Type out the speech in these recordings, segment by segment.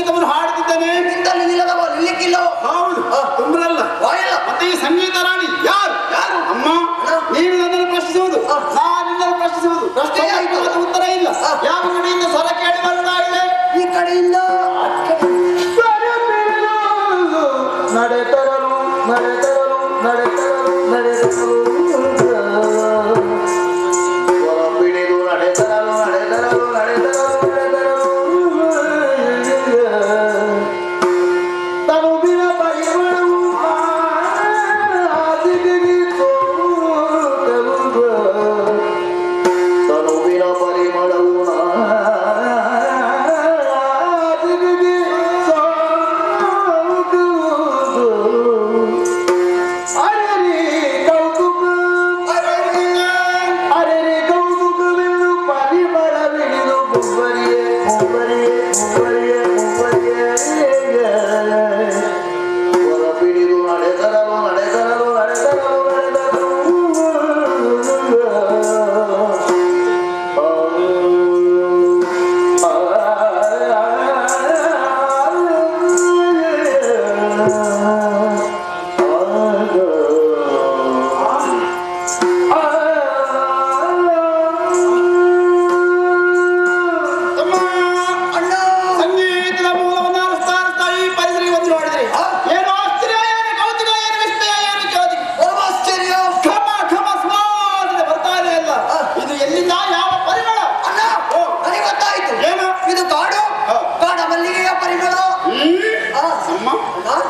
ಸಂಗೀತವನ್ನು ಹಾಡುತ್ತಿದ್ದೇನೆ. ಹೌದು, ತುಂಬ್ರಲ್ಲ ಮತ್ತೆ ಈ ಸಂಗೀತ ರಾಣಿ ಯಾರು? ಅಮ್ಮ, ನೀನು ನನ್ನನ್ನು ಪ್ರಶ್ನಿಸುವುದು, ನಾನು ನಿನ್ನನ್ನು ಪ್ರಶ್ನಿಸುವುದು, ಉತ್ತರ ಇಲ್ಲ. ಯಾವ ಕಡೆಯಿಂದ ಸ್ವರ ಕೇಳಿ ಬರ್ತಾ ಇದೆ? ಈ ಕಡೆಯಿಂದ ನಡೆತರಲು ನಡೆತರಲು ನಡೆತರಲು ನಡೆತರಲು ಬಿಡಿದು ನಡೆತರಲು ನಡೆತರಲು ನಡೆತರಲು ತನುವಿನ ಪರಿಮಳವು ತನುವಿನ ಪರಿಮಳವು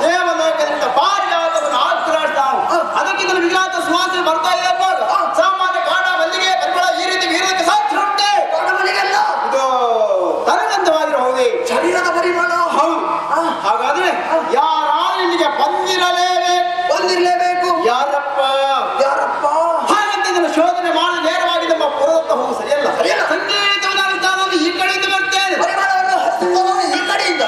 ದೇವಲೋಕದಿಂದ ಪಾರಿಜಾತವನ್ನು ಆಕ್ರಾಡ್ತಾವು. ಅದಕ್ಕಿಂತ ವಿಘಾತ ಸುವಾಸನೆ ಬರ್ತಾ ಇದೆ. ಸಾಮಾನ್ಯ ಕಾಡ ಮಲ್ಲಿಗೆ ಪರಿಮಳ ಈ ರೀತಿ ವೀರಕ್ಕೆ ಸಾಧ್ಯ ಉಂಟೆ? ಇದು ತರಗಂತವಾಗಿರಬಹುದೇ? ಶರೀರದ ಪರಿಮಳ. ಹೌದು. ಹಾಗಾದ್ರೆ ಯಾರಾದ್ರೂ ಇಲ್ಲಿಗೆ ಬಂದಿರಲೇಬೇಕು. ಯಾರಪ್ಪ? ಹಾಗಂತ ಇದನ್ನು ಶೋಧನೆ ಮಾಡಿ ನೇರವಾಗಿ ನಮ್ಮ ಪುರದತ್ತ ಹೋಗು ಸರಿಯಲ್ಲ. ಸಂಗೀತವನ್ನು ಅನುಷ್ಠಾನವನ್ನು ಈ ಕಡೆಯಿಂದ ಬರ್ತೇನೆ. ಈ ಕಡೆಯಿಂದ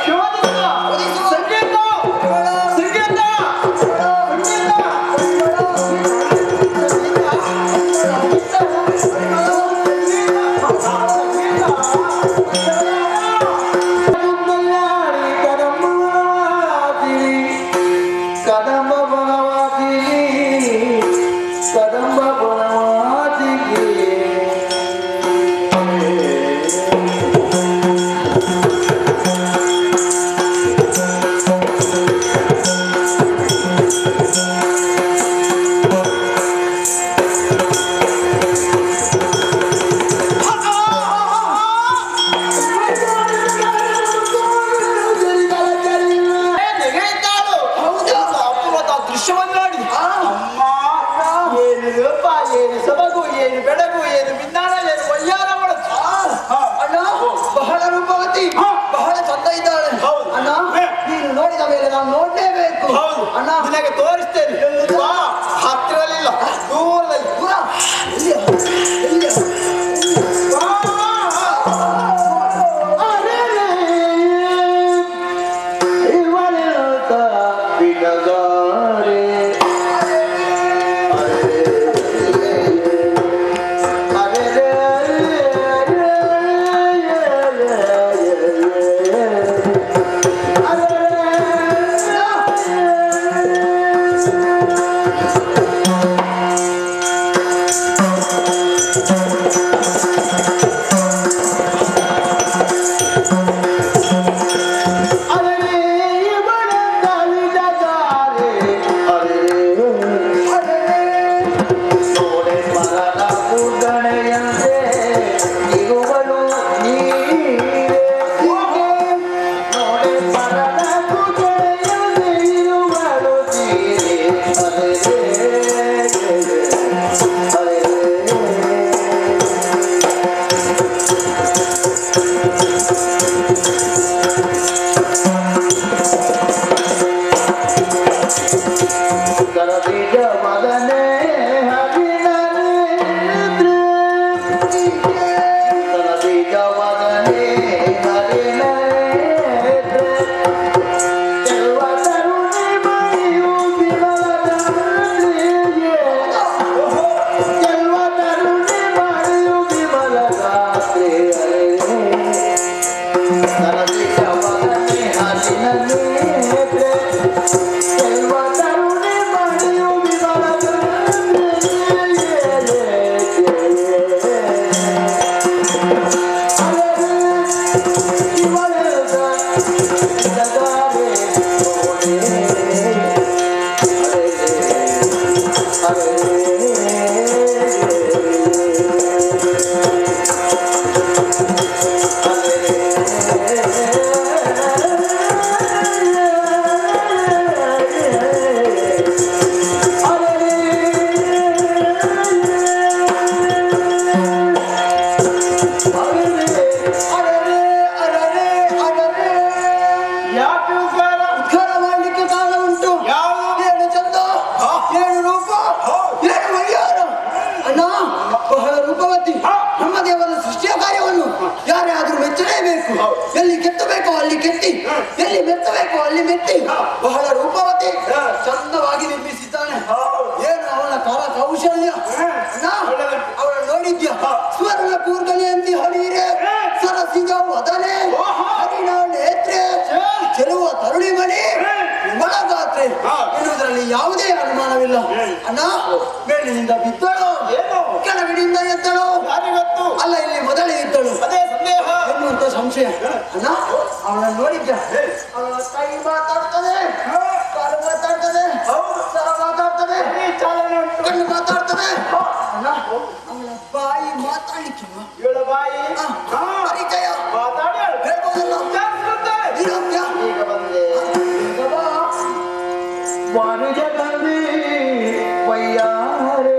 ನಿನಗೆ ತೋರಿಸ್ತೇನೆ. ಹತ್ತಿರಲಿಲ್ಲ, ದೂರದಲ್ಲಿ. ಎಲ್ಲಿ ಕೆತ್ತಬೇಕು ಅಲ್ಲಿ ಕೆತ್ತಿ, ಎಲ್ಲಿ ಮೆತ್ತಬೇಕು ಅಲ್ಲಿ ಮೆತ್ತಿ ಬಹಳ ರೂಪವತಿ ಚಂದವಾಗಿ ನಿರ್ಮಿಸಿದ್ದಾನೆ. ಏನು ಅವನ ಕಲಾ ಕೌಶಲ್ಯ! ಅವಳ ನೋಡಿದ್ಯಾ? ಸ್ವರ್ಣ ಕೂರ್ಗನೆ ಅಂತಿ ಹಳೀರೆ ಸರಸಿಗ ವದನೆ ಹರಿಣ ನೇತ್ರೆ ಚೆಲುವ ತರುಣಿ ಮಣಿ ವಿಮಲಗಾತ್ರೆ ಎನ್ನುವುದರಲ್ಲಿ ಯಾವುದೇ ಅನುಮಾನವಿಲ್ಲ. ಅಣ್ಣ, ಮೇಲಿನಿಂದ ಬಿದ್ದಳು, ಕೆಳಗಿನಿಂದ ಎದ್ದಳು, ಅಲ್ಲ ಇಲ್ಲಿ ಮೊದಲೇ ಇದ್ದಳು ಎನ್ನುವಂತ ಸಂಶಯ. ಅಣ್ಣ, ಅವಳನ್ನು ನೋಡಿದ್ಯಾ? ಅವಳ ಕೈ ಮಾತಾಡ್ತದೆ, ಕಾಲು ಮಾತಾಡ್ತದೆ, ಸರ ಮಾತಾಡ್ತದೆ, ಕಣ್ಣು ಮಾತಾಡ್ತದೆ. ಅಣ್ಣ, ಅವಳ ಬಾಯಿ ಮಾತಾಡ್ಲಿಕ್ಕಿಲ್ವ? ಪರಿಚಯ ಹೇಳ್ಬೋದಲ್ಲ? ವಾಣಿಜ್ಯದಲ್ಲಿ ವಯ್ಯಾರೆ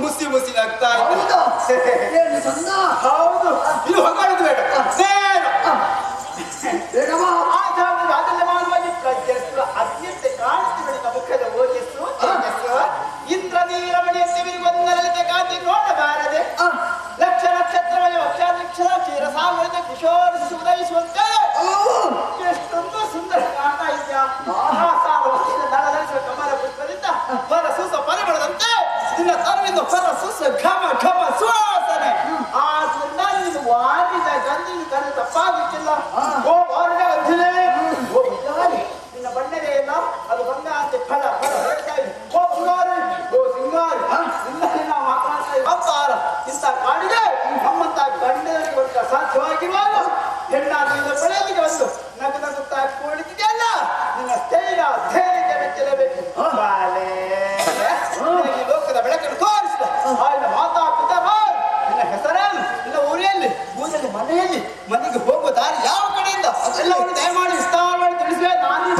ಮುಸಿ ಮುಸಿ ಆಗ್ತಾ ಹೌದು. ಇದು ಹೊಗಳದು ಬೇಡ, ಅತ್ಯಂತ ಕಾಣಿಸ್ತೀವಿ ಮುಖದ ಓಜಸ್ಸು ಇಂದ್ರನೀರಮಣಿಯ ಒಂದರಲ್ಲಿ ಕಾಂತಿ ನೋಡಬಾರದೆ ಲಕ್ಷ ನಕ್ಷತ್ರಗಳ ಲಕ್ಷಾಕ್ಷರ ಕ್ಷೀರ ಸಾಗರದ ಕಿಶೋರ ಉದಯಿಸುವಂತೆ ಎಷ್ಟೊಂದು ಸುಂದರ ಕಾಣ್ತಾ ಇದೆಯಾ? ನಳನಳಿಸುವ ಕಮಲ ಪುಷ್ಪದಿಂದ ಹೊರ ಸೂಸ ಪರಿಮಳದಂತೆ ನಿನ್ನ ತರುವಿಂದ ಹೊರ ಸೂಸ ಘಮ ಘಮ ಸುವಾಸನೆ. ಆದ್ರಿಂದ ನೀನು ವಾರಿದ ಗಂಧಿನ ಕರೆ ತಪ್ಪಾಗಲಿಕ್ಕಿಲ್ಲ. ಓ ವಾರಣ ಗಂಧಿನೇ, ಓ ಬಿಜಾರಿ, ನಿನ್ನ ಬಣ್ಣವೇ ಇಲ್ಲ, ಅದು ಬಂದ ಅಂತೆ ಫಲ ಫಲ ಹೇಳ್ತಾ ಇದೆ. ಓ ಸಿಂಗಾರಿ, ಓ ಸಿಂಗಾರಿ, ನಿನ್ನ ಮಾತಾಡ್ತಾ ಅಂತಾರ. ಇಂಥ ಕಾಡಿಗೆ ನಮ್ಮಂತ ಗಂಡನಿಗೆ ಒಂದು ಸಾಧ್ಯವಾಗಿರುವಾಗ ಹೆಣ್ಣಾದ್ರಿಂದ ಬೆಳೆಯಲಿಕ್ಕೆ ಒಂದು ನಗು ನಗುತ್ತಾ ಕೂಡಿದೆಯಲ್ಲ, ನಿನ್ನ ಸ್ಥೈರ್ಯ ಧೈರ್ಯಕ್ಕೆ ಮೆಚ್ಚಲೇಬೇಕು. ಈ ಲೋಕದ ಬೆಳಕನ್ನು ತೋರಿಸಿದ ಆಯ್ನ ಮಾತಾ ಪಿತ ನಿನ್ನ ಹೆಸರೇನು, ನಿನ್ನ ಊರಿಯಲ್ಲಿ ಊರಲ್ಲಿ ಮನೆಯಲ್ಲಿ ಮನೆಗೆ ಹೋಗುವ ದಾರಿ ಯಾವ ಕಡೆಯಿಂದ ಅದೆಲ್ಲವನ್ನು ದಯಮಾಡಿ ವಿಸ್ತಾರ ಮಾಡಿ ತಿಳಿಸುವೆ. ನಾನು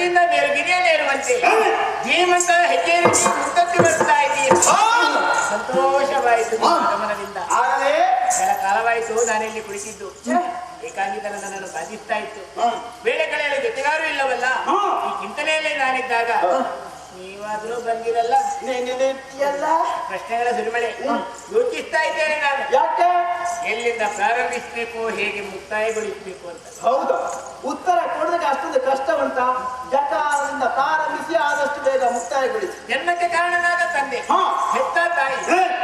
ಬೆಟ್ಟದಿಂದ ಬೇರೆ ಗಿರಿಯನ್ನೇರುವಂತೆ ಧೀಮಂತ ಹೆಜ್ಜೆ ಮುದ್ದಕ್ಕೆ ಬರ್ತಾ ಇದ್ದೀರಿ. ಸಂತೋಷವಾಯಿತು ಗಮನದಿಂದ. ಕೆಲ ಕಾಲವಾಯಿತು ನಾನಿಲ್ಲಿ ಕುಳಿತಿದ್ದು. ಏಕಾಂಗಿತನ ನನ್ನನ್ನು ಬಾಧಿಸ್ತಾ ಇತ್ತು. ಬೇಳೆ ಕಳೆಯಲು ಜೊತೆಗಾರು ಇಲ್ಲವಲ್ಲ, ಈ ಚಿಂತನೆಯಲ್ಲೇ ನಾನಿದ್ದಾಗ ನೀವಾದ್ರೂ ಬಂದಿರಲ್ಲ. ಪ್ರಶ್ನೆಗಳ ಸುರಿಮಳೆ ಯೋಚಿಸ್ತಾ ಇದ್ದೇನೆ ನಾನು. ಯಾಕೆ? ಎಲ್ಲಿಂದ ಪ್ರಾರಂಭಿಸಬೇಕು, ಹೇಗೆ ಮುಕ್ತಾಯಗೊಳಿಸಬೇಕು ಅಂತ. ಹೌದು, ಉತ್ತರ ಕೊಡೋದಕ್ಕೆ ಅಷ್ಟೊಂದು ಕಷ್ಟ ಉಂಟ. ಜಕಾರದಿಂದ ಪ್ರಾರಂಭಿಸಿ ಆದಷ್ಟು ಬೇಗ ಮುಕ್ತಾಯಗೊಳಿಸಿ. ಜನ್ಮಕ್ಕೆ ಕಾರಣನಾದ ತಂದೆ, ಹೆತ್ತ ತಾಯಿ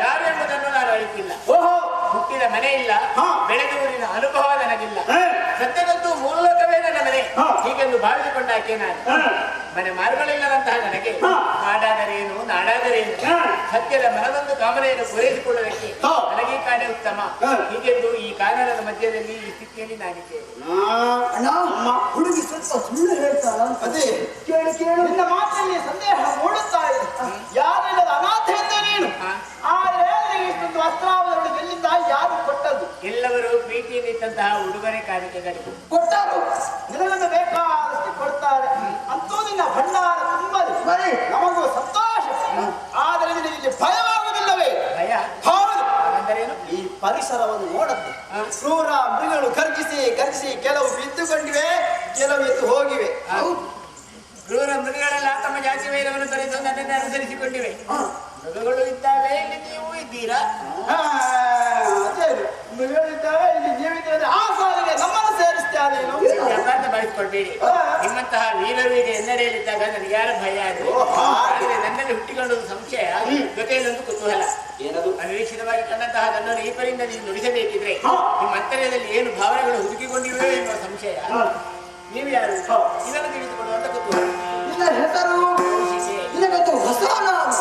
ಯಾರು ಎಂಬುದನ್ನು ನಾನು ಅಳಿತಿಲ್ಲ. ಓಹೋ, ಹುಟ್ಟಿದ ಮನೆ ಇಲ್ಲ, ಬೆಳೆದ ಊರಿನ ಅನುಭವ ನನಗಿಲ್ಲ. ಸತ್ಯದಂತೂ ಮೂಲಕವೇ ನನ್ನ ಮನೆ ಹೀಗೆಂದು ಭಾವಿಸಿಕೊಂಡಾಕೆ ನಾನು. ಮನೆ ಮಾರ್ಗಗಳಿಲ್ಲದಂತಹ ನನಗೆ ಕಾಡಾದರೇನು ನಾಡಾದರೇನು, ಸತ್ಯದ ಮನದೊಂದು ಕಾಮನೆಯನ್ನು ಪೂರೈಸಿಕೊಳ್ಳುವುದಕ್ಕೆ ನನಗೆ ಕಾಣೆ ಉತ್ತಮ. ಹೀಗೆಂದು ಈ ಕಾನೂನದ ಮಧ್ಯದಲ್ಲಿ ಈ ಸ್ಥಿತಿಯಲ್ಲಿ ನಾನಿದ್ದೇನೆ. ಹುಡುಗಿ ಸ್ವಲ್ಪ ಸುಳ್ಳು ಹೇಳ್ತಾಳ. ಅದೇ ಕೇಳು ಕೇಳು, ನಿನ್ನ ಮಾತಲ್ಲಿ ಸಂದೇಹ ಮೂಡುತ್ತಾ ಇದೆ. ಯಾರಿಲ್ಲದ ಅನಾಥ ಎಂದೇ ನೀನು. ಆದ್ರೆ ಇಷ್ಟೊಂದು ವಸ್ತ್ರಾವರಣಗಳು ಎಲ್ಲಿಂದ ಯಾರು ಕೊಟ್ಟದ್ದು? ಎಲ್ಲವರು ಪ್ರೀತಿಯಲ್ಲಿದ್ದಂತಹ ಉಡುಗೊರೆ ಕಾಣಿಕೆಗಳಿಗೆ ಕೊಟ್ಟರು. ನಿನಗೊಂದು ಬೇಕಾದಷ್ಟು ಕೊಡ್ತಾರೆ. ಅಂತೂ ನಿನ್ನ ಭಂಡಾರ ತುಂಬಲಿ, ನಮಗೂ ಸಂತೋಷ. ಆದರೆ ನಿನಗೆ ಭಯವಾಗುವುದಿಲ್ಲವೇ? ಭಯ? ಹೌದು. ಅಂದರೇನು? ಈ ಪರಿಸರವನ್ನು ನೋಡತ್ತೆ. ಕ್ರೂರ ಮೃಗಗಳು ಗರ್ಜಿಸಿ ಕೆಲವು ಬಿದ್ದುಕೊಂಡಿವೆ, ಕೆಲವು ಎದ್ದು ಹೋಗಿವೆ. ಕ್ರೂರ ಮೃಗಗಳೆಲ್ಲ ತಮ್ಮ ಜಾತಿ ವೈರವನ್ನು ತೊರೆದು ನನ್ನನ್ನು ಅನುಸರಿಸಿಕೊಂಡಿವೆ. ಮೃಗಗಳು ಇದ್ದಾವೆ, ಇಲ್ಲಿ ನೀವು ಇದ್ದೀರಾ. ಅದೇ ಮೃಗಗಳು ಇದ್ದಾವೆ, ಇಲ್ಲಿ ನೀವಿದ್ದೇವೆ. ಆ ಸಾಲಿಗೆ ನಮ್ಮನ್ನು ಸೇರಿಸ್ತಾರೆ. ಅಪಾರ್ಥ ಭಾವಿಸಿಕೊಳ್ಬೇಡಿ. ನಿಮ್ಮಂತಹ ವೀರರಿಗೆ ಎನ್ನಡೆಯಲ್ಲಿದ್ದಾಗ ನನಗೆ ಯಾರ ಭಯ ಆದರೆ ನನ್ನಲ್ಲಿ ಹುಟ್ಟಿಕೊಂಡೊಂದು ಸಂಶಯ, ಜೊತೆಯಲ್ಲೊಂದು ಕುತೂಹಲ. ಏನದು? ಅನಿರೀಕ್ಷಿತವಾಗಿ ಕಂಡಂತಹ ನನ್ನನ್ನು ಈ ಪರಿಂದ ನೀವು ನುಡಿಸಬೇಕಿದ್ರೆ ನಿಮ್ಮ ಅಂತರ್ಯದಲ್ಲಿ ಏನು ಭಾವನೆಗಳು ಹುದುಕಿಕೊಂಡಿವೆ ಎನ್ನುವ ಸಂಶಯ. ನೀವು ಯಾರು ಇದನ್ನು ತಿಳಿದುಕೊಳ್ಳುವಂತ ಕುತೂಹಲ. ನಿನ್ನ ಹೆಸರು ನಿನಗಂತೂ ಹೊಸ ನಾಮ.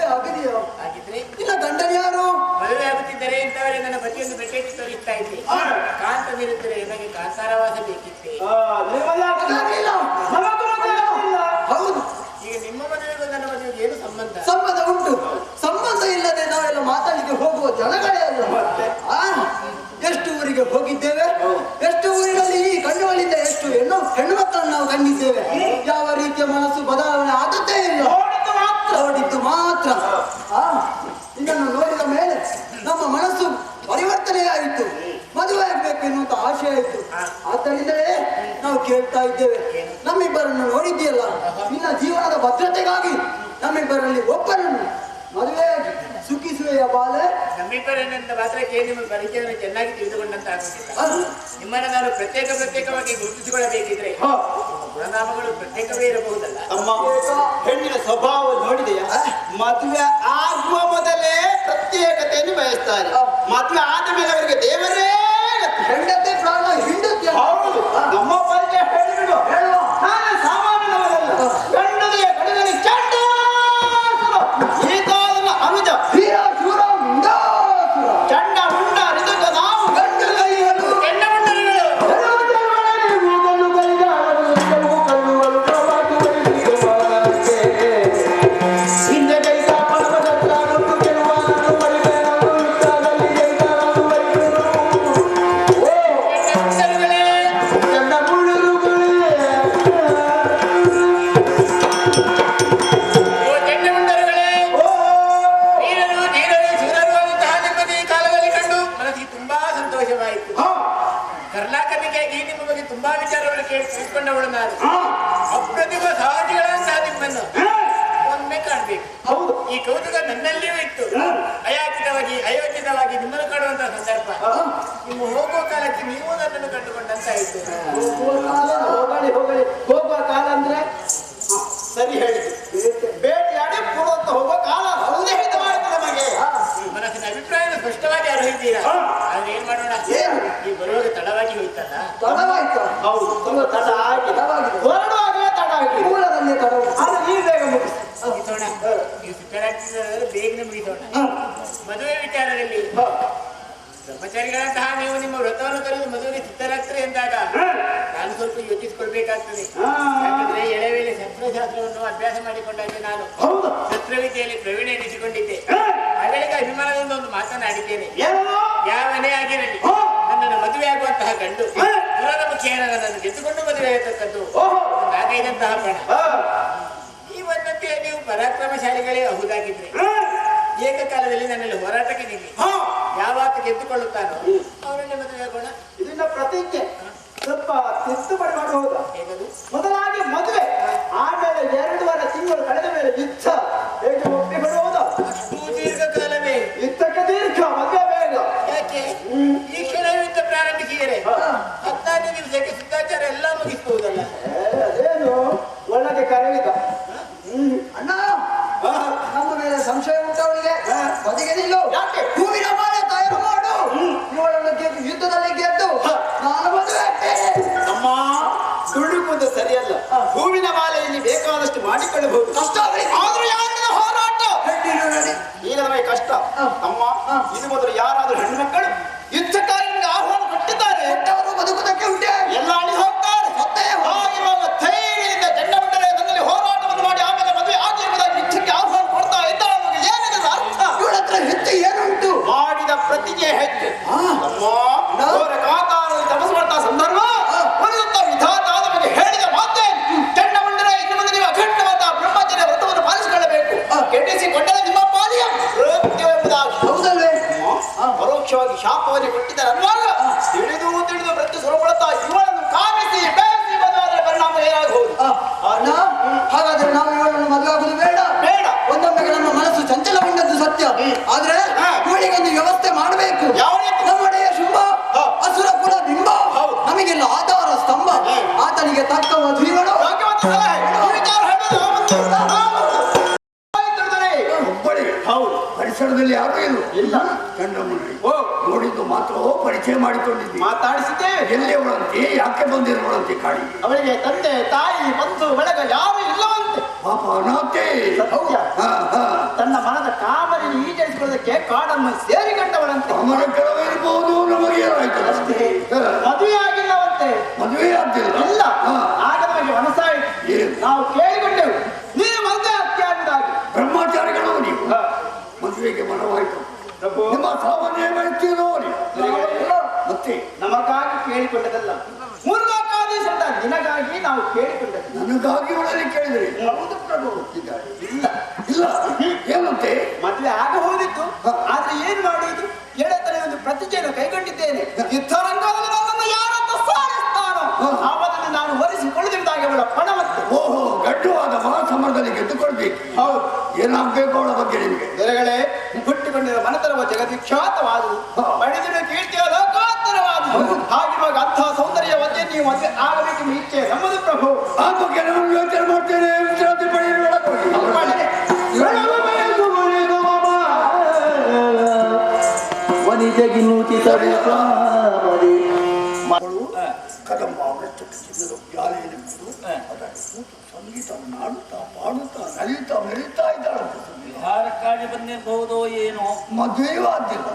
ಮದುವೆ ಆಗಿದೆಯೋ? ಹಾಗಿದ್ರೆ ನಿನ್ನ ಗಂಡನ ಯಾರು? ಮದುವೆ ಆಗುತ್ತಿದ್ದರೆ ಇಂಥವರೇ ನನ್ನ ಪತಿಯನ್ನು ಬೆಟ್ಟೆಟ್ಟಿ ತೋರಿಸ್ತಾ ಇದ್ದೆ. ಕಾಂತ ನಿರುತ್ತರೆ ನನಗೆ ಕಾಂತಾರವಾಸ ಬೇಕಿತ್ತೆ. ಅದಾಗ್ಲಿಲ್ಲ. ಹೌದು. ಈಗ ನಿಮ್ಮ ಮದುವೆಗೂ ನನ್ನ ಮದುವೆಗೆ ಏನು ಸಂಬಂಧ? ಸಂಬಂಧ ಉಂಟು. ಸಂಬಂಧ ಇಲ್ಲದೆ ನಾವೆಲ್ಲ ಮಾತಾಡಲಿಕ್ಕೆ ಹೋಗುವ ಜನಗಳೇ ಅಲ್ಲ. ಎಷ್ಟು ಊರಿಗೆ ಹೋಗಿದ್ದೇವೆ, ಎಷ್ಟು ಊರಿನಲ್ಲಿ ಈ ಕಣ್ಣುಗಳಿಂದ ಎಷ್ಟು ಹೆಣ್ಣು ಮಕ್ಕಳನ್ನು ನಾವು ಕಂಡಿದ್ದೇವೆ. ಯಾವ ರೀತಿಯ ಮನಸ್ಸು ಬದಲಾವಣೆ ಆದದ್ದೇ ಇಲ್ಲ. ನೋಡಿದ್ದು ಮಾತ್ರ. ಇದನ್ನು ನೋಡಿದ ಮೇಲೆ ನಮ್ಮ ಮನಸ್ಸು ಪರಿವರ್ತನೆಯಾಯಿತು. ಮದುವೆ ಆಗ್ಬೇಕು ಎನ್ನುವಂತ ಆಶೆ ಆಯಿತು. ಆದ್ದರಿಂದಲೇ ನಾವು ಕೇಳ್ತಾ ಇದ್ದೇವೆ, ನಮ್ಮಿಬ್ಬರನ್ನು ನೋಡಿದ್ದೀಯಲ್ಲ, ನಿನ್ನ ಜೀವನದ ಭದ್ರತೆಗಾಗಿ ನಮ್ಮಿಬ್ಬರಲ್ಲಿ ಒಬ್ಬರನ್ನು ಮದುವೆಯಾಗಿ ಸುಖಿಸುವೆಯ ಬಾಲೆ. ನಮ್ಮಿಬ್ಬರನ್ನಂತ ಮಾತ್ರಕ್ಕೆ ನಿಮ್ಮ ಪರಿಚಯವನ್ನು ಚೆನ್ನಾಗಿ ತಿಳಿದುಕೊಂಡಂತ ಆಗುತ್ತಿಲ್ಲ. ನಿಮ್ಮನ್ನು ನಾನು ಪ್ರತ್ಯೇಕವಾಗಿ ಗುರುತಿಸಿಕೊಳ್ಳಬೇಕಿದ್ರೆ ಗುಣನಾಮಗಳು ಪ್ರತ್ಯೇಕವೇ ಇರಬಹುದಲ್ಲ. ಹೆಣ್ಣಿನ ಸ್ವಭಾವ ನೋಡಿದೆಯಾ? ಮದುವೆ ಆಗುವ ಮೊದಲೇ ಪ್ರತ್ಯೇಕತೆಯನ್ನು ಬಯಸ್ತಾರೆ. ಮದುವೆ ಆದ ಮೇಲೆ ಅವರಿಗೆ ದೇವರೇ ಹೆಂಡತಿ ಪ್ರಾಣ ಹಿಂಡುತ್ತೆ. ಹೌದು. ನಮ್ಮ ಪರಿಚಯ ಹೇಳಿಬಿಡು. ಹೇಳುವ ನಾನು ಸಾಮಾನ್ಯನವರಲ್ಲ. ಗಂಡನಿಗೆ ಗಂಡನಿಗೆ ಚಂಡ ಈತಾದನ ಅನುಜ ವೀರ ಶೂರ ಮುಂಡಾಸುರ. ಚಂಡ ಮುಂಡ ರಿದುಕ ನಾವು ಗಂಡು ಕೈಯಲು ಹೆಣ್ಣ ಮುಂಡಗಳು ಹಿಂದೆ ಕೈತ ಪರಮದತ್ತಾನೊಂದು ಕೆಲವಾರು ಪರಿಬೇರಲು ಇತ್ತಾದಲ್ಲಿ ಜೈತಾರಲು ಬರಿದರು. ಮುಂಡಗಳೇ ಚಂಡ ಮುಳ್ಳುರುಗಳೇ ಹೆಣ್ಣ ಮುಂಡಗಳೇ ನೀರರು ನೀರರು ಶೂರರು ಅನ್ನುವಂತಹ ನಿಮ್ಮದಿ ಕಾಲದಲ್ಲಿ ಕಂಡು ಮನಸ್ಸಿಗೆ ತುಂಬಾ ಸಂತೋಷವಾಯಿತು. ಕರ್ನಾಟಕಕ್ಕಾಗಿ ನಿಮ್ಮ ಬಗ್ಗೆ ತುಂಬಾ ವಿಚಾರವನ್ನು ಕೇಳಿಸಿಕೊಂಡವಳು ನಾನು. ಅಪ್ರತಿಭ ಸಾಹಸಿಗಳಂತಹ ನಿಮ್ಮನ್ನು ಒಮ್ಮೆ ಕಾಣಬೇಕು. ಹೌದು. ಈ ಕೌತುಕ ನನ್ನಲ್ಲಿಯೂ ಇತ್ತು. ಅಯೋಚಿತವಾಗಿ ನಿಮ್ಮನ್ನು ಕಾಣುವಂತಹ ಸಂದರ್ಭ. ನಿಮ್ಮ ಹೋಗುವ ಕಾಲಕ್ಕೆ ನೀವು ನನ್ನನ್ನು ಕಂಡುಕೊಂಡಂತಾಯಿತು. ಹೋಗುವ ಕಾಲ ಅಂದ್ರೆ ಸರಿ ಹೇಳಿದ್ರು. ಭೇಟಿಯಾಡಿ ಪೂರ್ವಂತ ಹೋಗುವ ಕಾಲ ಹೌದೇ ಹಿತವಾಯಿತು ನಮಗೆ. ಮನಸ್ಸಿನ ಅಭಿಪ್ರಾಯವನ್ನು ಸ್ಪಷ್ಟವಾಗಿ ಅರ್ಹಿದ್ದೀರಾ. ಆದ್ರೆ ಏನ್ ಮಾಡೋಣ, ಈ ಬರುವಾಗ ತಡವಾಗಿ ಹೋಯ್ತಲ್ಲ. ತಡವಾಯ್ತು. ಹೌದು, ತುಂಬ ತಡ ಆಗಿ ಹೊರಡುವಾಗಲೇ ತಡ ಆಗಿ ಮೂಲದಲ್ಲೇ ತಡವು. ಆದ್ರೆ ಈ ಬೇಗ ಮುಗಿಸಿ ಮುಗಿಸೋಣ. ನೀವು ಸಿದ್ಧರಾಗ್ತಿದ್ರೆ ಬೇಗನೆ ಮುಗಿಸೋಣ. ಮದುವೆ ವಿಚಾರದಲ್ಲಿ ಬ್ರಹ್ಮಚಾರಿಗಳಂತಹ ನೀವು ನಿಮ್ಮ ವ್ರತವನ್ನು ಕರೆದು ಮದುವೆಗೆ ಸಿದ್ಧರಾಗ್ತಾರೆ ಎಂದಾಗ ನಾನು ಸ್ವಲ್ಪ ಯೋಚಿಸಿಕೊಳ್ಬೇಕಾಗ್ತದೆ. ಯಾಕಂದ್ರೆ ಎಳೆವೇಳೆ ಶಸ್ತ್ರಶಾಸ್ತ್ರವನ್ನು ಅಭ್ಯಾಸ ಮಾಡಿಕೊಂಡಾಗ ನಾನು ಶಸ್ತ್ರವಿದ್ಯೆಯಲ್ಲಿ ಪ್ರವೀಣ ಎನಿಸಿಕೊಂಡಿದ್ದೆ. ಅವಳಿಗೆ ಅಭಿಮಾನದಿಂದ ಒಂದು ಮಾತನಾಡಿದ್ದೇನೆ. ಯಾವನೇ ಆಗಿರಲಿ ನನ್ನನ್ನು ಮದುವೆ ಆಗುವಂತಹ ಗಂಡು ದೂರದ ಮುಖೇನ ನನ್ನನ್ನು ಗೆದ್ದುಕೊಂಡು ಮದುವೆ ಆಗತಕ್ಕದ್ದು ನಾಗೈದಂತಹ ಪ್ರಾಣ. ಈ ಒಂದಂತೆ ನೀವು ಪರಾಕ್ರಮಶಾಲಿಗಳೇ ಹೌದಾಗಿದ್ರೆ ಏಕಕಾಲದಲ್ಲಿ ನನ್ನಲ್ಲಿ ಹೋರಾಟಕ್ಕೆ ನಿಲ್ಲಿ. ಯಾವತ್ತು ಗೆದ್ದುಕೊಳ್ಳುತ್ತಾನೋ ಅವರನ್ನೇ ಮದುವೆ ಆಗೋಣ. ಇದನ್ನ ಪ್ರತಿಜ್ಞೆ ಸ್ವಲ್ಪ ತಿದ್ದುಪಡಿ ಮಾಡಬಹುದು. ಹೇಗದು? ಮೊದಲಾಗಿ ಮದುವೆ, ಆಮೇಲೆ 2.5 ತಿಂಗಳು ಕಳೆದ ಮೇಲೆ ಯುದ್ಧ. ಹೇಗೆ ಒಪ್ಪಿಕೊಳ್ಳುವುದು? ಅಷ್ಟು ದೀರ್ಘಕಾಲವೇ? ಯುದ್ಧಕ್ಕೆ ದೀರ್ಘ, ಮದುವೆ ಬೇಗ. ಯಾಕೆ ಈ ಕ್ಷಣ ಯುದ್ಧ ಪ್ರಾರಂಭಿಸಿದರೆ 14 ದಿವಸಕ್ಕೆ ಸಿದ್ಧಾಚಾರ ಎಲ್ಲ ಮುಗಿಸಬಹುದಲ್ಲ? ಅದೇನು ಒಳಗೆ ಕರೆಯಿದ. ಅಣ್ಣ, ನಮ್ಮ ಮೇಲೆ ಸಂಶಯ ಉಂಟವಳಿಗೆ. ಬದಿಗೆ ನಿಲ್ಲು. ಯಾಕೆ? ಹೂವಿನ ಮಾಲೆ ತಯಾರು ಮಾಡು. ಇವಳನ್ನು ಯುದ್ಧದಲ್ಲಿ ಗೆದ್ದು ನಾನು ಮದುವೆ ಆಗ್ತೇನೆ. ಅಮ್ಮ, ದುಡುಕುವುದು ಸರಿಯಲ್ಲ. ಹೂವಿನ ಮಾಲೆಯಲ್ಲಿ ಬೇಕಾದಷ್ಟು ಮಾಡಿಕೊಳ್ಳಬಹುದು. ಕಷ್ಟ ಅವಳಿಗೆ. ಆದ್ರೂ ಯಾರಿನ ಹೋರಾಟ ಹೆಣ್ಣಿನ ನಡಿ. ಈಗ ನಮಗೆ ಕಷ್ಟ. ಅಮ್ಮ, ಇದು ಮೊದಲು ಯಾರಾದ್ರೂ ಹೆಣ್ಣು ಮಕ್ಕಳು ಯುದ್ಧಕಾರ್ಯಕ್ಕೆ ಆಹ್ವಾನ ಕೊಟ್ಟಿದ್ದಾರೆ. ಕೆಟ್ಟವರು ಬದುಕುವುದಕ್ಕೆ ಉಂಟೆ. ಎಲ್ಲ ಅಳಿ ಹೋಗ್ತಾರೆ. ಹಾಗಿರುವಾಗ ಧೈರ್ಯದಿಂದ ಚಂಡಮಂಡಲ ನನ್ನಲ್ಲಿ ಹೋರಾಟವನ್ನು ಮಾಡಿ ಆಮೇಲೆ ಮದುವೆ ಆಗಿರುವುದಾಗಿ ಯುದ್ಧಕ್ಕೆ ಆಹ್ವಾನ ಕೊಡ್ತಾ ಇದ್ದಾಳೆ. ಏನಿದೆ ಅರ್ಥ? ಇವಳ ಹತ್ರ ಹೆಚ್ಚು ಏನುಂಟು? ಮಾಡಿದ ಪ್ರತಿಜ್ಞೆ ಹೆಚ್ಚು. ಅಮ್ಮ, ಅವರ ಕಾತಾರದಲ್ಲಿ ತಪಸ್ಸು ಮಾಡ್ತಾ ಸಂದರ್ಭ ಒಂದು ವಿಧಾತ ನಮಗೆ ಹೇಳಿದ ಮಾತೆ ಚಂಡಮಂಡಲ ಇನ್ನು ಮುಂದೆ ನೀವು ಅಖಂಡವಾದ ಬ್ರಹ್ಮಚರ್ಯ ವ್ರತವನ್ನು ಪಾಲಿಸಿಕೊಳ್ಳಬೇಕು. ಕೆಡಿಸಿಕೊಂಡರೆ ನಿಮ್ಮ ಪಾಲಿಯ ಮೃತ್ಯು ಎಂಬುದಾಗಿ. ಹೌದಲ್ವೇ? ಪರೋಕ್ಷವಾಗಿ ಶಾಪವನ್ನು ಕೊಟ್ಟಿದ್ದಾರೆ ಅನ್ನುವಾಗ ತಿಳಿದು ಮೃತ್ಯು ಸ್ವರೂಪಡುತ್ತಾ ಇವಳನ್ನು ಕಾಮಿಸಿ ಬೇಯಿಸಿ ಮದುವಾದರೆ ಪರಿಣಾಮ ಏನಾಗಬಹುದು? ಅಣ್ಣ, ಹಾಗಾದ್ರೆ ನಾವು ಇವಳನ್ನು ಮದುವೆ ಆಗುವುದು ಬೇಡ. ಬೇಡ. ಒಂದೊಮ್ಮೆ ನಮ್ಮ ಮನಸ್ಸು ಚಂಚಲಗೊಂಡದ್ದು ಸತ್ಯ. ಆದ್ರೆ ಇವಳಿಗೊಂದು ವ್ಯವಸ್ಥೆ ಮಾಡಬೇಕು. ಯಾವ ರೀತಿ? ನಮ್ಮಡೆಯ ಶುಂಭ ಅಸುರ ಕುಲ ಬಿಂಬ, ನಮಗೆಲ್ಲ ಆಧಾರ ಸ್ತಂಭ. ಆತನಿಗೆ ತಕ್ಕ ವಧುಗಳು. ಹೌದು, ಪರಿಸರದಲ್ಲಿ ಯಾರು ಇಲ್ಲ. ಕಂಡ ನೋಡಿದ್ದು ಮಾತ್ರ ಪರಿಚಯ. ಪರಿಚಯ ಮಾಡಿಕೊಂಡಿದ್ದೆ. ಮಾತಾಡಿಸಿದ್ದೇವೆ. ಎಲ್ಲಿ ಅವಳಂತೆ, ಯಾಕೆ ಬಂದಿರುವಳಂತೆ ಕಾಡಿ? ಅವಳಿಗೆ ತಂದೆ ತಾಯಿ ಬಂಧು ಬಳಗ ಯಾರು ಇಲ್ಲವಂತೆ. ಪಾಪ ಅನಾಥೆ. ಸತ್ಯ. ತನ್ನ ಮನದ ಕಾಮರಿని ಈಡೇರಿಸಿಕೊಳ್ಳೋದಕ್ಕೆ ಕಾಡನ್ನು ಸೇರಿಕೊಂಡವಳಂತೆ. ಕಾಮರ ಕೆಲವಿರಬಹುದು, ನಮಗೆ ಏನಾಯ್ತು? ಅಷ್ಟೇ, ಮದುವೆ ಆಗಿಲ್ಲವಂತೆ. ಮದುವೆ ಆಗ್ತಿಲ್ಲ? ಇಲ್ಲ. ಆಗ ನಮಗೆ ಮನಸ್ಸಾಯಿತು, ನಾವು ಕೇಳಿಕೊಂಡೆವು ನೀನು ಮದುವೆ ಅತ್ಯಾಗಿ ಬ್ರಹ್ಮಚಾರಿಗಳು ನೀವು. ಮದುವೆಗೆ ಮನವಾಯಿತು. ನಿಮ್ಮ ಸಾಮಾನ್ಯ ವ್ಯಕ್ತಿಯೋ ಮತ್ತೆ ನಮಗಾಗಿ ಕೇಳಿಕೊಂಡದಲ್ಲ, ಮುರುಘಾಕಾದೇಶ ನಿನಗಾಗಿ ನಾವು ಕೇಳಿಕೊಂಡದ್ದು. ನನಗಾಗಿ ಒಳಗೆ ಕೇಳಿದ್ರೆ ಹೌದು ಪ್ರಭು. ಇಲ್ಲ ಇಲ್ಲ ಏನಂತೆ? ಮದುವೆ ಆಗ ಹೋಗಿತ್ತು, ಆದ್ರೆ ಏನ್ ಮಾಡುವುದು? ಎಳೆತನೆ ಒಂದು ಪ್ರತಿಜ್ಞೆಯನ್ನು ಕೈಗೊಂಡಿದ್ದೇನೆ. ಯುದ್ಧರಂಗದಲ್ಲಿ ನನ್ನನ್ನು ಯಾರಂತ ಸಾರಿಸ್ತಾನೋ ಅವನನ್ನು ನಾನು ಹೊರಿಸಿಕೊಳ್ಳದಿರುತ್ತಾಗೆ ಅವಳ ಪಣವತ್ತು. ಓಹೋ, ಗಡ್ಡುವಾದ ಮಹಾಸಮರದಲ್ಲಿ ಗೆದ್ದುಕೊಳ್ಬೇಕು. ಹೌದು. ಏನಾಗಬೇಕು ಅವಳ ಬಗ್ಗೆ ನಿಮಗೆ? ದೊರೆಗಳೇ, ಹುಟ್ಟಿಕೊಂಡಿರುವ ಮನತರವ ಜಗದ್ವಿಖ್ಯಾತವಾದುದು, ಪಡೆದಿರುವ ಕೀರ್ತಿಯ ಲೋಕಾಂತರವಾದುದು. ಹಾಗಿರುವಾಗ ಅಂತಹ ಸೌಂದರ್ಯವನ್ನೇ ನೀವು ಮದುವೆ ಆಗಬೇಕೆಂಬ ಇಚ್ಛೆ ನಮ್ಮದು ಪ್ರಭು. ಆ ಬಗ್ಗೆ ನಾನು ಯೋಚನೆ ಮಾಡ್ತೇನೆ. ವಿಶ್ರಾಂತಿ ಪಡೆಯಲು ಕದಂಬ ಸಂಗೀತವನ್ನು ಆಡುತ್ತಾ ಪಾಡುತ್ತಾ ನಲಿಯುತ್ತಾ ಮೆರೀತಾ ಇದ್ದಾಳಂತೆ. ಬಿಹಾರಕ್ಕಾಗಿ ಬಂದಿರಬಹುದು ಏನೋ. ಮದುವೆಯೂ ಆಗಿಲ್ಲ.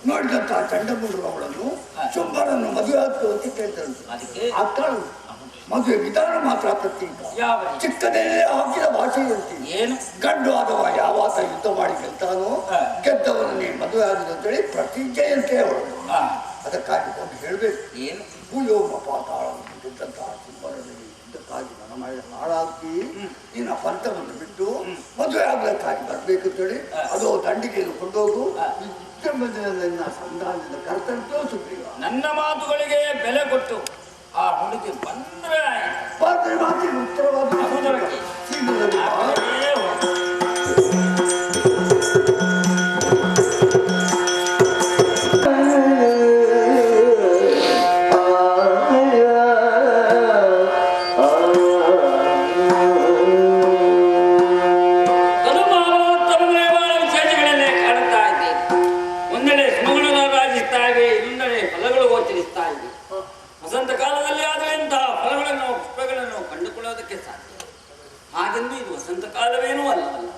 ನೋಡಿದಂತ ಚಂಡಮೂಡರು ಅವಳನ್ನು ಶುಂಭರನ್ನು ಮದುವೆ ಆಗ್ತು ಅಂತ ಕೇಳ್ತಾಳಂತೆ. ಅದಕ್ಕೆ ಆಗ್ತಾಳು. ಮದುವೆ ವಿಧಾನ ಮಾತ್ರ ಪ್ರತ್ಯೇಕ. ಯಾವ ಚಿಕ್ಕದೇ ಹಾಕಿದ ಭಾಷೆ ಇರ್ತೀನಿ. ಏನು? ಗಂಡು ಆದವ ಯಾವಾಗ ಯುದ್ಧ ಮಾಡಿ ಗೆಲ್ತಾನೋ ಗೆದ್ದವನ್ನೇ ಮದುವೆ ಆಗುದು ಅಂತೇಳಿ ಪ್ರತಿಜ್ಞೆಯಂತೆ ಅವಳು. ಅದಕ್ಕಾಗಿ ಒಂದು ಹೇಳ್ಬೇಕು, ಏನು? ಭೂಯೋಮ ಪಾತಾಳ ಗೆದ್ದಂತಹ ಶುಂಭರನಲ್ಲಿ ಇದಕ್ಕಾಗಿ ನನ್ನ ಮಳೆ ಹಾಳಾಗಿ ನಿನ್ನ ಪಂಥವನ್ನು ಬಿಟ್ಟು ಮದುವೆ ಆಗ್ಲಿಕ್ಕಾಗಿ ಬರ್ಬೇಕು ಅಂತೇಳಿ ಅದು ದಂಡಿಗೆಯನ್ನು ಕೊಂಡೋಗು. ವಿಜೃಂಭಣೆಯನ್ನ ಸಂಧಾನದಿಂದ ಕರ್ತಂತೋ ಸುಗ್ರೀವ. ನನ್ನ ಮಾತುಗಳಿಗೆ ಬೆಲೆ ಕೊಟ್ಟು ಆ ಹುಡುಗಿ ಬಂದ್ರೆ ಮಾತಿನ ಉತ್ತರವಾದ ವಸಂತ ಕಾಲದಲ್ಲಿ ಆದರೆ ಇಂತಹ ಫಲಗಳನ್ನು ಪುಷ್ಪಗಳನ್ನು ಕಂಡುಕೊಳ್ಳೋದಕ್ಕೆ ಸಾಧ್ಯ. ಹಾಗೆಂದು ಇದು ವಸಂತ ಕಾಲವೇನೂ ಅಲ್ಲವಲ್ಲ.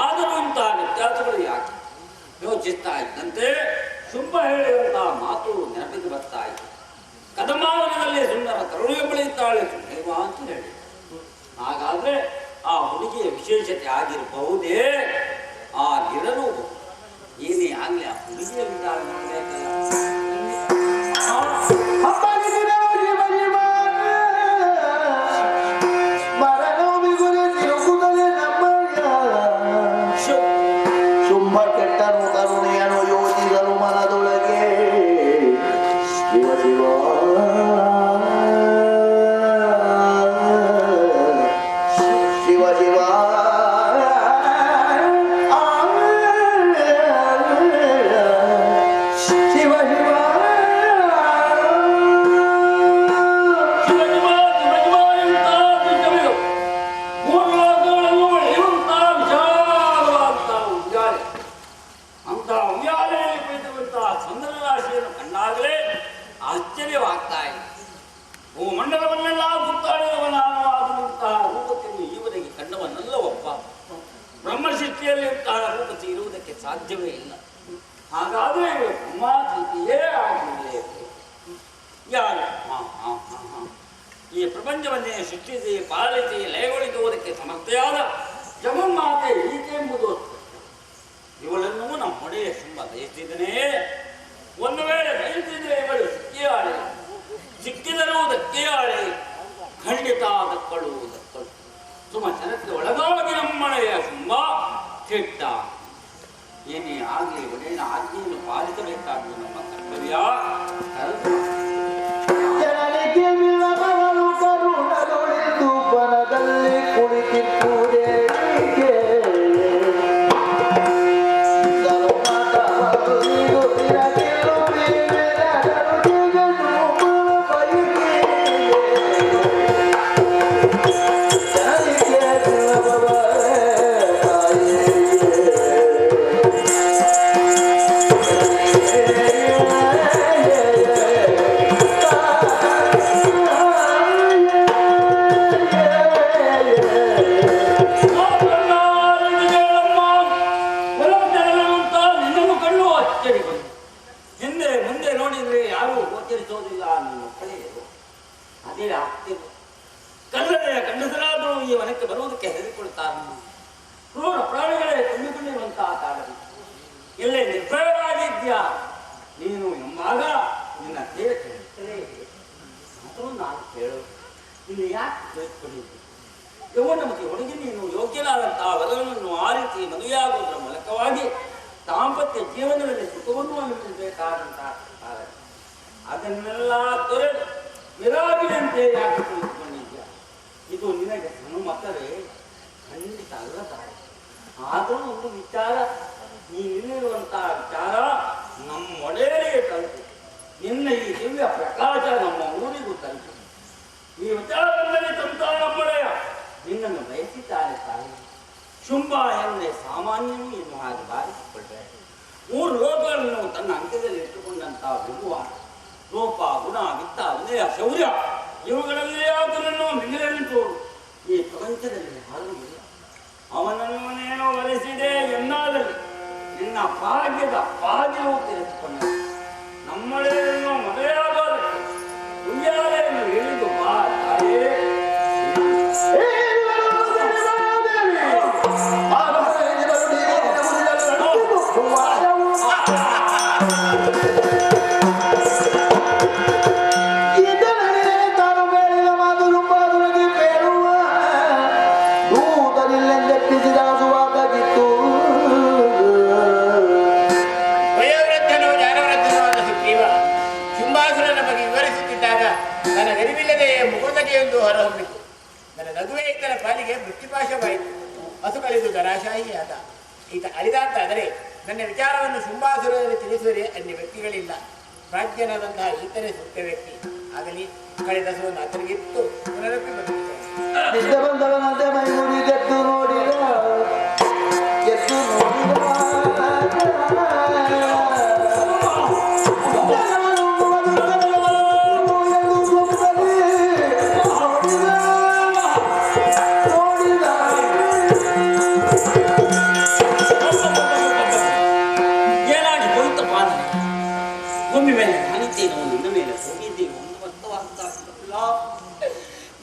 ಆದರೂ ಇಂತಹ ವ್ಯತ್ಯಾಸಗಳು ಯಾಕೆ? ಯೋಚಿಸ್ತಾ ಇದ್ದಂತೆ ಶುಂಭ ಹೇಳಿದಂತಹ ಮಾತು ನೆನಪಿಗೆ ಬರ್ತಾ ಇತ್ತು. ಕದಮಾವನದಲ್ಲಿ ಸುಂದರ ತರುಣಿಗೆ ಬೆಳೆಯುತ್ತಾಳೆ ಸುಂದರ ಅಂತ ಹೇಳಿ. ಹಾಗಾದ್ರೆ ಆ ಹುಡುಗಿಯ ವಿಶೇಷತೆ ಆಗಿರಬಹುದೇ? ಆಗಿರಲು ಏನೇ ಆಗ್ಲಿ ಆ ಹುಡುಗಿಯಲ್ಲಿ ಆಶ್ಚರ್ಯವಾಗ್ತಾ ಇದೆ. ಭೂಮಂಡಲವನ್ನೆಲ್ಲ ಸುತ್ತಾಡಿದವನಾನು ಆದಂತಹ ರೂಪತೆಯನ್ನು ಈವರೆಗೆ ಕಂಡವನಲ್ಲ ಒಬ್ಬ. ಬ್ರಹ್ಮಶಕ್ತಿಯಲ್ಲಿ ರೂಪತೆ ಇರುವುದಕ್ಕೆ ಸಾಧ್ಯವೇ ಇಲ್ಲ. ಹಾಗಾದ್ರೆ ಬ್ರಹ್ಮಾತೀತಿಯೇ ಆಗಿರಲೇಬೇಕು. ಯಾರು ಈ ಪ್ರಪಂಚವನ್ನೇ ಸೃಷ್ಟಿಸಿ ಪಾಲಿಸಿ ಲಯಗೊಳಿಸುವುದಕ್ಕೆ ಸಮರ್ಥೆಯಾದ ಜಗನ್ಮಾತೆ ಈಕೆ ಎಂಬುದು ಇವಳನ್ನು ನಮ್ಮ ಹೊಡೆಯ ಶುಂಭ ಬಯಸ್ತಿದ್ದನೇ. ಒಂದು ವೇಳೆ ಬಯಸಿದ್ರೆ ಇವಳು ಸಿಕ್ಕಿಯಾಳೆ, ಸಿಕ್ಕಿದರೂ ದಕ್ಕಿಯಾಳೆ, ಖಂಡಿತ ದಕ್ಕಳು. ಸುಮ ಜನಕ್ಕೆ ಒಳಗಾಗಿ ನಮ್ಮಳೆಯ ಶುಂಭ ಕೆಟ್ಟ. ಏನೇ ಆಗಲಿ ಒಡೆಯನ ಆಜ್ಞೆಯನ್ನು ಪಾಲಿಸಬೇಕಾದ್ದು ನಮ್ಮ ಕರ್ತವ್ಯ. ಆಗ್ತಿಲ್ಲ. ಕಲ್ಲನೆಯ ಗಂಡಸರಾದರೂ ಈ ವನಕ್ಕೆ ಬರುವುದಕ್ಕೆ ಹೆದರಿಕೊಳ್ತಾರೆ. ಕ್ರೂರ ಪ್ರಾಣಿಗಳೇ ತುಂಬಿಕೊಂಡಿರುವಂತಹ ಕಾಲದಲ್ಲಿ ಎಲ್ಲೇ ನಿರ್ಭಯವಾಗಿದ್ಯಾ ನೀನು ಎಂಬಾಗ ನಿನ್ನ ದೇಹ ಕೇಳುತ್ತಲೇ ಇದೆ. ಅದು ನಾನು ಕೇಳೋದು ಇಲ್ಲಿ ಯಾಕೆ ಕೇಳಿಕೊಂಡಿದ್ದೆ? ಯೌವನಮತಿ ಹುಡುಗಿ ನೀನು ಯೋಗ್ಯನಾದಂತಹ ವರನನ್ನು ಆ ರೀತಿ ಮದುವೆಯಾಗುವುದರ ಮೂಲಕವಾಗಿ ದಾಂಪತ್ಯ ಜೀವನದಲ್ಲಿ ಸುಖವನ್ನು ಅನುಭವಿಸಬೇಕಾದಂತಹ ಕಾಲ. ಅದನ್ನೆಲ್ಲ ತೊರೆದು ವಿರಾಗಿನಂತೆ ಯಾಕೆ ಕುಳಿತುಕೊಂಡಿದ್ಯಾ? ಇದು ನಿನಗೆ ಸಮ್ಮತವೇ? ಖಂಡಿತ ಅಲ್ಲ ತಾಯಿ. ಆದರೂ ಒಂದು ವಿಚಾರ, ನೀನಿರುವಂತಹ ವಿಚಾರ ನಮ್ಮ ಒಡೆಯರಿಗೆ ತಲುಪು. ನಿನ್ನ ಈ ದಿವ್ಯ ಪ್ರಕಾಶ ನಮ್ಮ ಊರಿಗೂ ತಲುಪು. ಈ ವಿಚಾರದಲ್ಲಿ ಸಂತಾನಮ್ಮಳೆಯ ನಿನ್ನನ್ನು ಬಯಸಿದ್ದಾರೆ ತಾಯಿ. ಶುಂಭ ಎಂದೇ ಸಾಮಾನ್ಯನು ಎನ್ನುವ ಹಾಗೆ ಭಾವಿಸಿಕೊಂಡ್ರೆ 3 ಲೋಕಗಳನ್ನು ತನ್ನ ಅಂತ್ಯದಲ್ಲಿ ಇಟ್ಟುಕೊಂಡಂತಹ ವಿಭುವ ರೂಪ, ಗುಣ, ವಿತ್ತ, ವಿನಯ, ಶೌರ್ಯ ಇವುಗಳಲ್ಲಿ ಆತನನ್ನು ಮಿಗಿಲೆನಿತು ಈ ಪ್ರಪಂಚದಲ್ಲಿ ಯಾರೂ ಇಲ್ಲ. ಅವನನ್ನೇನೋ ವರೆಸಿದೆ ಎನ್ನಾದಲ್ಲಿ ನಿನ್ನ ಭಾಗ್ಯದ ಬಾಗಿಲು ತೆರೆದುಕೊಂಡ ನಮ್ಮಳೆಯನ್ನು ಮದುವೆಯಾಗೋದಕ್ಕೆ ಉಯ್ಯಾಲೆಯನ್ನು ಇಳಿದು ಬಾ ತಾಯೇ. ಹೊರಹೊಮ್ಮಿತು. ನನ್ನ ನಗುವೆ ಈತನ ಪಾಲಿಗೆ ಮೃತ್ಯುಪಾಶವಾಯಿತು. ಹಸು ಕಲಿದು ಧರಾಶಾಹಿಯಾದ. ಈತ ಅಳಿದ ಅಂತಾದರೆ ನನ್ನ ವಿಚಾರವನ್ನು ಶುಂಭಾಸುರರಲ್ಲಿ ತಿಳಿಸುವರೆ ಅನ್ಯ ವ್ಯಕ್ತಿಗಳಿಲ್ಲ. ಪ್ರಾಜ್ಞನಾದಂತಹ ಈತನೇ ಸೂಕ್ತ ವ್ಯಕ್ತಿ. ಆಗಲಿ ಕಳೆದ ಸೋನು ಆತನಿಗಿತ್ತು ಪುನರಪ್ಪಿ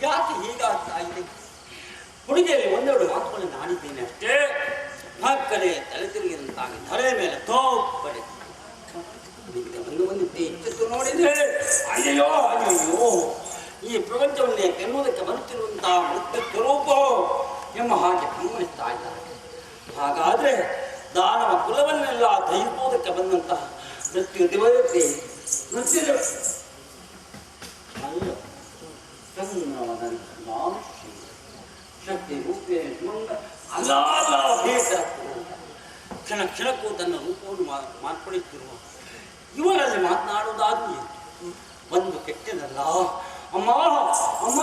ಯಾಕೆ ಹೀಗಾಗ್ತಾ ಇದೆ? ಹುಡುಗಿಯಲ್ಲಿ ಒಂದೆರಡು ಮಾತುಗಳನ್ನು ಆಡಿದ್ದೇನೆ ಅಷ್ಟೇ. ಮಕ್ಕಳೇ ತಲೆ ತಿರುಗಿದಂತಾಗಿ ತಲೆ ಮೇಲೆ ತೋಪಡೆ ಬಂದು ಎಚ್ಚೆತ್ತು ನೋಡಿದ್ರೆ ಅಯ್ಯೋ ಅಯ್ಯೋ ಈ ಪ್ರಪಂಚವನ್ನೇ ತೆನ್ನುವುದಕ್ಕೆ ಬರುತ್ತಿರುವಂತಹ ಮೃತ್ಯು ಸ್ವರೂಪ ಎಂಬ ಹಾಗೆ ಗಮನಿಸ್ತಾ ಇದ್ದಾರೆ. ಹಾಗಾದ್ರೆ ದಾನವ ಕುಲವನ್ನೆಲ್ಲ ದಹಿಸುವುದಕ್ಕೆ ಬಂದಂತಹ ಮೃತ್ಯು ದೇವತೆ ಮೃತ್ಯು ಅಲ್ಲ ಶಕ್ತಿ ರೂಪೇ ಕ್ಷಣ ಕ್ಷಣಕ್ಕೂ ತನ್ನ ರೂಪವನ್ನು ಮಾರ್ಪಡುತ್ತಿರುವ ಇವರಲ್ಲಿ ಮಾತನಾಡುವುದಾದ್ರೂ ಒಂದು ಕೆಟ್ಟದಲ್ಲ. ಅಮ್ಮ ಅಮ್ಮ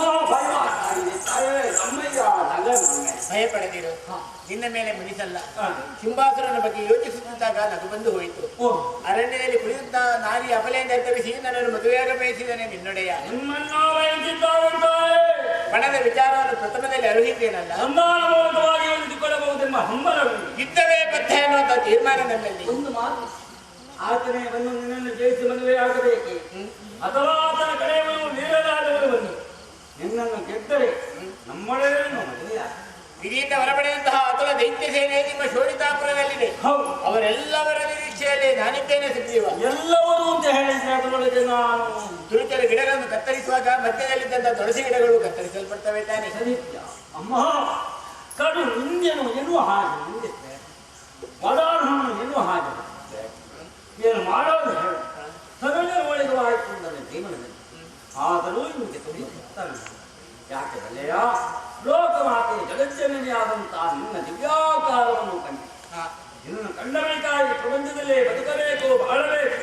ಭಯ ಪಡೆದಿರು. ನಿನ್ನ ಮೇಲೆ ಮುನಿಸಲ್ಲ. ಶುಂಭಾಸುರನ ಬಗ್ಗೆ ಯೋಚಿಸುತ್ತಿದ್ದಾಗ ನಗು ಬಂದು ಹೋಯಿತು. ಅರಣ್ಯದಲ್ಲಿ ಕುಳಿತ ನಾರಿ ಅಬಲೆಯಿಂದ ತರಿಸಿ ನನ್ನನ್ನು ಮದುವೆಯಾಗ ಬಯಸಿದನೆ ನಿನ್ನೊಡೆಯ. ಬಣದ ವಿಚಾರವನ್ನು ಪ್ರಥಮದಲ್ಲಿ ಅರುಹಿದ್ದೇನಲ್ಲ. ಯುದ್ಧವೇ ಬದ್ಧ ಎನ್ನುವಂತ ತೀರ್ಮಾನ ನನ್ನಲ್ಲಿ. ಒಂದು ಮಾತು, ಆತನೇ ಬಂದು ನಿನ್ನನ್ನು ಜಯಿಸಿ ಮದುವೆಯಾಗಬೇಕೆ ಅಥವಾ ಆತನ ಕಡೆಯವರು ವೀರರಾದವರು ಬಂದು ನಿನ್ನನ್ನು ಗೆದ್ದರೆ ನಮ್ಮಳೆಯನ್ನು ಮದುವೆಯಾಗ ವಿಧಿಯಿಂದ ಹೊರಪಡೆದಂತಹ ಅತುಲ ದೈತ್ಯ ಸೇನೆ ನಿಮ್ಮ ಶೋಣಿತಾಪುರದಲ್ಲಿದೆ. ಅವರೆಲ್ಲವರ ನಿರೀಕ್ಷೆಯಲ್ಲಿ ನಾನಿದ್ದೇನೆ ಸುಗ್ರೀವ. ಎಲ್ಲವರು ಅಂತ ಹೇಳಿದ್ರೆ ಅದರೊಳಗೆ ನಾನು ತುಳಿತಲು ಗಿಡಗಳನ್ನು ಕತ್ತರಿಸುವಾಗ ಮಧ್ಯದಲ್ಲಿದ್ದಂತಹ ತುಳಸಿ ಗಿಡಗಳು ಕತ್ತರಿಸಲ್ಪಡ್ತವೆ ತಾನೆ. ಸರಿತ್ಯ ಅಮ್ಮ ಕಡು ನಿಂದೆನು ಎನ್ನುವ ಹಾಗೆ ನಿಂದಿದ್ದೆ, ಪದಾರ್ಥವನ್ನು ಎನ್ನುವ ಹಾಗೆ ಏನು ಮಾಡೋದು ಹೇಳು. ಸರಳ ಒಳಗೆ ಆಯ್ತು ಅಂದರೆ ಜೀವನದಲ್ಲಿ ಆದರೂ ನಿಮಗೆ ತಿಳಿಸುತ್ತಾನೆ. ಯಾಕೆ ಬಲ್ಲೆಯ ಲೋಕಮಾತೆಯ ಜಗಜ್ಜನನಿಯಾದಂತಹ ನಿನ್ನ ದಿವ್ಯಾಕಾರವನ್ನು ಕಂಡು ನಿನ್ನನ್ನು ಕಂಡ ಬೇಕಾಗಿ ಪ್ರಪಂಚದಲ್ಲೇ ಬದುಕಬೇಕು ಬಾಳಬೇಕು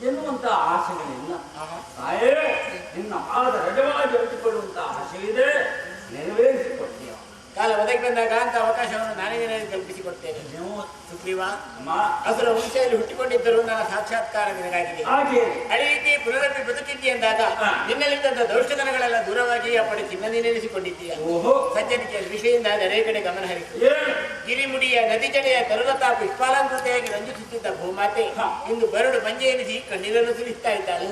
ಎನ್ನುವಂತಹ ಆಸೆಗಳಿಲ್ಲ. ತಾಯೇ ನಿನ್ನ ಪಾದ ರಜವಾಗಿ ಅರಿತುಕೊಳ್ಳುವಂತಹ ಆಸೆ ಇದೆ, ನೆರವೇರಿಸಿಕೊಡ್ತೀಯ. ಕಾಲ ಒದಗಿ ಬಂದಾಗ ಅಂತ ಅವಕಾಶವನ್ನು ನಾನೇ ನಿನಗೆ ಕಲ್ಪಿಸಿಕೊಡ್ತೇನೆ. ಸುಗ್ರೀವ, ಅಸುರ ವಂಶದಲ್ಲಿ ಹುಟ್ಟಿಕೊಂಡಿದ್ದರೂ ನನ್ನ ಸಾಕ್ಷಾತ್ಕಾರ ನಿನಗಾಗಿದೆ. ಅದೇ ರೀತಿ ಪುನರಪ್ಪಿ ಬದುಕಿದ್ದಿ ಎಂದಾಗ ನಿನ್ನಲ್ಲಿದ್ದಂಥ ದೌಷ್ಟತನಗಳೆಲ್ಲ ದೂರವಾಗಿ ಪಡೆ ಚಿನ್ನದಿ ನೆನೆಸಿಕೊಂಡಿದ್ದೀಯ. ಓಹೋ ಸಜ್ಜನಿಕೆಯ ವಿಷಯದಿಂದ ನೆರೆ ಕಡೆ ಗಮನ ಹರಿಸು. ಗಿರಿಮುಡಿಯ ನದಿ ಜಡೆಯ ತರುಲತಾ ಪುಷ್ಪಾಲಂಕೃತೆಯಾಗಿ ರಂಜಿಸುತ್ತಿದ್ದ ಭೂಮಾತೆ ಇಂದು ಬರಡು ಬಂಜೆ ಎನಿಸಿ ಕಣ್ಣೀರನ್ನು ಸುರಿಸ್ತಾ ಇದ್ದಾಳೆ.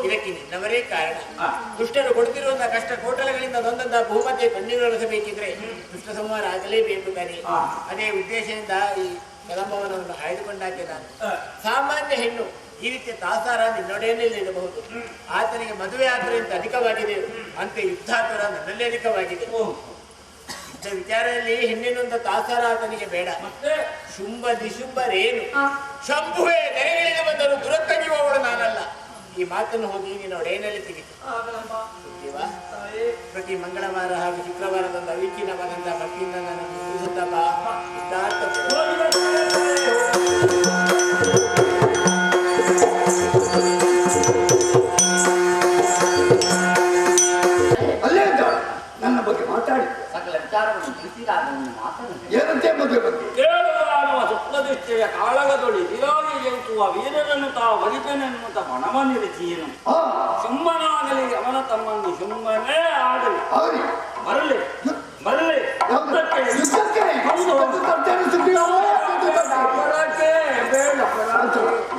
ಇದಕ್ಕೆ ನಿನ್ನವರೇ ಕಾರಣ. ದುಷ್ಟರು ಕೊಡುತ್ತಿರುವಂತಹ ಕಷ್ಟ ಕೋಟಲಗಳಿಂದ ನೊಂದಂತಹ ಭೂಮಾತೆ ಕಣ್ಣೀರು ಹರಿಸಬೇಕಿದ್ರೆ ದುಷ್ಟ ಸಂಹಾರ ಆಗಲೇಬೇಕು ತಾನೆ. ಅದೇ ಉದ್ದೇಶದಿಂದ ಈ ಕದಂಬವನವನ್ನು ಆಯ್ದುಕೊಂಡಾಕೆ ನಾನು. ಸಾಮಾನ್ಯ ಹೆಣ್ಣು ಈ ರೀತಿಯ ತಾಸಾರ ನಿನ್ನೊಡೆಯಲ್ಲೇ ಇರಬಹುದು. ಆತನಿಗೆ ಮದುವೆ ಆದ್ರೆ ಅಂತ ಅಧಿಕವಾಗಿದೆ, ಅಂತೆ ಯುದ್ಧಾತುರ ನನ್ನಲ್ಲೇ ಅಧಿಕವಾಗಿದೆ. ಯುದ್ಧ ವಿಚಾರದಲ್ಲಿ ಹೆಣ್ಣಿನೊಂದು ತಾಸಾರ ಆತನಿಗೆ ಬೇಡ. ಶುಂಭ ನಿಶುಂಭರೇನು ಶಂಭುವೆ ನೆರೆಗಳಿಗೆ ಬಂದರೂ ದುರತ್ತಗಿಯುವವಳು ನಾನಲ್ಲ. ಈ ಮಾತನ್ನು ಹೋಗಿ ನಿನ್ನ ಒಡೆಯನಲ್ಲಿ ತೆಗಿತು. ಪ್ರತಿ ಮಂಗಳವಾರ ಹಾಗೂ ಶುಕ್ರವಾರದಂದು ಅವಿಚ್ಛಿನ್ನವಾದಂತ ಭಕ್ತಿಯಿಂದ ನಾನು ತಿಳಿಸುತ್ತಾ ಬಾ. ಅಲ್ಲೇ ಇದ್ದಾಳೆ. ನನ್ನ ಬಗ್ಗೆ ಮಾತಾಡಿ ಸಕಲ ವಿಚಾರವನ್ನು ತಿಳಿಸಿದಾಗ ಮಾತನ್ನು ಏನಂತೆ ಮದುವೆ ಬಗ್ಗೆ ಕೇಳುವ ಸ್ವಪ್ನದೃಷ್ಟಿಯ ಕಾಳಗದೊಳಿ ದಿರಾಗಿ ಜಯಿಸುವ ವೀರರನ್ನು ತಾ ವರಿತನೆನ್ನುತ್ತ ಬಣವನಿರಿಸಿಯನು. ಶುಂಭನಾಗಲಿ ಅವನ ತಮ್ಮನ್ನು ಶುಂಭನೇ ಆಗಲಿ ಬರಲಿ ಬರಲಿ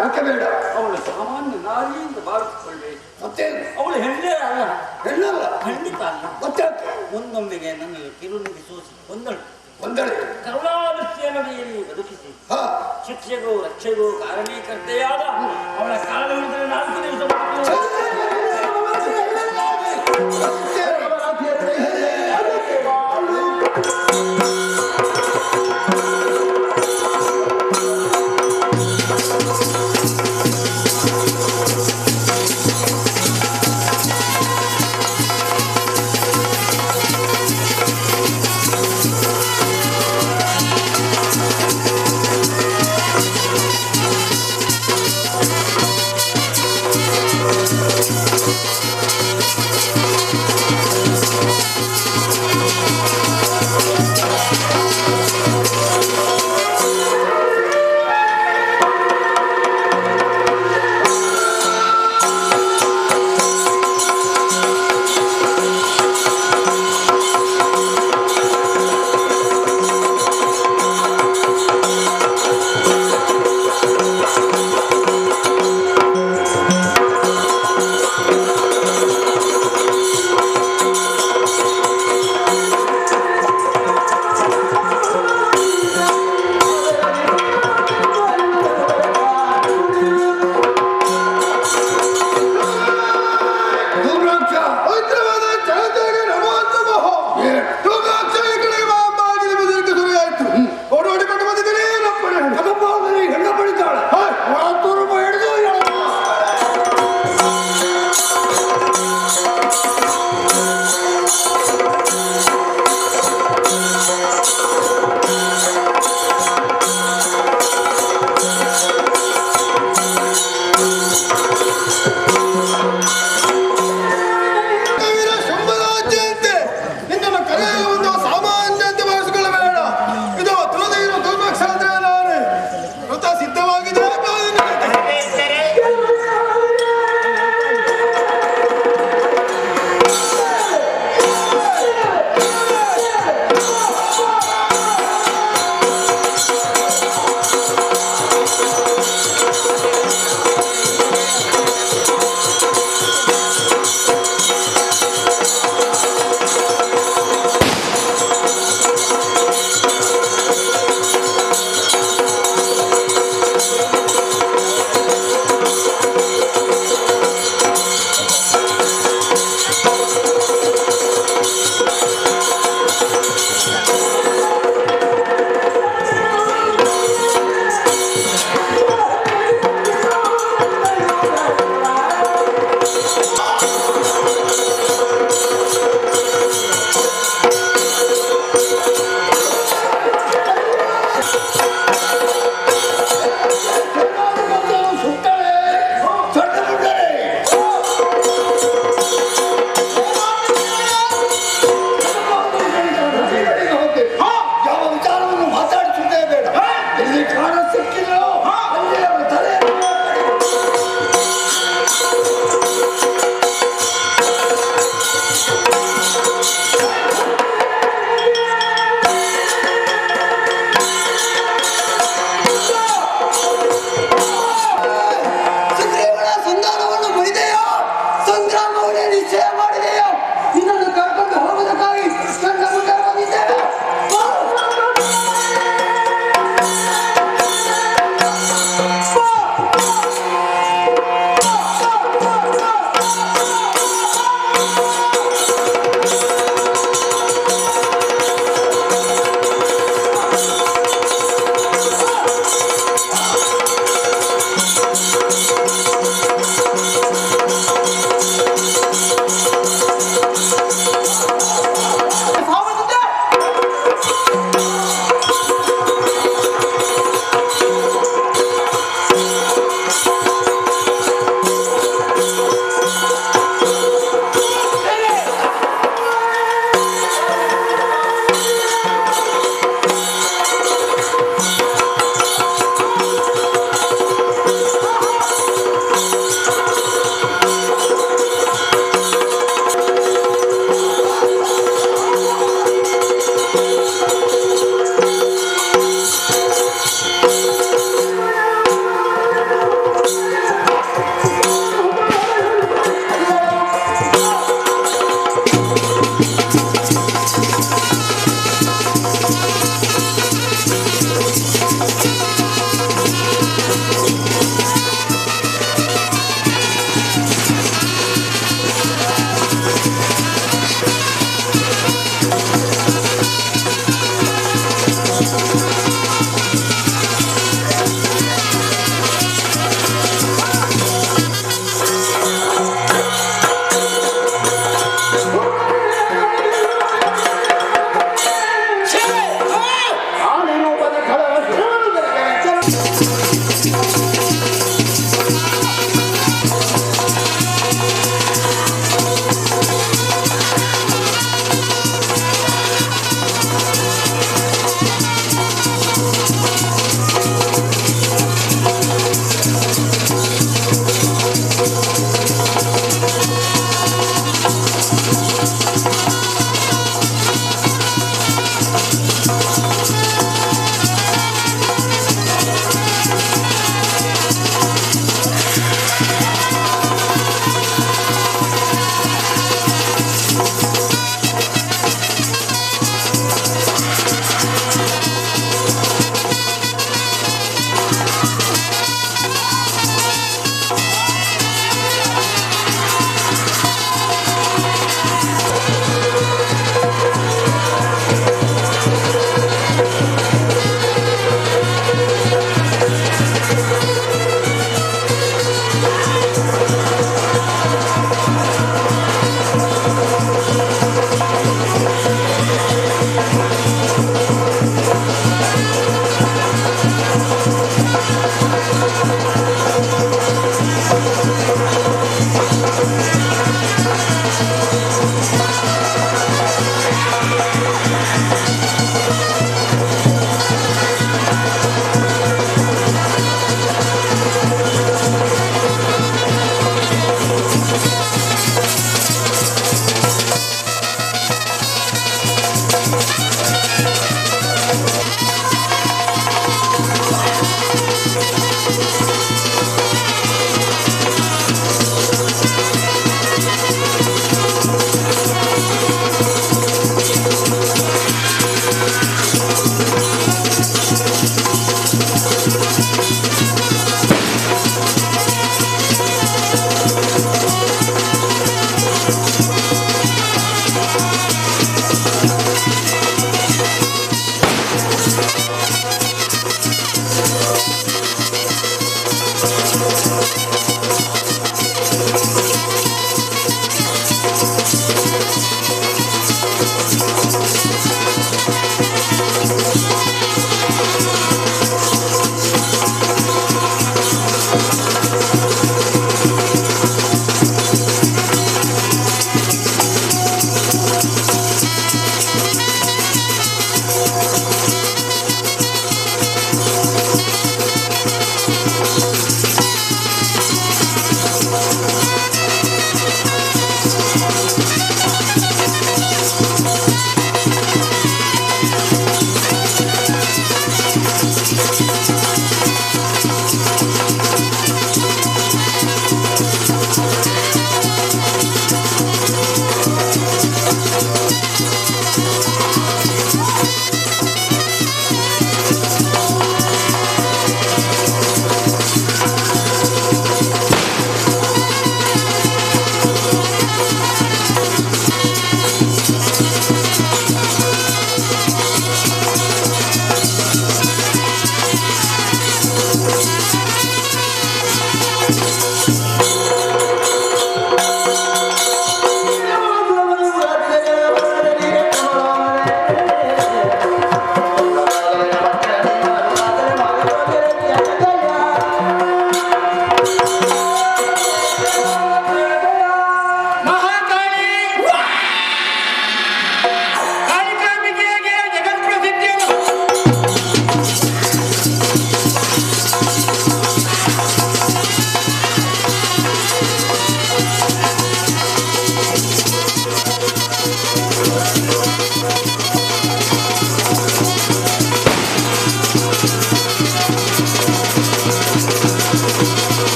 ಯಾಕೆ ಬೇಡ? ಅವಳು ಸಾಮಾನ್ಯ ನಾರಿಯಿಂದ ಭಾವಿಸಿಕೊಳ್ಳಬೇಕು. ಮತ್ತೆ ಅವಳು ಹೆಣ್ಣೇ ಅಲ್ಲ, ಹೆಣ್ಣಲ್ಲ, ಖಂಡಿತ ಅಲ್ಲ. ಮತ್ತೆ ಒಂದೊಮ್ಮೆಗೆ ನನ್ನಲ್ಲಿ ಕಿರುನಿಗೆ ಸೋಸಿ ಒಂದಳೆ ಕರುಣಾದೃಷ್ಟಿಯನ್ನು ಮೀರಿ ಬದುಕಿಸಿ ಶಿಕ್ಷೆಗೂ ರಕ್ಷೆಗೂ ಕಾರಣೀಕರ್ತೆಯಾದ ಅವಳ ಕಾರಣವಿದ್ದರೆ 4 ದಿವಸ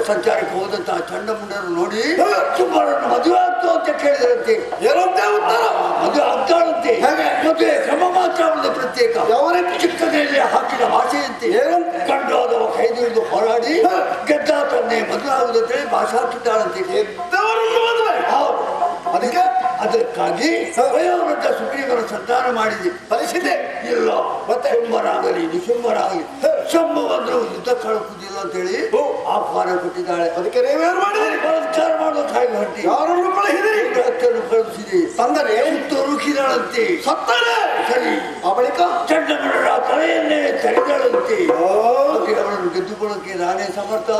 ಸಂಚಾರಕ್ಕೆ ಹೋದಂತಹ ಚಂಡಮುಂಡರು ನೋಡಿ ಸುಬ್ಬರನ್ನು ಮದುವೆ ಆಗ್ತು ಅಂತ ಕೇಳಿದ್ರಂತೆ. ಏನಂತೆ ಉತ್ತರ? ಮದುವೆ ಆಗ್ತಾಳಂತೆ. ಮದುವೆ ಕ್ರಮ ಮಾತ್ರ ಅವಳದು ಪ್ರತ್ಯೇಕ. ಯಾವನೇ ಚಿಕ್ಕದಲ್ಲಿ ಹಾಕಿದ ಭಾಷೆಯಂತೆ ಕಂಡಾದವ ಕೈದು ಹೋರಾಡಿ ಗೆದ್ದ ತನ್ನೇ ಮದುವೆ ಆಗುದಂತೆ ಭಾಷೆ ಹಾಕಿದ್ದಾಳಂತೆ. ಗೆದ್ದವರನ್ನು ಮದುವೆ. ಅದಕ್ಕೆ ಅದಕ್ಕಾಗಿ ವಯೋವೃದ್ಧ ಸುಗ್ರೀವನ ಸಂಧಾನ ಮಾಡಿದೆ. ಫಲಿಸಿದೆ ಇಲ್ಲ ಮತ್ತೆ ಶುಂಭರಾಗಲಿ ನಿಶುಂಭರಾಗಲಿ ಶಂಭವಂದ್ರು ಯುದ್ಧ ಕಳುಕುದಿಲ್ಲ ಅಂತ ಹೇಳಿ ಆಹ್ವಾನ ಕೊಟ್ಟಿದ್ದಾಳೆ. ಅದಕ್ಕೆ ನೀವೇನು ಮಾಡಿದ್ರಿ? ಬಲಾತ್ಕಾರ ಮಾಡುವ ಕಾಯಿ ಹೊರಟಿ ಯಾರನ್ನು ಕಳುಹಿದಿರಿ? ಅಕ್ಕನ್ನು ಕಳುಹಿಸಿದೆ. ತಂದರೆ ರುಖಿದಳಂತೆ. ಸತ್ತರೆ ಸರಿ ಆ ಬಳಿಕ ಚಂಡಮುಂಡರ ತಲೆಯನ್ನೇ ತೆರೆದಳಂತೆ. ಅವಳನ್ನು ಗೆದ್ದುಕೊಳ್ಳಕ್ಕೆ ನಾನೇ ಸಮರ್ಥ.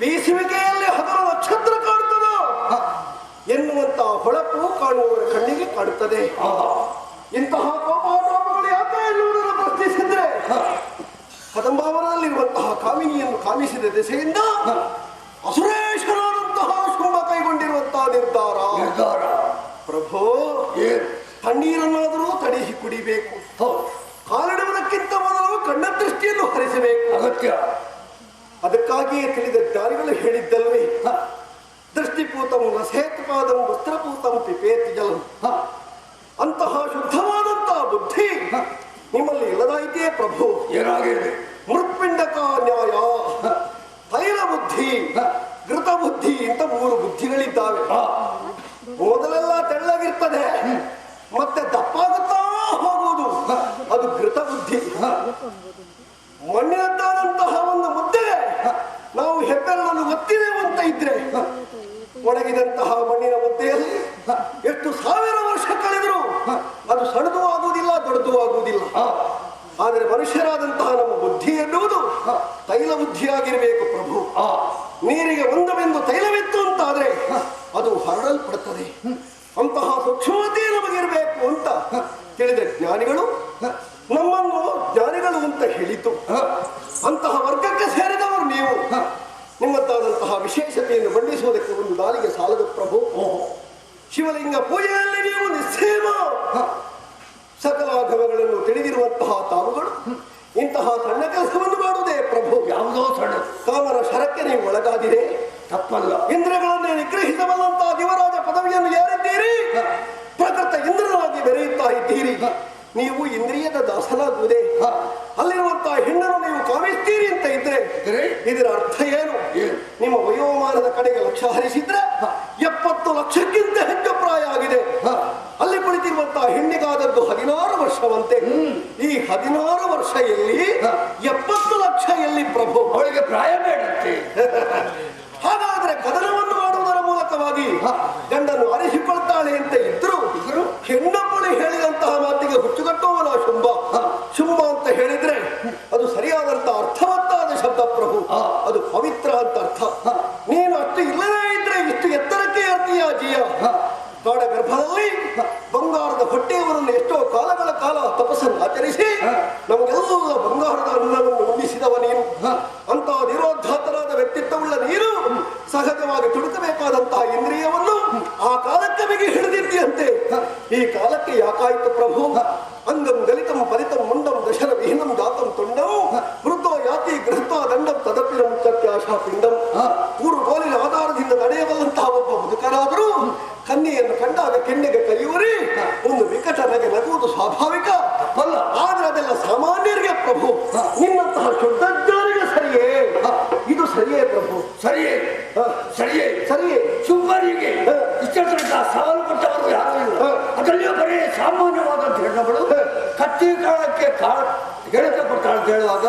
ಬೇಸಿಗೆಯಲ್ಲಿ ಹಗಲು ನಕ್ಷತ್ರ ಕಾಣುತ್ತದ ಎನ್ನುವಂತ ಹೊಳಪು ಕಾಣುವವರ ಕಣ್ಣಿಗೆ ಕಾಣುತ್ತದೆ. ಇಂತಹ ಕೋಪಾಟೋಪಗಳು ಯಾಕೆ ಎನ್ನುವುದನ್ನು ಪ್ರಶ್ನಿಸಿದ್ರೆ ಕದಂಬಾವನದಲ್ಲಿರುವಂತಹ ಕಾಮಿನಿಯನ್ನು ಕಾಮಿಸಿದ ದಿಸೆಯಿಂದ ಅಸುರೇಶ್ವರನಂತಹ ಶುಂಭ ಕೈಗೊಂಡಿರುವಂತಹ ನಿರ್ಧಾರ. ಪ್ರಭು, ತಣ್ಣೀರನ್ನಾದರೂ ತಡಿಸಿ ಕುಡಿಬೇಕು. ಕಾಲಿಡುವುದಕ್ಕಿಂತ ಮೊದಲು ಕಣ್ಣ ದೃಷ್ಟಿಯನ್ನು ಹರಿಸಬೇಕು. ಅಗತ್ಯ. ಅದಕ್ಕಾಗಿಯೇ ತಿಳಿದ ಜ್ಞಾನಿಗಳು ಹೇಳಿದ್ದಲ್ವೇ, ದೃಷ್ಟಿಪೂತಂ ರಸೇತ್ಪಾದಂ ವಸ್ತ್ರಪೂತಂ ಪಿಪೇತ್ ಜಲಂ. ಅಂತಹ ಶುದ್ಧವಾದಂತಹ ಬುದ್ಧಿ ನಿಮ್ಮಲ್ಲಿ ಇಲ್ಲದಾಯಿತೇ ಪ್ರಭು. ಏನಾಗಿದೆ? ಮೃತ್ಪಿಂಡಕ ನ್ಯಾಯ, ತೈಲ ಬುದ್ಧಿ, ಘೃತ ಬುದ್ಧಿ ಅಂತ 3 ಬುದ್ಧಿಗಳಿದ್ದಾವೆ. ಮೊದಲೆಲ್ಲ ತೆಳ್ಳಗಿರ್ತದೆ, ಮತ್ತೆ ದಪ್ಪಾಗುತ್ತಾ ಹೋಗುವುದು, ಅದು ಘೃತ ಬುದ್ಧಿ. ಮಣ್ಣಿನದ್ದಾದಂತಹ ಒಂದು ಮುದ್ದೆಗೆ ನಾವು ಹೆಬ್ಬೆರಳನ್ನು ಒತ್ತಿದೆವು ಅಂತ ಇದ್ರೆ ಒಣಗಿದಂತಹ ಮಣ್ಣಿನ ಮುದ್ದೆಯಲ್ಲಿ ಎಷ್ಟು 1000 ವರ್ಷ ಕಳೆದರೂ ಅದು ಸಣ್ಣದು ಆಗುವುದಿಲ್ಲ, ದೊಡ್ಡದು ಆಗುವುದಿಲ್ಲ. ಆದರೆ ಮನುಷ್ಯರಾದಂತಹ ನಮ್ಮ ಬುದ್ಧಿ ಎನ್ನುವುದು ತೈಲ ಬುದ್ಧಿಯಾಗಿರಬೇಕು ಪ್ರಭು. ನೀರಿಗೆ ಒಂದು ಬಿಂದು ತೈಲವಿತ್ತು ಅಂತಾದ್ರೆ ಅದು ಹರಡಲ್ಪಡುತ್ತದೆ. ಅಂತಹ ಸೂಕ್ಷ್ಮತೆ ನಮಗಿರಬೇಕು ಅಂತ ತಿಳಿದ ಜ್ಞಾನಿಗಳು ನಮ್ಮನ್ನು ಜ್ಞಾನಿಗಳು ಅಂತ ಹೇಳಿತು. ಅಂತಹ ವರ್ಗಕ್ಕೆ ಸೇರಿದವರು ನೀವು. ನಿಮ್ಮದ್ದಾದಂತಹ ವಿಶೇಷತೆಯನ್ನು ಮಂಡಿಸುವುದಕ್ಕೆ ಒಂದು ದಾಳಿಗೆ ಸಾಲದು ಪ್ರಭು. ಶಿವಲಿಂಗ ಪೂಜೆಯಲ್ಲಿ ನೀವು ನಿಸ್ಸೇಮ, ಸಕಲಾಗಮಗಳನ್ನು ತಿಳಿದಿರುವಂತಹ ತಾವುಗಳು ಇಂತಹ ಸಣ್ಣ ಕೆಲಸವನ್ನು ಮಾಡುವುದೇ ಪ್ರಭು. ಯಾವುದೋ ಸಣ್ಣ ಕಾಮನ ಶರಕ್ಕೆ ನೀವು ಒಳಗಾದಿದೆ, ತಪ್ಪಲ್ಲ. ಇಂದ್ರಗಳನ್ನೇ ನಿಗ್ರಹಿಸಬಲ್ಲಂತಹ ದಿವರಾಜ ಪದವಿಯನ್ನು ಏರಿದ್ದೀರಿ, ಪ್ರಕೃತ ಇಂದ್ರನಾಗಿ ಬೆರೆಯುತ್ತಾ ಇದ್ದೀರಿ. ನೀವು ಇಂದ್ರಿಯದ ದಾಸನಾಗುವುದೇ. ಅಲ್ಲಿರುವಂತಹ ಹೆಣ್ಣನ್ನು ನೀವು ಕಾಮಿಸ್ತೀರಿ ಅಂತ ಇದ್ರೆ ಇದರ ಅರ್ಥ ಏನು? ನಿಮ್ಮ ವಯೋಮಾನದ ಕಡೆಗೆ ಲಕ್ಷ್ಯ ಹರಿಸಿದ್ರೆ 70 ಲಕ್ಷಕ್ಕಿಂತ ಹೆಚ್ಚು ಪ್ರಾಯ ಆಗಿದೆ. ಅಲ್ಲಿ ಕುಳಿತಿರುವಂತಹ ಹೆಣ್ಣಿಗಾದದ್ದು 16 ವರ್ಷವಂತೆ. ಈ 16 ವರ್ಷ ಎಲ್ಲಿ, 70 ಲಕ್ಷ ಎಲ್ಲಿ ಪ್ರಭು? ಅವಳಿಗೆ ಪ್ರಾಯ ಬೇಡಂತೆ. ಹಾಗಾದ್ರೆ ಕದನವನ್ನು ಮಾಡುವುದರ ಮೂಲಕವಾಗಿ ಗಂಡನ್ನು ಅರಿಸಿಕೊಳ್ತಾಳೆ ಅಂತ ಇದ್ರು ಹೆಣ್ಣಪ್ಪಳು ಹೇಳಿದಂತಹ ಮಾತಿಗೆ ಹುಚ್ಚುಗಟ್ಟುವನ ಶುಂಭ. ಶುಂಭ ಅಂತ ಹೇಳಿದ್ರೆ ಅದು ಸರಿಯಾದಂತಹ ಅರ್ಥವತ್ತಾದ ಶಬ್ದ ಪ್ರಭು. ಅದು ಪವಿತ್ರ ಅಂತ ಅರ್ಥ. ನೀನು ಅಷ್ಟು ಇಲ್ಲದೇ ಇದ್ರೆ ಇಷ್ಟು ಎತ್ತರಕ್ಕೆ ಇರ್ತೀಯ ಜಿಯ. ಕಾಡ ಗರ್ಭದಲ್ಲಿ ಬಂಗಾರದ ಹೊಟ್ಟೆಯವರನ್ನು ಎಷ್ಟೋ ಕಾಲಗಳ ಕಾಲ ತಪಸ್ಸನ್ನು ಆಚರಿಸಿ ನಮಗೆಲ್ಲ ಬಂಗಾರದ ಅನ್ನವನ್ನು ಉಣಿಸಿದವ ನೀನು. ಅಂತಹ ನಿರೋಧಾತರಾದ ವ್ಯಕ್ತಿತ್ವವುಳ್ಳ ನೀನು ಸಹಜವಾಗಿ ತುಡುಕಬೇಕಾದಂತಹ ಇಂದ್ರಿಯವನ್ನು ಆ ಕಾಲಕ್ಕೆ ಬಿಗಿ ಹಿಡಿದಿದ್ದೀಯಂತೆ. ಈ ಕಾಲಕ್ಕೆ ಯಾಕಾಯಿತು ಪ್ರಭು? ಅಂಗಂ ಗಲಿತಂ ಫಲಿತಂ ಮುಂಡಂ ದಶರ ವಿಹೀನಂ ಜಾತಂ ತುಂಡಂ ವೃದ್ಧೋ ಯಾತಿ ಗೃಹತ್ವ ದಂಡಂ ತದಪಿರಂ ಸತ್ಯಾಶಾ ಪಿಂಡಂ. ಮೂರು ಗೋಲಿನ ಆಧಾರದಿಂದ ನಡೆಯಬಲ್ಲಂತಹ ಒಬ್ಬ ಮುದುಕರಾದರೂ ಕನ್ಯೆಯನ್ನು ಕಂಡಾಗ ಕೆನ್ನೆಗೆ ಕೈಯೂರಿ ಒಂದು ವಿಕಟ ನಗೆ ನಗುವುದು ಸ್ವಾಭಾವಿಕ ಅಲ್ಲ. ಆದ್ರೆ ಅದೆಲ್ಲ ಸಾಮಾನ್ಯರಿಗೆ ಪ್ರಭು. ನಿನ್ನಂತಹ ಶುದ್ಧಜ್ಞರಿಗೆ ಸರಿಯೇ? ಇದು ಸರಿಯೇ ಪ್ರಭು? ಸರಿಯೇ ಸರಿಯೇ ಸರಿಯೇ. ಶುಭರಿಗೆ ಇಷ್ಟ ಸವಾಲು ಕೊಟ್ಟವರು ಯಾರು ಇಲ್ಲ. ಅದರಲ್ಲಿಯೂ ಬರೀ ಸಾಮಾನ್ಯವಾದಂತ ಹೆಣ್ಣುಗಳು ಕತ್ತಿ ಕಾಲಕ್ಕೆ ಗೆಳತೆ ಕೊಡ್ತಾಳೆ ಕೇಳುವಾಗ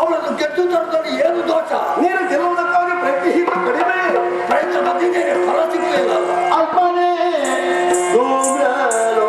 ಅವಳನ್ನು ಗೆದ್ದು ತರದಲ್ಲಿ ಏನು ದೋಷ? ನೀನು ಗೆಲ್ಲುವುದಕ್ಕಾಗಿ ಪ್ರಯತ್ನಿಸಿದ ಕಡಿಮೆ ಪ್ರಯತ್ನ ಬಂದಿದ್ದೇನೆ, ಫಲ ಸಿಗಲಿಲ್ಲ. ಅಲ್ಪನೇ ಧೂಮ್ರಲೋಚನನೋ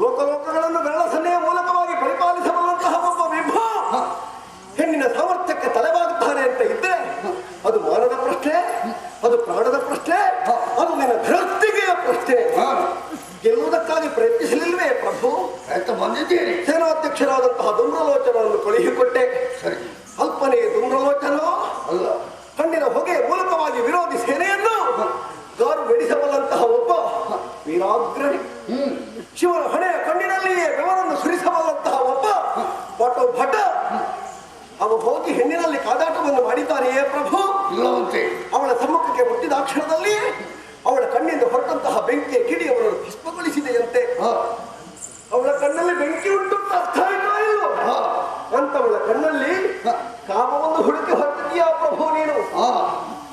ಲೋಕಲೋಕಗಳನ್ನು ಬೆರಳಸನ್ನೆಯ ಮೂಲಕವಾಗಿ ಪರಿಪಾಲಿಸಬಲ್ಲಂತಹ ಒಬ್ಬ ವಿಭು ಹೆಣ್ಣಿನ ಸಾಮರ್ಥ್ಯಕ್ಕೆ ತಲೆಬಾಗುತ್ತಾನೆ ಅಂತ ಇದ್ರೆ ಅದು ಮಾನದ ಪ್ರಶ್ನೆ, ಅದು ಪ್ರಾಣದ ಪ್ರಶ್ನೆ, ಅದು ನಿನ್ನ ಧೃತಿಗೆಯ ಪ್ರಶ್ನೆ. ಗೆಲ್ಲುವುದಕ್ಕಾಗಿ ಪ್ರಯತ್ನಿಸಲಿಲ್ವೇ ಪ್ರಭು? ಪ್ರಯತ್ನ ಬಂದಿದ್ದೇನೆ. ಸೇನಾಧ್ಯಕ್ಷರಾದಂತಹ ದುಮ್ರಲೋಚನವನ್ನು ಕಳುಹಿಕೊಟ್ಟೆ. ಅಲ್ಪನೇ ದುಮ್ರಲೋಚನ ಅಲ್ಲ, ಕಣ್ಣಿನ ಹೊಗೆ ಮೂಲಕವಾಗಿ ವಿರೋಧಿ ಸೇನೆಯನ್ನು ಗಾರು ಬೆಡಿಸಬಲ್ಲಂತಹ ಒಬ್ಬ ವೀರಾಗ್ರಣಿ. ಶಿವನ ಹಣೆಯ ಕಣ್ಣಿನಲ್ಲಿಯೇ ಬೆವರನ್ನು ಸುರಿಸಬಲ್ಲಂತಹ ಒಬ್ಬ ಭಟ. ಅವ ಹೋಗಿ ಹೆಣ್ಣಿನಲ್ಲಿ ಕಾದಾಟವನ್ನು ಮಾಡಿದ್ದಾನೆಯೇ ಪ್ರಭು? ಇಲ್ಲವಂತೆ. ಅವಳ ಸಮ್ಮುಖಕ್ಕೆ ಮುಟ್ಟಿದ ಕ್ಷಣದಲ್ಲಿ ಅವಳ ಕಣ್ಣಿಂದ ಹೊರಟಂತಹ ಬೆಂಕಿಯ ಕಿಡಿ ಅವರನ್ನು ಭಸ್ಮಗೊಳಿಸಿದೆಯಂತೆ. ಅವಳ ಕಣ್ಣಲ್ಲಿ ಬೆಂಕಿ ಉಂಟು ಅಂತ ಅರ್ಥ ಆಯ್ತಾ ಇಲ್ವೋ? ಅಂತವಳ ಕಣ್ಣಲ್ಲಿ ಕಾಮವನ್ನು ಹುಡುಕಿ ಹೊರಟಿದೆಯಾ ಪ್ರಭು ನೀನು?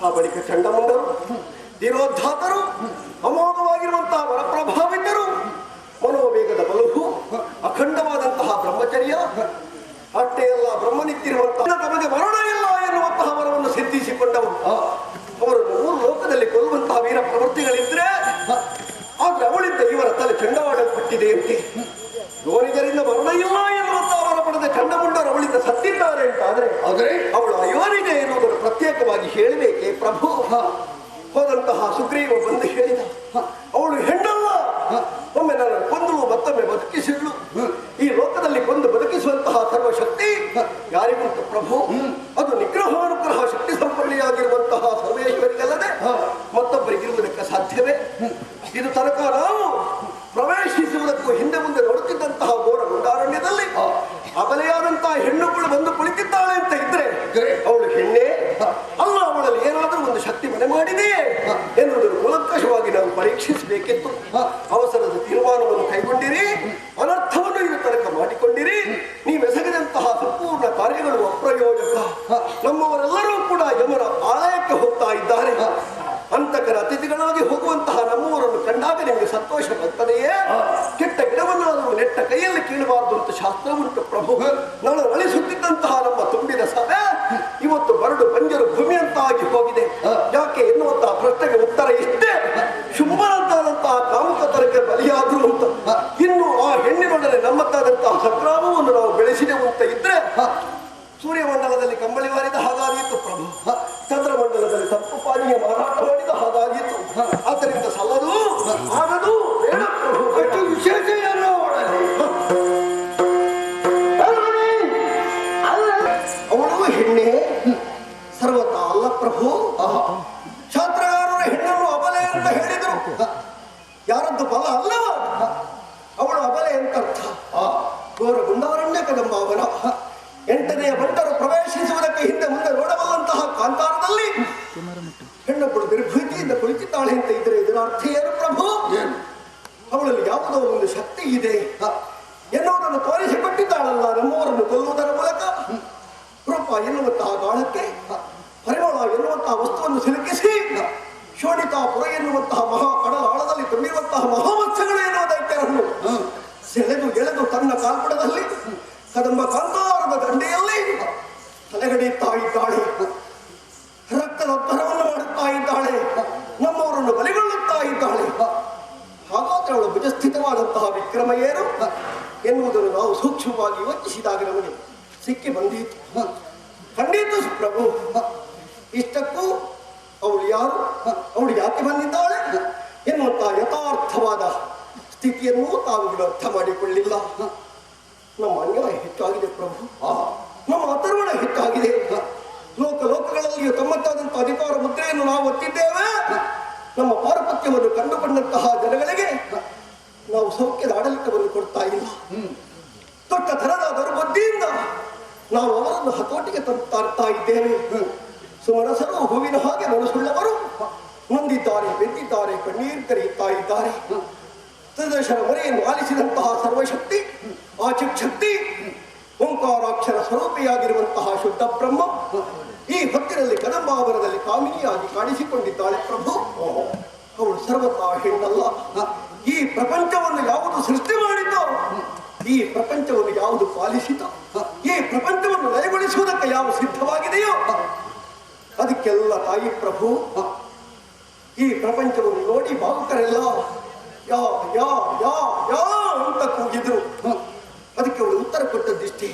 ಆ ಬಳಿಕ ಚಂಡಮುಂಡರು, ಧೀರೋದ್ಧಾತರು, ಅಮೋಘವಾಗಿರುವಂತಹ ವರಪ್ರಭಾವಿತರು, ಮನೋವೇಗದ ಬಲವು, ಅಖಂಡವಾದಂತಹ ಬ್ರಹ್ಮಚರ್ಯ, ಅಷ್ಟೇ ಅಲ್ಲ ಬ್ರಹ್ಮನಿತ್ತಿರುವಂತಹ ತಮಗೆ ಮರಣ ಇಲ್ಲ ಎನ್ನುವಂತಹ ವರವನ್ನು ಸಿದ್ಧಿಸಿಕೊಂಡವರು. ಅವರನ್ನು ಮೂರು ಲೋಕದಲ್ಲಿ ಕೊಲ್ಲುವಂತಹ ವೀರ ಪ್ರವೃತ್ತಿಗಳಿದ್ರೆ ಆದ್ರೆ ಅವಳಿಂದ ಇವರ ತಲೆ ಚಂಡವಾಡಲ್ಪಟ್ಟಿದೆಯಂತೆ. ಯೋನಿಗರಿಂದ ಮರಣ ಇಲ್ಲ ಎನ್ನುವಂತಹ ವರ ಪಡೆದ ಚಂಡಮುಂಡರು ಅವಳಿಂದ ಸತ್ತಿದ್ದಾರೆ ಅಂತ ಆದ್ರೆ ಅವಳು ಅಯೋನಿಗೆ ಎನ್ನುವುದನ್ನು ಪ್ರತ್ಯೇಕವಾಗಿ ಹೇಳಬೇಕೆ ಪ್ರಭು? ಹೋದಂತಹ ಸುಗ್ರೀವ ಬಂದು ಹೇಳಿದ, ಅವಳು ಹೆಣ್ಣಲ್ಲ, ಒಮ್ಮೆ ನನ್ನ ಕೊಂದಳು ಮತ್ತೊಮ್ಮೆ ಬದುಕಿಸಿದ್ಳು. ಈ ಲೋಕದಲ್ಲಿ ಕೊಂದು ಬದುಕಿಸುವಂತಹ ಸರ್ವಶಕ್ತಿ ಯಾರಿಗುಂಟು ಪ್ರಭು? ಅದು ನಿಗ್ರಹಾನುಗ್ರಹ ಶಕ್ತಿ ಸಂಪನ್ನೆಯಾಗಿರುವಂತಹ ಸರ್ವೇಶ್ವರಿಗಲ್ಲದೆ ಮತ್ತೊಬ್ಬರಿಗಿರುವುದಕ್ಕೆ ಸಾಧ್ಯವೇ? ಇದು ತನಕ ನಾವು ಪ್ರವೇಶಿಸುವುದಕ್ಕೂ ಹಿಂದೆ ಮುಂದೆ ನೋಡುತ್ತಿದ್ದಂತಹ ಘೋರ ಗುಂಡಾರಣ್ಯದಲ್ಲಿ ಅಬಲೆಯಾದಂತಹ ಹೆಣ್ಣುಗಳು ಬಂದು ಕುಳಿತಿದ್ದಾಳೆ ಅಂತ ಇದ್ರೆ ಅವಳು ಹೆಣ್ಣೆ ಅಲ್ಲ, ಅವಳಲ್ಲಿ ಏನಾದರೂ ಒಂದು ಶಕ್ತಿ ಮನೆ ಮಾಡಿದೆಯೇ ಎನ್ನುವುದನ್ನು ಕೂಲಂಕಷವಾಗಿ ನಾವು ಪರೀಕ್ಷಿಸಬೇಕಿತ್ತು. ಅವಸರದ ತೀರ್ಮಾನವನ್ನು ಕೈಗೊಂಡಿರಿ, ಅನರ್ಥವನ್ನು ಇದು ತನಕ ಮಾಡಿಕೊಂಡಿರಿ. ನೀವೆಸಗಿದಂತಹ ಸಂಪೂರ್ಣ ಕಾರ್ಯಗಳು ಅಪ್ರಯೋಜಕ. ನಮ್ಮವರೆಲ್ಲರೂ ಕೂಡ ಯಮನ ಆಲಯಕ್ಕೆ ಹೋಗ್ತಾ ಇದ್ದಾರೆ. ಅಂತಕರ ಅತಿಥಿಗಳಾಗಿ ಹೋಗುವಂತಹ ನಮ್ಮವರನ್ನು ಕಂಡಾಗ ನಿಮಗೆ ಸಂತೋಷ ಬರ್ತದೆಯೇ? ಕೆಟ್ಟ ಗಿಡವನ್ನಾದರೂ ನೆಟ್ಟ ಕೈಯಲ್ಲಿ ಕೀಳಬಾರದು ಅಂತ ಶಾಸ್ತ್ರ ಉಂಟು ಪ್ರಭು. ನಾನು ಅಳಿಸುತ್ತಿದ್ದಂತಹ ನಮ್ಮ ತುಂಬಿದ ಸಭೆ ಇವತ್ತು ಬರಡು ಬಂಜರು ಭೂಮಿಯಂತಾಗಿ ಹೋಗಿದೆ. ಯಾಕೆ ಎನ್ನುವಂತಹ ಪ್ರಶ್ನೆಗೆ ಉತ್ತರ ಇಷ್ಟೇ. ಯಾರದ್ದು ಬಲ ಅಲ್ಲವ ಅವಳು ಅಬಲೆ ಅಂತ ಅರ್ಥ. ಘೋರಗೊಂಡವರನ್ನೇ ಕದಂಬ ಅವನ 8ನೇ ಬಂಟರು ಪ್ರವೇಶಿಸುವುದಕ್ಕೆ ಹಿಂದೆ ಮುಂದೆ ನೋಡಬಲ್ಲಂತಹ ಕಾಂತಾರದಲ್ಲಿ ಹೆಣ್ಣೊಬ್ಬಳು ನಿರ್ಭೀತಿಯಿಂದ ಕುಳಿತಿದ್ದಾಳೆ ಅಂತ ಇದ್ರೆ ಇದರ ಅರ್ಥ ಏನು ಪ್ರಭು? ಅವಳಲ್ಲಿ ಯಾವುದೋ ಒಂದು ಶಕ್ತಿ ಇದೆ ಎನ್ನುವುದನ್ನು ತೋರಿಸಿಕೊಟ್ಟಿದ್ದಾಳಲ್ಲ ನಮ್ಮವರನ್ನು ಕೊಲ್ಲುವುದರ ಮೂಲಕ. ರೂಪ ಎನ್ನುವಂತಹ ಗಾಳಕ್ಕೆ ಪರಿಮಳ ಎನ್ನುವಂತಹ ವಸ್ತುವನ್ನು ಸಿಲುಕಿಸಿ ಶೋಣಿತಾಪುರ ಎನ್ನುವಂತಹ ಮಹಾ ಕಡಲ ಆಳದಲ್ಲಿ ತುಂಬಿರುವಂತಹ ಮಹಾಮತ್ಸ್ಯಗಳು ಎನ್ನುವ ದೈತ್ಯರನ್ನು ಸೆಳೆದು ಎಳೆದು ತನ್ನ ಕಾಲ್ಪಡದಲ್ಲಿ ಕದಂಬ ಕಾಂತಾರದ ದಂಡೆಯಲ್ಲಿ ತಲೆಗಡಿಯುತ್ತಾ ಇದ್ದಾಳೆ. ರಕ್ತದ ಅಬ್ಬರವನ್ನು ಮಾಡುತ್ತಾ ಇದ್ದಾಳೆ. ನಮ್ಮವರನ್ನು ಬಲಿಗೊಳ್ಳುತ್ತಾ ಇದ್ದಾಳೆ. ಹಾಗಾದ್ರೆ ಅವಳು ಭುಜಸ್ಥಿತವಾದಂತಹ ವಿಕ್ರಮ ಏನು ಎನ್ನುವುದನ್ನು ನಾವು ಸೂಕ್ಷ್ಮವಾಗಿ ಯೋಚಿಸಿದಾಗ ನಮಗೆ ಸಿಕ್ಕಿ ಬಂದಿತ್ತು. ಖಂಡಿತ ಪ್ರಭು, ಇಷ್ಟಕ್ಕೂ ಅವಳು ಯಾರು, ಅವಳು ಯಾಕೆ ಬಂದಿದ್ದಾಳೆ ಎನ್ನುವಂತಹ ಯಥಾರ್ಥವಾದ ಸ್ಥಿತಿಯನ್ನು ತಾವುಗಳು ಅರ್ಥ ಮಾಡಿಕೊಳ್ಳಿಲ್ಲ. ನಮ್ಮ ಅನ್ಯಾಯ ಹೆಚ್ಚಾಗಿದೆ ಪ್ರಭು, ನಮ್ಮ ಅಥರ್ವಣ ಹೆಚ್ಚಾಗಿದೆ. ಲೋಕಲೋಕಗಳಲ್ಲಿಯೂ ತಮ್ಮತ್ತಾದಂತಹ ಅಧಿಕಾರ ಮುದ್ರೆಯನ್ನು ನಾವು ಒತ್ತಿದ್ದೇವೆ. ನಮ್ಮ ಪಾರಪತ್ಯವನ್ನು ಕಂಡುಕೊಂಡಂತಹ ಜನಗಳಿಗೆ ನಾವು ಸೌಖ್ಯದ ಆಡಳಿತವನ್ನು ಕೊಡ್ತಾ ಇಲ್ಲ. ದೊಡ್ಡ ತರದ ದುರ್ಬುದ್ಧಿಯಿಂದ ನಾವು ಅವರನ್ನು ಹತೋಟಿಗೆ ತರ್ತಾ ಇದ್ದೇವೆ. ಸುಮನಸರು ಹೂವಿನ ಹಾಗೆ ಮನಸ್ಸುಳ್ಳವರು ನೊಂದಿದ್ದಾರೆ, ಬೆದ್ದಿದ್ದಾರೆ, ಕಣ್ಣೀರು ಕರೆಯುತ್ತಾ ಇದ್ದಾರೆ. ತ್ರಿದಶರ ಮರೆಯನ್ನು ಆಲಿಸಿದಂತಹ ಸರ್ವಶಕ್ತಿ ಆ ಚಿಕ್ಷಕ್ತಿ ಓಂಕಾರಾಕ್ಷರ ಸ್ವರೂಪಿಯಾಗಿರುವಂತಹ ಶುದ್ಧ ಬ್ರಹ್ಮ ಈ ಹೊತ್ತಿನಲ್ಲಿ ಕದಂಬಾವರದಲ್ಲಿ ಕಾಮಿನಿಯಾಗಿ ಕಾಣಿಸಿಕೊಂಡಿದ್ದಾಳೆ ಪ್ರಭು. ಅವಳು ಸರ್ವತಾ ಹೆಣ್ಣಲ್ಲ. ಈ ಪ್ರಪಂಚವನ್ನು ಯಾವುದು ಸೃಷ್ಟಿ ಮಾಡಿದ್ದೋ, ಈ ಪ್ರಪಂಚವನ್ನು ಯಾವುದು ಪಾಲಿಸಿತೋ, ಈ ಪ್ರಪಂಚವನ್ನು ಲಯಗೊಳಿಸುವುದಕ್ಕೆ ಯಾವ ಸಿದ್ಧವಾಗಿದೆಯೋ ಅದಕ್ಕೆಲ್ಲ ತಾಯಿ ಪ್ರಭು. ಈ ಪ್ರಪಂಚವನ್ನು ನೋಡಿ ಭಾವುಕರೆಲ್ಲ ಯಾ ಯಾ ಯಾ ಯಾ ಅಂತ ಕೂಗಿದ್ರು. ಅದಕ್ಕೆ ಅವಳು ಉತ್ತರ ಕೊಟ್ಟದ್ದಿಷ್ಟೇ,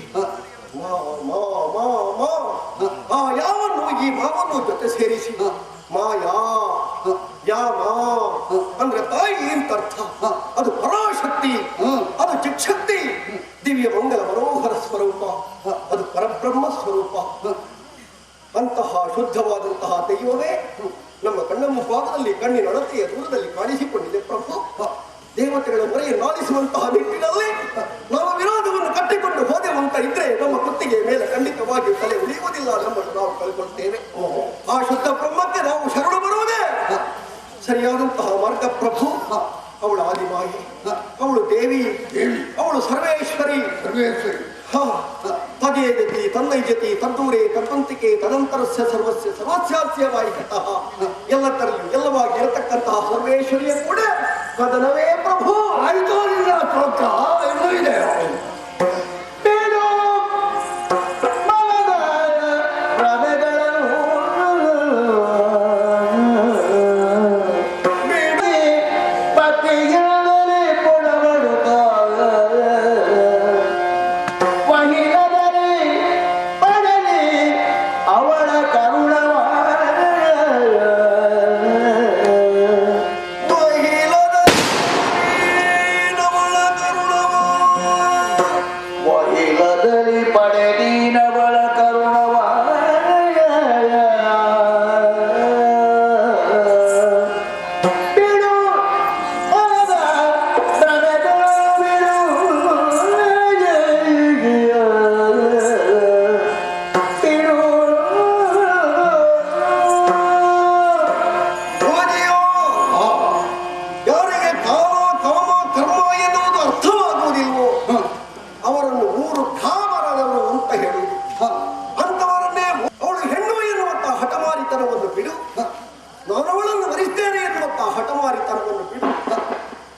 ಮಾ ಮಾ ಮಾ ಮಾ. ಆ ಯಾವನ್ನು ಈ ಮಾವನ್ನು ಜೊತೆ ಸೇರಿಸಿ ಮಾಯಾ ಯಾ ಮಾ ಅಂದ್ರೆ ತಾಯಿ ಅಂತ ಅರ್ಥ. ಅದು ಪರಾಶಕ್ತಿ, ಅದು ಚಿಕ್ಷಕ್ತಿ, ದಿವ್ಯ ಮಂಗಲ ಮನೋಹರ ಸ್ವರೂಪ, ಅದು ಪರಬ್ರಹ್ಮ ಸ್ವರೂಪ. ಅಂತಹ ಶುದ್ಧವಾದಂತಹ ದೈವವೇ ನಮ್ಮ ಕಣ್ಣ ಮುಂಭಾಗದಲ್ಲಿ ಕಣ್ಣಿನ ಅಳತೆಯ ದೂರದಲ್ಲಿ ಕಾಣಿಸಿಕೊಂಡಿದೆ ಪ್ರಭು. ದೇವತೆಗಳ ಮೊರೆಯನ್ನು ಆಲಿಸುವಂತಹ ನಿಟ್ಟಿನಲ್ಲಿ ನಾವು ವಿರೋಧವನ್ನು ಕಟ್ಟಿಕೊಂಡು ಹೋದೆವಂತ ಇದ್ರೆ ನಮ್ಮ ಕುತ್ತಿಗೆ ಮೇಲೆ ಖಂಡಿತವಾಗಿ ತಲೆ ಉಳಿಯುವುದಿಲ್ಲ. ನಮ್ಮನ್ನು ನಾವು ಕಳ್ಕೊಳ್ತೇವೆ. ಆ ಶುದ್ಧ ಬ್ರಹ್ಮಕ್ಕೆ ನಾವು ಶರಣು ಬರುವುದೇ ಸರಿಯಾದಂತಹ ಮಾರ್ಗ ಪ್ರಭು. ಅವಳು ಆದಿಮಾಯಿ, ಅವಳು ದೇವಿ, ಅವಳು ಸರ್ವೇಶ್ವರಿ. ತದೇ ಜತಿ ತನ್ನೈಜತಿ ತದ್ದೂರೇ ತದ್ವಂತಿಕೆ ತದಂತರಸ್ಯ ಸರ್ವಸ್ಯ ಸರ್ವಸ್ಯಾಸ್ಯವಾಯಿತಃ. ಎಲ್ಲದರಲ್ಲೂ ಎಲ್ಲವಾಗಿ ಇರತಕ್ಕಂತಹ ಸರ್ವೇಶ್ವರಿಯ ಕೂಡ ಕದನವೇ ಪ್ರಭು. ಆಯ್ತು, ನಿನ್ನ ಸ್ತೋತ್ರ ಇನ್ನೂ ಇದೆ.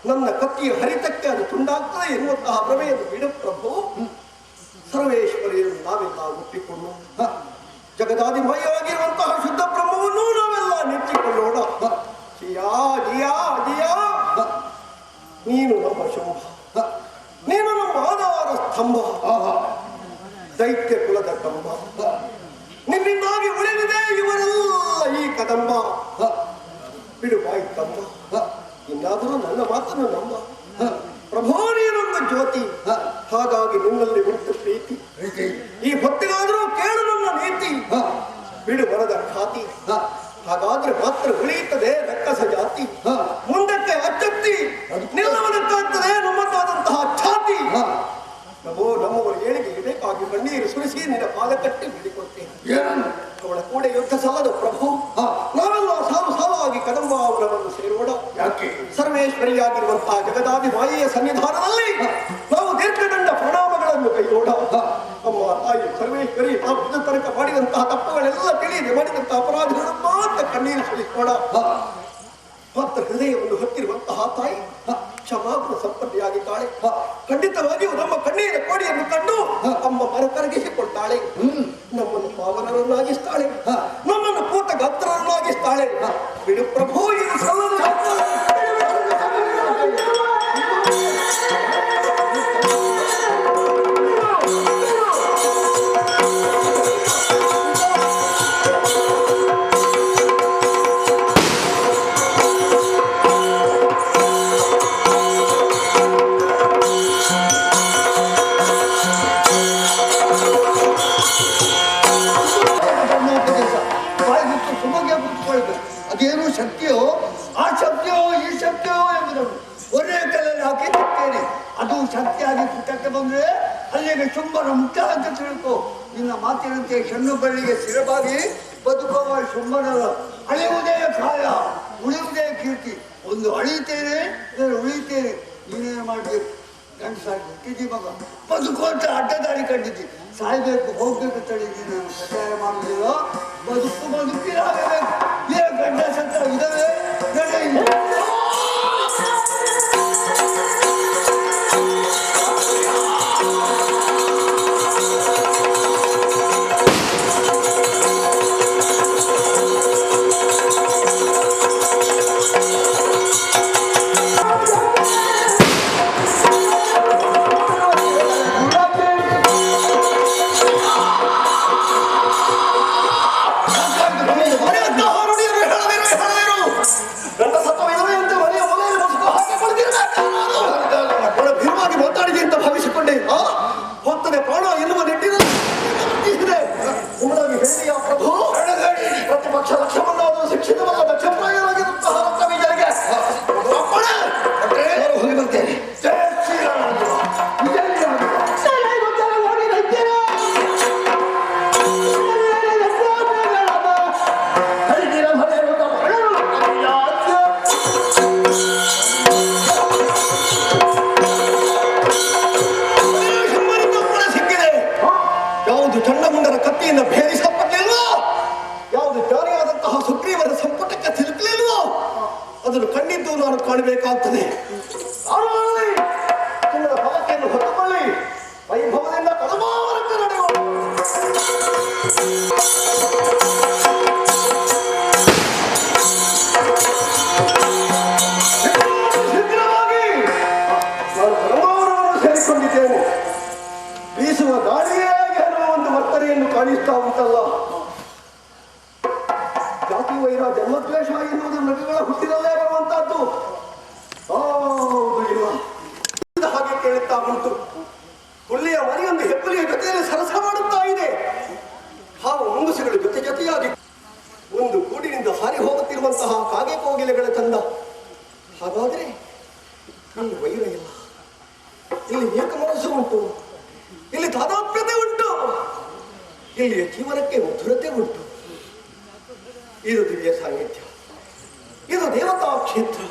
ನನ್ನ ಕತ್ತಿಯ ಹರಿತಕ್ಕೆ ಅದು ತುಂಡಾಗ್ತದೆ ಎನ್ನುವಂತಹ ಪ್ರಮೇಯನ್ನು ಬಿಡು ಪ್ರಭು. ಸರ್ವೇಶ್ವರಿಯನ್ನು ನಾವೆಲ್ಲ ಒಪ್ಪಿಕೊಂಡು ಜಗದಾದಿಮಯವಾಗಿರುವಂತಹ ಶುದ್ಧ ಬ್ರಹ್ಮವನ್ನು ನಾವೆಲ್ಲ ನೆಚ್ಚಿಕೊಳ್ಳೋಣ. ಜಿಯಾ ಜಿಯಾ ಜಿಯಾ, ನೀನು ನಮ್ಮ ಶಂಭ, ನೀನು ನಮ್ಮ ಆಧಾರ ಸ್ತಂಭ, ದೈತ್ಯ ಕುಲದ ಕಂಬ. ನಿನ್ನಿಂದಾಗಿ ಉಳಿದಿದೆ ಇವರೆಲ್ಲ ಈ ಕದಂಬ. ಬಿಡುವಾಯಿ ಕಂಬ, ಇನ್ನಾದರೂ ನನ್ನ ಮಾತನ್ನು ನಂಬ. ಪ್ರಭೋ ನೀನೊಂದು ಜ್ಯೋತಿ, ಹಾಗಾಗಿ ನಿನ್ನಲ್ಲಿ ಉಂಟು ಪ್ರೀತಿ. ಈ ಹೊತ್ತಿಗಾದರೂ ಕೇಳು ನನ್ನ ನೀತಿ. ಬಿಡು ಮರದ ಖಾತಿ, ಹಾಗಾದ್ರೆ ಮಾತ್ರ ಉಳಿಯುತ್ತದೆ ರಕ್ಕಸ ಜಾತಿ. ಮುಂದಕ್ಕೆ ಅಚ್ಚತ್ತಿ ನಿಲ್ಲುವುದಕ್ಕಾಗ್ತದೆ ನಮ್ಮದಾದಂತಹ ಛಾತಿ. ನಮ್ಮವರ ಏಳಿಗೆಗೆ ಬೇಕಾಗಿ ಕಣ್ಣೀರು ಸುರಿಸಿ ನಿನ್ನ ಪಾದ ಕಟ್ಟಿ ಬೇಡಿಕೊಳ್ತೇನೆ. ಅವಳ ಕೂಡ ಯುದ್ಧ ಸಲ್ಲದು ಪ್ರಭು. ನಾವೆಲ್ಲ ಸಾಲು ಸಾಲಾಗಿ ಕದಂಬ ಅವರನ್ನು ಸೇರೋಣ. ಯಾಕೆ? ಸರ್ವೇಶ್ವರಿಯಾಗಿರುವಂತಹ ಜಗದಾದಿ ಮಾಯೆಯ ಸನ್ನಿಧಾನದಲ್ಲಿ ನಾವು ದೀರ್ಘದಂಡ ಪ್ರಣಾಮಗಳನ್ನು ಕೈಗೋಣ. ಅಮ್ಮ ತಾಯಿ ಸರ್ವೇಶ್ವರಿ, ನಾವು ಇದ ತನಕ ಮಾಡಿದಂತಹ ತಪ್ಪುಗಳೆಲ್ಲ ತಿಳಿಯದೆ ಮಾಡಿದಂತಹ ಅಪರಾಧಗಳನ್ನು ಮಾತ್ರ ಕಣ್ಣೀರು ಸುರಿಸೋಣ. ಮಾತ್ರ ಹೃದಯವನ್ನು ಹೊತ್ತಿರುವಂತಹ ತಾಯಿ ಕ್ಷಮಾಗುಣ ಸಂಪನ್ನೆಯಾಗಿದ್ದಾಳೆ. ಖಂಡಿತವಾಗಿಯೂ ನಮ್ಮ ಕಣ್ಣೀರ ಕೋಡಿಯನ್ನು ಕಂಡು ಅಮ್ಮ ಮರಕರಗಿಸಿಕೊಳ್ತಾಳೆ. ನಮ್ಮನ್ನು ಪಾವನರನ್ನಾಗಿಸ್ತಾಳೆ, ನಮ್ಮನ್ನು ಪೂತ ಗಾತ್ರರನ್ನಾಗಿಸ್ತಾಳೆ. ಬಿಡು ಪ್ರಭು, ಇದು ಸಲ್ಲದು. ಅದೇನು ಶಕ್ತಿಯೋ ಆ ಶಕ್ತಿಯೋ ಈ ಶಕ್ತಿಯೋ ಎಂಬುದನ್ನು ಒರೇ ಕಲ್ಲಲ್ಲಿ ಹಾಕಿ ತಿರ್ತೇನೆ. ಅದು ಶಕ್ತಿಯಾಗಿ ಪುಟಕ್ಕೆ ಬಂದ್ರೆ ಅಲ್ಲಿಗೆ ಶುಂಭರ ಮುಖ ಅಂತ ತಿಳ್ಕೊ. ನಿನ್ನ ಮಾತಿನಂತೆ ಹೆಣ್ಣು ಬಳ್ಳಿಗೆ ಸ್ಥಿರವಾಗಿ ಬದುಕುವ ಶುಂಭನಲ್ಲ. ಅಳೆಯುವುದೇ ಕಾಯ, ಉಳಿಯುವುದೇ ಕೀರ್ತಿ. ಒಂದು ಅಳಿಯುತ್ತೇನೆ, ಉಳಿಯುತ್ತೇನೆ. ನೀನೇನು ಮಾಡಬೇಕು? ಗಂಡಸಾಗಿ ಹುಟ್ಟಿದ್ದಿ ಮಗ, ಬದುಕುವಂತ ಅಡ್ಡದಾರಿ ಕಂಡಿದ್ದಿ. ಸಾಯ್ಬೇಕು, ಹೋಗ್ಬೇಕು ತಳಿದ್ದಿ. ನಾನು ಕಟಾಯ ಮಾಡುವುದಿಲ್ಲ. ಬದುಕಿರಾಗಬೇಕು. ಏ ಗಂಡ ಸತ್ತ ಇದಾವೆ ಗಂಡ ಪ್ರತಿಪಕ್ಷ ಲಕ್ಷ್ಯವನ್ನು ಶಿಕ್ಷಿತವಾದ ದಕ್ಷಪ್ರಾಯರಾಗಿರುವಂತಹ ಕವಿಗಳಿಗೆ ಹೋಗಿ ಬರ್ತೇನೆ. ಸಿಕ್ಕಿದೆ. ಯಾವುದು ಚಂಡಮುಂಡರ ಕತ್ತಿಯಿಂದ ಭೇದಿಸಲ್ಪಟ್ಟಿಲ್ವೋ, ಯಾವುದು ಜಾರಿಯಾದಂತಹ ಸುಗ್ರೀವರ ಸಂಪುಟಕ್ಕೆ ಸಿಲುಕಲಿಲ್ವೋ ಅದನ್ನು ಕಂಡಿದ್ದು ನಾನು ಕಾಣಬೇಕಾಗ್ತದೆ. ಚಿನ್ನದ ಪದಕೆಯನ್ನು ಹೊತ್ತುಕೊಳ್ಳಿ, ವೈಭವದಿಂದ ಕದಮಾವರಕ್ಕೆ ನಡೆಯೋಣ. ಶೀಘ್ರವಾಗಿ ನಾನು ಕದಮಾವರವನ್ನು ಸೇರಿಕೊಂಡಿದ್ದೇನೆ. ಬೀಸುವ ಗಾಳಿಯೇ ಅನ್ನುವ ಒಂದು ವರ್ತನೆಯನ್ನು ಕಾಣಿಸ್ತಾ ಉಂಟಲ್ಲ. ಜಾತಿ ವೈರ ಜನ್ಮದ್ವೇಷ ಎನ್ನುವುದು ಮೃಗಗಳ ಹುಟ್ಟಿನಲ್ಲೇ ಬರುವಂತಹದ್ದು. ಇಲ್ಲ ಹಾಗೆ ಕೇಳುತ್ತಾ ಉಂಟು. ಹುಲ್ಲಿಯ ಮರಿಯೊಂದು ಹೆಬ್ಬುಲಿಯ ಜೊತೆಯಲ್ಲಿ ಸರಸ ಮಾಡುತ್ತಾ ಇದೆ. ಹಾವು ಮುಂಗುಸುಗಳು ಜೊತೆ ಜೊತೆಯಾಗಿ ಒಂದು ಗೂಡಿನಿಂದ ಹಾರಿ ಹೋಗುತ್ತಿರುವಂತಹ ಕಾಗೆ ಕೋಗಿಲೆಗಳ ಚಂದ. ಹಾಗಾದ್ರೆ ಇಲ್ಲಿ ವೈರ ಇಲ್ಲ, ಇಲ್ಲಿ ಏಕಮನಸ್ಸು ಉಂಟು, ಇಲ್ಲಿ ತಾದಾತ್ಮ್ಯತೆ ಉಂಟು, ಇಲ್ಲಿಯ ಜೀವನಕ್ಕೆ ಮಧುರತೆ ಉಂಟು. ಇದು ದಿವ್ಯ ಸಾಹಿತ್ಯ, ಇದು ದೇವತಾ ಕ್ಷೇತ್ರ,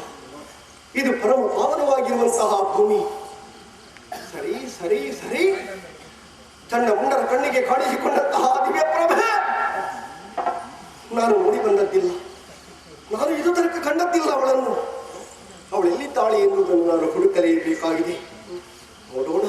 ಇದು ಪರಮ ಪಾವನವಾಗಿರುವಂತಹ ಭೂಮಿ. ಸರಿ ಸರಿ ಸರಿ, ಚಂಡ ಮುಂಡರ ಕಣ್ಣಿಗೆ ಕಾಣಿಸಿಕೊಂಡಂತಹ ದಿವ್ಯ ಪ್ರಭೆ ನಾನು ನೋಡಿ ಬಂದದ್ದಿಲ್ಲ. ನಾನು ಇದು ತನಕ ಕಂಡದ್ದಿಲ್ಲ ಅವಳನ್ನು. ಅವಳೆಲ್ಲಿದ್ದಾಳೆ ಎನ್ನುವುದನ್ನು ನಾನು ಹುಡುಕಲೇಬೇಕಾಗಿದೆ. ನೋಡೋಣ.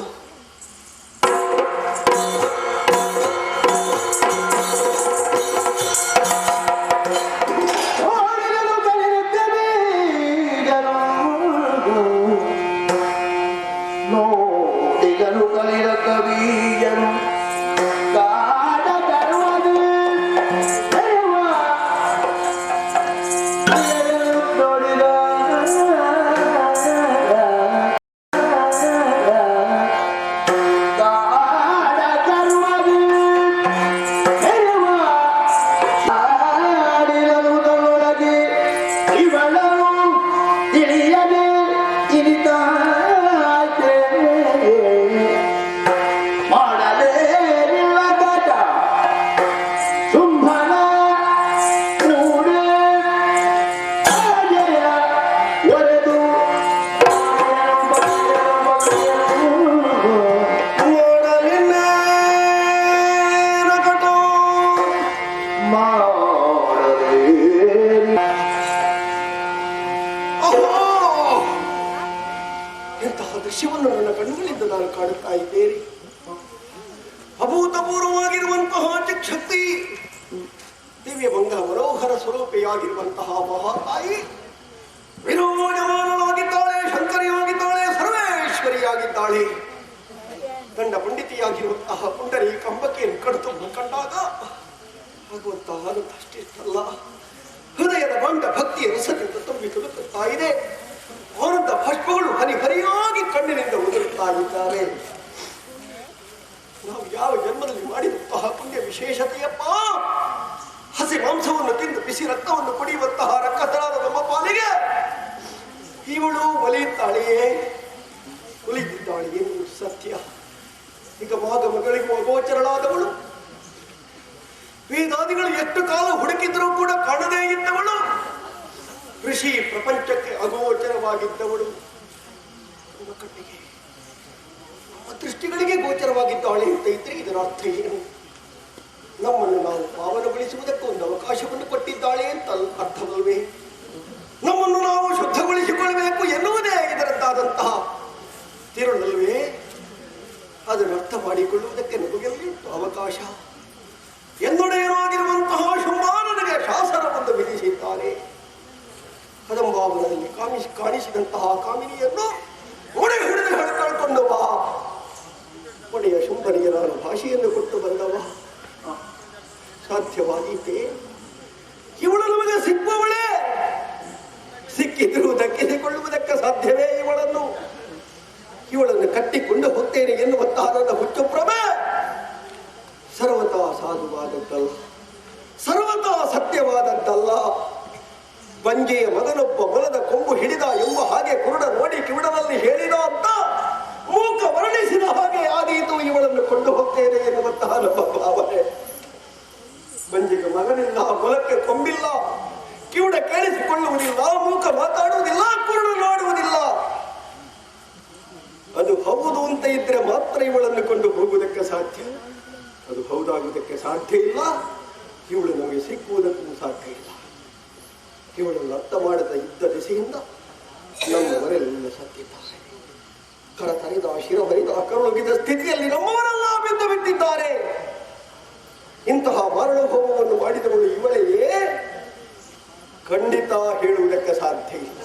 ಇವಳು ತಿಳಿಯದೆ ಇರಿತಾಯ್ತೆ ಮಾಡಲೇ ನಿಲ್ಲಗಟ ಶುಂಭನ ಕೂಡೆ ಆಗೆಯ ಒರೆದು ಎಂತಹ ದೃಶ್ಯವನ್ನು ನನ್ನ ಕಣ್ಣುಗಳಿಂದ ನಾನು ಕಾಣುತ್ತಾ ಇದ್ದೇನೆ. ಅಭೂತಪೂರ್ವವಾಗಿರುವಂತಹ ಚಿಕ್ಷಕ್ತಿ, ದಿವ್ಯ ಮಂಗ ಮನೋಹರ ಸ್ವರೂಪಿಯಾಗಿರುವಂತಹ ಮಹಾತಾಯಿ ವಿರೋಜಮಾನಳಾಗಿದ್ದಾಳೆ, ಶಂಕರಿಯಾಗಿದ್ದಾಳೆ, ಸರ್ವೇಶ್ವರಿಯಾಗಿದ್ದಾಳೆ. ಗಂಡ ಪಂಡಿತಿಯಾಗಿರುವಂತಹ ಪುಂಡರಿ ಕಂಬಕ್ಕಿಯನ್ನು ಕಣ್ತುಂಬ ಕಂಡಾಗ ಆಗುವಂತಹ ಅಷ್ಟೆಷ್ಟಲ್ಲ, ಹೃದಯದ ಮಂಡ ಭಕ್ತಿಯ ರಸದಿಂದ ತುಂಬಿ ತುಳುಕುತ್ತಾ ಇದೆ. ಆನಂದ ಪುಷ್ಪಗಳು ಹರಿಹರಿಯಾಗಿ ಕಣ್ಣಿನಿಂದ ಉದುರುತ್ತಾ ಇದ್ದಾರೆ. ನಾವು ಯಾವ ಜನ್ಮದಲ್ಲಿ ಮಾಡಿದಂತಹ ಪುಣ್ಯ ವಿಶೇಷತೆಯಪ್ಪ. ಹಸಿ ಮಾಂಸವನ್ನು ತಿಂದು ಬಿಸಿ ರಕ್ತವನ್ನು ಕುಡಿಯುವಂತಹ ರಕ್ಕಸರಾದ ನಮ್ಮ ಪಾಲಿಗೆ ಇವಳು ಒಲಿಯುತ್ತಾಳೆಯೇ, ಒಲಿದಿದ್ದಾಳೆ ಎನ್ನುವುದು ಸತ್ಯ. ಈಗ ಮಾಗಮಗಳಿಗೂ ಅಗೋಚರಳಾದವಳು, ವೇದಾದಿಗಳು ಎಷ್ಟು ಕಾಲ ಹುಡುಕಿದ್ರೂ ಕೂಡ ಕಾಣದೇ ಇದ್ದವಳು, ಋಷಿ ಪ್ರಪಂಚಕ್ಕೆ ಅಗೋಚರವಾಗಿದ್ದವಳು, ನಮ್ಮ ಕಣ್ಣಿಗೆ ನಮ್ಮ ದೃಷ್ಟಿಗಳಿಗೆ ಗೋಚರವಾಗಿದ್ದಾಳೆ ಅಂತ ಇದ್ರೆ ಇದರ ಅರ್ಥ ಏನು? ನಮ್ಮನ್ನು ನಾವು ಪಾವನಗೊಳಿಸುವುದಕ್ಕೆ ಒಂದು ಅವಕಾಶವನ್ನು ಕೊಟ್ಟಿದ್ದಾಳೆ ಅಂತ ಅರ್ಥವಲ್ವೇ? ನಮ್ಮನ್ನು ನಾವು ಶುದ್ಧಗೊಳಿಸಿಕೊಳ್ಳಬೇಕು ಎನ್ನುವುದೇ ಇದರದ್ದಾದಂತಹ ತಿರುಳಲ್ವೇ? ಅದನ್ನು ಅರ್ಥ ಮಾಡಿಕೊಳ್ಳುವುದಕ್ಕೆ ನಮಗೆಲ್ಲಿತ್ತು ಅವಕಾಶ? ಎನ್ನೊಡೆಯರಾಗಿರುವಂತಹ ಶುಂಭಾನನಿಗೆ ಶಾಸನವನ್ನು ವಿಧಿಸಿದ್ದಾರೆ. ಕದಂಬಾವನದಲ್ಲಿ ಕಾಣಿಸಿದಂತಹ ಕಾಮಿನಿಯನ್ನು ಒಡೆ ಹಿಡಿದು ಕಳ್ಕೊಂಡು ಬಾ. ಒಡೆಯ ಶುಂಭನಿಗೆ ನಾನು ಭಾಷೆಯನ್ನು ಕೊಟ್ಟು ಬಂದವ. ಸಾಧ್ಯವಾದೀತೆ? ಇವಳು ನಮಗೆ ಸಿಕ್ಕುವವಳೇ? ಸಿಕ್ಕಿದ್ರು ದಕ್ಕಿಸಿಕೊಳ್ಳುವುದಕ್ಕೆ ಸಾಧ್ಯವೇ ಇವಳನ್ನು? ಇವಳನ್ನು ಕಟ್ಟಿಕೊಂಡು ಹೋಗ್ತೇನೆ ಎನ್ನುವಂತಹ ನನ್ನ ಹುಚ್ಚು ಪ್ರಭೆ ಸರ್ವತಾ ಸಾಧುವಾದದ್ದಲ್ಲ, ಸರ್ವತಾ ಸತ್ಯವಾದದ್ದಲ್ಲ. ಬಂಜೆಯ ಮಗನೊಬ್ಬ ಮೊಲದ ಕೊಂಬು ಹಿಡಿದ ಎಂಬ ಹಾಗೆ ಕುರುಡ ನೋಡಿ ಕಿವಿಡನಲ್ಲಿ ಹೇಳಿದ ಅಂತ ಮೂಕ ವರ್ಣಿಸಿದ ಹಾಗೆ ಆದೀತು. ಇವಳನ್ನು ಕೊಂಡು ಹೋಗ್ತೇನೆ ಎನ್ನುವಂತಹ ನಮ್ಮ ಭಾವನೆ. ಬಂಜೆಗೆ ಮಗನಿಲ್ಲ, ಮೊಲಕ್ಕೆ ಕೊಂಬಿಲ್ಲ, ಕಿವಿಡ ಕೇಳಿಸಿಕೊಳ್ಳುವುದಿಲ್ಲ, ಮೂಕ ಮಾತಾಡುವುದಿಲ್ಲ, ಕುರುಡ ನೋಡುವುದಿಲ್ಲ. ಅದು ಹೌದು ಅಂತ ಇದ್ರೆ ಮಾತ್ರ ಇವಳನ್ನು ಕೊಂಡು ಹೋಗುವುದಕ್ಕೆ ಸಾಧ್ಯ. ಅದು ಹೌದಾಗುವುದಕ್ಕೆ ಸಾಧ್ಯ ಇಲ್ಲ. ಇವಳು ನಮಗೆ ಸಿಕ್ಕುವುದಕ್ಕೂ ಸಾಧ್ಯ ಇಲ್ಲ. ಇವಳನ್ನು ಅರ್ಥ ಮಾಡದ ಇದ್ದ ದಿಸೆಯಿಂದ ನಮ್ಮವರೆಲ್ಲ ಸತ್ತಿದ್ದಾರೆ. ಕರತರಿದ ಶಿರಹರಿದ ಕರುಳುಗಿದ ಸ್ಥಿತಿಯಲ್ಲಿ ನಮ್ಮವರೆಲ್ಲ ಬಿದ್ದು ಬಿಟ್ಟಿದ್ದಾರೆ. ಇಂತಹ ಮರಣ ಹೋಮವನ್ನು ಮಾಡಿದವಳು ಇವಳೆಯೇ? ಖಂಡಿತ ಹೇಳುವುದಕ್ಕೆ ಸಾಧ್ಯ ಇಲ್ಲ.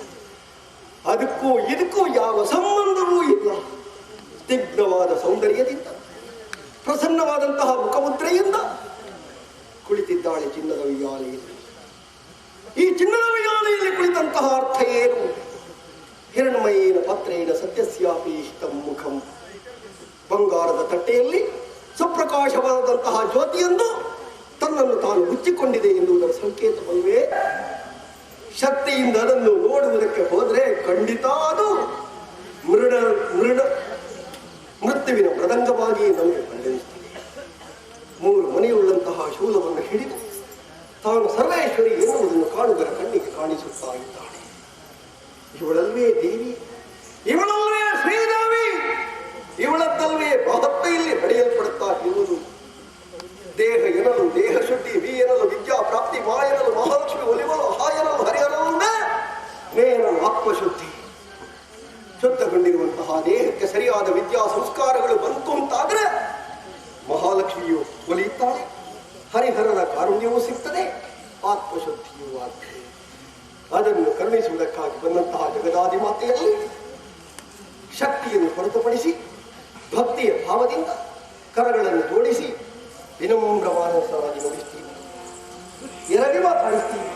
ಅದಕ್ಕೂ ಇದಕ್ಕೂ ಯಾವ ಸಂಬಂಧವೂ ಇಲ್ಲ. ಸ್ನಿಗ್ಧವಾದ ಸೌಂದರ್ಯದಿಂದ, ಪ್ರಸನ್ನವಾದಂತಹ ಮುಖಮುದ್ರೆಯಿಂದ ಕುಳಿತಿದ್ದಾಳೆ ಚಿನ್ನದ ಉಯ್ಯಾಲೆಯಲ್ಲಿ. ಈ ಚಿನ್ನದ ಉಯ್ಯಾಲೆಯಲ್ಲಿ ಕುಳಿತಂತಹ ಅರ್ಥ ಏನು? ಹಿರಣ್ಮಯೇನ ಪತ್ರೇನ ಸತ್ಯಸ್ಯಾಪಿ ಇಷ್ಟಂ ಮುಖಂ. ಬಂಗಾರದ ತಟ್ಟೆಯಲ್ಲಿ ಸುಪ್ರಕಾಶವಾದಂತಹ ಜ್ಯೋತಿಯೊಂದು ತನ್ನನ್ನು ತಾನು ಮುಚ್ಚಿಕೊಂಡಿದೆ ಎನ್ನುವುದರ ಸಂಕೇತವಲ್ವೇ? ಶಕ್ತಿಯಿಂದ ಅದನ್ನು ನೋಡುವುದಕ್ಕೆ ಹೋದರೆ ಖಂಡಿತ ಅದು ಮೃತ್ಯುವಿನ ಮೃದಂಗವಾಗಿ ನಮಗೆ ಪರಿಗಣಿಸುತ್ತದೆ. 3 ಮನೆಯುಳ್ಳಂತಹ ಶೂಲವನ್ನು ಹಿಡಿದು ತಾನು ಸರ್ವೇಶ್ವರಿ ಎನ್ನುವುದನ್ನು ಕಾಣುವುದರ ಕಣ್ಣಿಗೆ ಕಾಣಿಸುತ್ತಾ ಇದ್ದಾಳೆ. ಇವಳಲ್ವೇ ದೇವಿ? ಇವಳಲ್ವೇ ಶ್ರೀದೇವಿ? ಇವಳದ್ದಲ್ವೇ ಮಹತ್ತೆಯಲ್ಲಿ ನಡೆಯಲ್ಪಡುತ್ತಾ ಇರುವುದು? ದೇಹ ಎನ್ನಲು ದೇಹ ಶುದ್ಧಿ, ವಿ ಎನ್ನಲು ವಿದ್ಯಾ ಪ್ರಾಪ್ತಿ, ಮಾ ಎನ್ನಲು ಮಹಾಲಕ್ಷ್ಮಿ ಒಲಿವಲು, ಹಾ ಎನ್ನಲು ಹರಿಹರಲ್ಲೇ ಮೇನಲು ಆತ್ಮಶುದ್ಧಿ. ಶುದ್ಧಗೊಂಡಿರುವಂತಹ ದೇಹಕ್ಕೆ ಸರಿಯಾದ ವಿದ್ಯಾ ಸಂಸ್ಕಾರಗಳು ಬಂತು ಅಂತಾದ್ರೆ ಮಹಾಲಕ್ಷ್ಮಿಯು ಒಲಿಯುತ್ತಾಳೆ, ಹರಿಹರನ ಕಾರುಣ್ಯವೂ ಸಿಗ್ತದೆ, ಆತ್ಮಶುದ್ಧಿಯೂ ಆಗ್ತದೆ. ಅದನ್ನು ಕರುಣಿಸುವುದಕ್ಕಾಗಿ ಬಂದಂತಹ ಜಗದಾದಿ ಮಾತೆಯಲ್ಲಿ ಶಕ್ತಿಯನ್ನು ಹೊರತುಪಡಿಸಿ ಭಕ್ತಿಯ ಭಾವದಿಂದ ಕರಗಳನ್ನು ಜೋಡಿಸಿ ವಿನಮ್ರವಾದವಾಗಿ ನಡೆಸ್ತೀವಿ, ಎರಗಿ ಮಾತಾಡಿಸ್ತೀವಿ.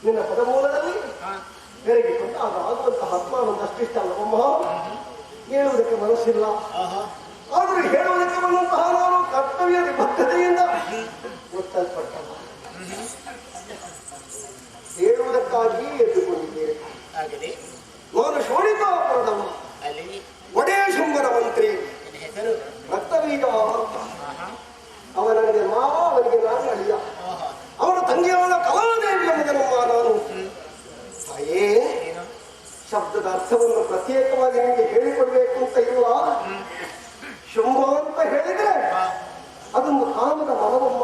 ನಿನ್ನ ಪದಮೂಲದಲ್ಲಿ ಬೆರಗಿಕೊಂಡು ಆಗ ಆಗುವಂತಹ ಆತ್ಮಾನಂದಷ್ಟಿಷ್ಟ ಅಲ್ಲವಮ್ಮ. ಹೇಳುವುದಕ್ಕೆ ಮನಸ್ಸಿಲ್ಲ, ಆದರೂ ಹೇಳುವುದಕ್ಕೆ ಬಂದಂತಹ ನಾನು ಕರ್ತವ್ಯ ಬದ್ಧತೆಯಿಂದ ಒತ್ತಲ್ಪಟ್ಟ ಹೇಳುವುದಕ್ಕಾಗಿ ಎದ್ದುಕೊಂಡಿದ್ದೇನೆ. ನಾನು ಶೋಣಿತಾಪುರದವ ಒಡೆಯ ಶಂಬರ ಮಂತ್ರಿ ರಕ್ತಬೀಜ ಅಂತ. ಅವ ನನಗೆ ಮಾವ, ಅವನಿಗೆ ನಾನು ಅಳಿಯ. ಅವನ ತಂಗಿಯಾದ ಕಲಾದೇವಿಯ ಮಗನಮ್ಮ ನಾನು. ತಾಯೇ, ಶಬ್ದದ ಅರ್ಥವನ್ನು ಪ್ರತ್ಯೇಕವಾಗಿ ನಿಮಗೆ ಹೇಳಿಕೊಡ್ಬೇಕು ಅಂತ ಇಲ್ಲ. ಶುಂಭ ಅಂತ ಹೇಳಿದ್ರೆ ಅದೊಂದು ಕಾಮದ ಮನವಮ್ಮ.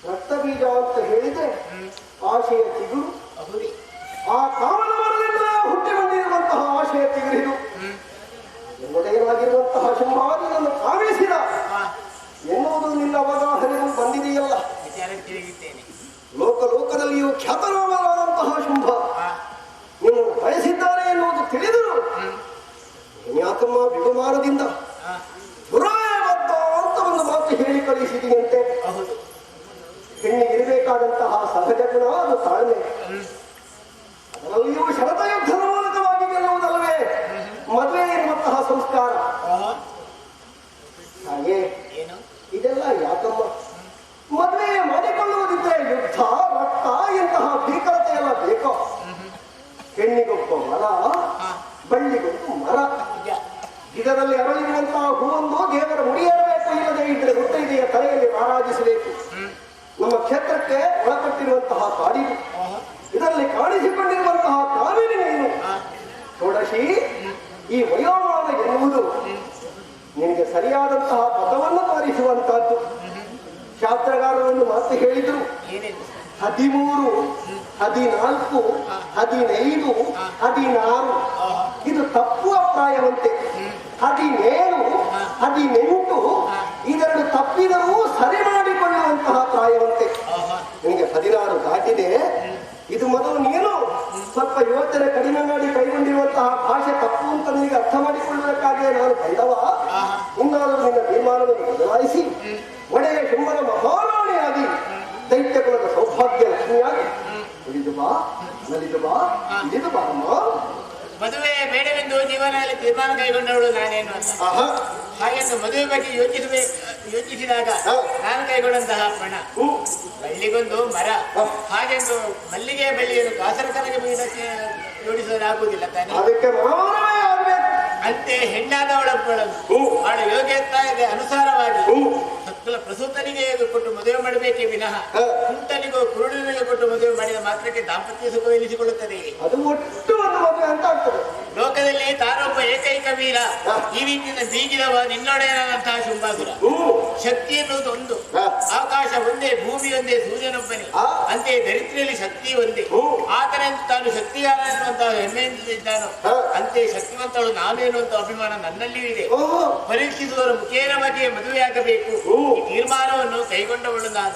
ರಕ್ತಬೀಜ ಅಂತ ಹೇಳಿದ್ರೆ ಆಶೆಯ ಚಿಗುರು. ಆ ಕಾಮದ ಮನದಿಂದ ಹುಟ್ಟಿ ಬಂದಿರುವಂತಹ ಆಶೆಯ ಚಿಗುರಿದು ಎನ್ನುವುದೇನಾಗಿರುವಂತಹ ಶುಂಭಾದಿಯನ್ನು ಕಾಣಿಸಿದ ಎನ್ನುವುದು ನಿನ್ನ ಅವಗಾಹನೆಗೂ ಬಂದಿದೆಯಲ್ಲ. ಲೋಕದಲ್ಲಿಯೂ ಖ್ಯಾತನಾಮರಾದಂತಹ ಶುಂಭ ನಿನ್ನನ್ನು ಬಯಸಿದ್ದಾನೆ ಎನ್ನುವುದು ತಿಳಿದರು. ಯಾಕಮ್ಮ ಬಿಗುಮಾನದಿಂದ ದುರಾಯಬದ್ಧ ಅಂತ ಒಂದು ಮಾತು ಹೇಳಿ ಕಳಿಸಿದೆಯಂತೆ. ಹೆಣ್ಣಿಗಿರಬೇಕಾದಂತಹ ಸಹಜ ಗುಣ ಅದು ತಾಳ್ಮೆ. ಅದರಲ್ಲಿಯೂ ಶರತಯುದ್ಧದ ಮೂಲಕವಾಗಿ ಗೆಲ್ಲುವುದಲ್ಲವೇ ಮದುವೆ ಎನ್ನುವಂತಹ ಸಂಸ್ಕಾರ. ಹಾಗೆ ಇದೆಲ್ಲ ಯಾಕಮ್ಮ? ಮದುವೆ ಮಾಡಿಕೊಳ್ಳುವುದಿದ್ರೆ ಯುದ್ಧ, ರಕ್ತ ಎಂತಹ ಭೀಕರತೆ ಎಲ್ಲ ಬೇಕೋ? ಹೆಣ್ಣಿಗೊಬ್ಬ ಮರ, ಬಳ್ಳಿಗೊಬ್ಬ ಮರ. ಗಿಡದಲ್ಲಿ ಅರಳಿರುವಂತಹ ಹೂವೊಂದು ದೇವರ ಮುಡಿಯೇರಬೇಕು, ಇಲ್ಲದೆ ಇದ್ರೆ ಹುಟ್ಟೈದೆಯ ತಲೆಯಲ್ಲಿ ಆರಾಧಿಸಬೇಕು. ನಮ್ಮ ಕ್ಷೇತ್ರಕ್ಕೆ ಒಳಪಟ್ಟಿರುವಂತಹ ಕಾಡಿದು, ಇದರಲ್ಲಿ ಕಾಣಿಸಿಕೊಂಡಿರುವಂತಹ ಕಾವೇರಿ ನೀನು. ಷೋಡಶಿ, ಈ ವಯೋಮಾನ ಎನ್ನುವುದು ನಿನಗೆ ಸರಿಯಾದಂತಹ ಪದವನ್ನು ತೋರಿಸುವಂತಹದ್ದು. ಶಾಸ್ತ್ರಗಾರರನ್ನು ಮಾತು ಹೇಳಿದ್ರು, 13, 14, 15, 16 ಇದು ತಪ್ಪು ಅಭಿಪ್ರಾಯವಂತೆ. 17, 18 ಇದೆರಡು ತಪ್ಪಿದರೂ ಸರಿ ಮಾಡಿಕೊಳ್ಳುವಂತಹ ಪ್ರಾಯವಂತೆ. ನಿನಗೆ 16 ದಾಟಿದೆ. ಇದು ಮೊದಲು ನೀನು ಸ್ವಲ್ಪ ಯೋಚನೆ ಕಡಿಮೆ ಮಾಡಿ ಕೈಗೊಂಡಿರುವಂತಹ ಭಾಷೆ ತಪ್ಪು ಅಂತ ನಿನಗೆ ಅರ್ಥ ಮಾಡಿಕೊಳ್ಳುವುದಕ್ಕಾಗಿಯೇ ನಾನು ಕೈದವ. ಇನ್ನಾದರೂ ನಿನ್ನ ತೀರ್ಮಾನವನ್ನು ಬದಲಾಯಿಸಿ ಒಡೆಯ ಶುಂಭನ ಮಹಾರಾಣಿಯಾಗಿ ದೈತ್ಯ ಕುಲದ ಸೌಭಾಗ್ಯ ಲಕ್ಷ್ಮಿಯಾಗಿ ಇಳಿದು ಬಾ, ನಲಿದು ಬಾ, ಇಳಿದು ಬಾ ಅಮ್ಮ. ಮದುವೆ ಬೇಡವೆಂದು ಜೀವನದಲ್ಲಿ ತೀರ್ಮಾನ ಕೈಗೊಂಡವಳು ನಾನೇನು ಅಂತ. ಹಾಗೆಂದು ಮದುವೆ ಬಗ್ಗೆ ಯೋಚಿಸಿದಾಗ ನಾನು ಕೈಗೊಂಡಂತಹ ಪಣ ಬಳ್ಳಿಗೊಂದು ಮರ. ಹಾಗೆಂದು ಮಲ್ಲಿಗೆ ಬಳ್ಳಿಯನ್ನು ಕಾಸರಕನಿಗೆ ಬೀಳಕ್ಕೆ ಜೋಡಿಸೋದಾಗುವುದಿಲ್ಲ ತಾನೆ. ಅಂತೆ ಹೆಣ್ಣಾದವಳೊಬ್ಬಳನ್ನು ಅವಳ ಯೋಗ್ಯತೆಗೆ ಅನುಸಾರವಾಗಿ ಪ್ರಸೂತನಿಗೆ ಕೊಟ್ಟು ಮದುವೆ ಮಾಡಬೇಕೇ ವಿನಃ ಕುಂಟನಿಗೋ ಕುರುಡನಿಗೆ ಕೊಟ್ಟು ಮದುವೆ ಮಾಡಿದ ಮಾತ್ರಕ್ಕೆ ದಾಂಪತ್ಯ ಸುಖ ಎನಿಸಿಕೊಳ್ಳುತ್ತದೆ. ಅದು ಒಟ್ಟು ಒಂದು ಮದುವೆ ಅಂತ ಆಗ್ತದೆ. ಲೋಕದಲ್ಲಿ ತಾನೊಬ್ಬ ಏಕೈಕ ವೀರ, ಈ ರೀತಿಯಿಂದ ಬೀಗಿದವ ನಿನ್ನೊಡೆಯನಾದಂತಹ ಶುಂಭಾಸುರ. ಶಕ್ತಿ ಎನ್ನುವುದು ಒಂದು, ಆಕಾಶ ಒಂದೇ, ಭೂಮಿ ಒಂದೇ, ಸೂರ್ಯನೊಬ್ಬನೇ. ಅಂತೆಯೇ ದರಿದ್ರಿಯಲ್ಲಿ ಶಕ್ತಿ ಒಂದೇ. ಆತನೆಂದು ತಾನು ಶಕ್ತಿಯಾನ ಎನ್ನುವಂತಹ ಹೆಮ್ಮೆಯಿಂದಿದ್ದಾನೋ ಅಂತೆಯೇ ಶಕ್ತಿವಂತಳು ನಾನು ಎನ್ನುವಂತ ಅಭಿಮಾನ ನನ್ನಲ್ಲಿಯೂ ಇದೆ. ಪರೀಕ್ಷಿಸುವವರ ಮುಖೇನವಾಗಿ ಮದುವೆಯಾಗಬೇಕು ಈ ತೀರ್ಮಾನವನ್ನು ಕೈಗೊಂಡವಳು ನಾನು.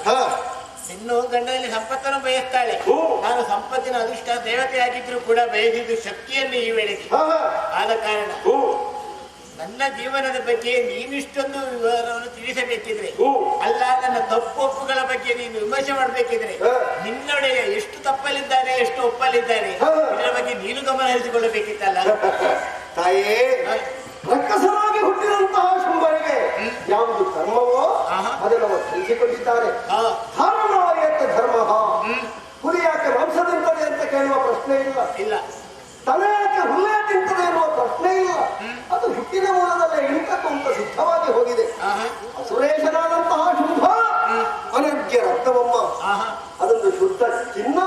ಇನ್ನು ಗಂಡನಲ್ಲಿ ಸಂಪತ್ತನ್ನು ಬಯಸ್ತಾಳೆ. ನಾನು ಸಂಪತ್ತಿನ ಅದೃಷ್ಟ ದೇವತೆಯಾಗಿದ್ರು ಕೂಡ ಬಯಸಿದ್ದು ಶಕ್ತಿಯನ್ನು ಈ ವೇಳೆಗೆ. ಆದ ಕಾರಣ ನನ್ನ ಜೀವನದ ಬಗ್ಗೆ ನೀನಿಷ್ಟೊಂದು ವಿವರವನ್ನು ತಿಳಿಸಬೇಕಿದ್ರೆ, ಅಲ್ಲ ನನ್ನ ತಪ್ಪು ಒಪ್ಪುಗಳ ಬಗ್ಗೆ ನೀನು ವಿಮರ್ಶೆ ಮಾಡಬೇಕಿದ್ರೆ, ನಿನ್ನೊಡೆಯ ಎಷ್ಟು ತಪ್ಪಲಿದ್ದಾನೆ ಎಷ್ಟು ಒಪ್ಪಲಿದ್ದಾನೆ ಇದರ ಬಗ್ಗೆ ನೀನು ಗಮನ ಹರಿಸಿಕೊಳ್ಳಬೇಕಿತ್ತಲ್ಲ. ತಾಯೇ, ರಕ್ಕಸರಾಗಿ ಹುಟ್ಟಿದಂತಹ ಶುಂಭನಿಗೆ ಯಾವುದು ಧರ್ಮವೋ ಅದನ್ನು ತಿಳಿಸಿಕೊಂಡಿದ್ದಾರೆ. ಧರ್ಮವಾಯತ್ತ ಧರ್ಮ, ಹುಲಿ ಯಾಕೆ ಮಾಂಸ ತಿಂತದೆ ಅಂತ ಕೇಳುವ ಪ್ರಶ್ನೆ ಇಲ್ಲ. ತಲೆ ಯಾಕೆ ಹುಲ್ಲೆ ತಿಂತದೆ ಎನ್ನುವ ಪ್ರಶ್ನೆ ಇಲ್ಲ. ಅದು ಹುಟ್ಟಿನ ಮೂಲದಲ್ಲೇ ಇಂಟಕ್ಕೆ ಅಂತ ಸಿದ್ಧವಾಗಿ ಹೋಗಿದೆ. ಅಸುರೇಶನಾದಂತಹ ಶುಂಭ ಅನರ್ಘ್ಯ ರಕ್ತವಮ್ಮ, ಅದೊಂದು ಶುದ್ಧ ಚಿನ್ನ.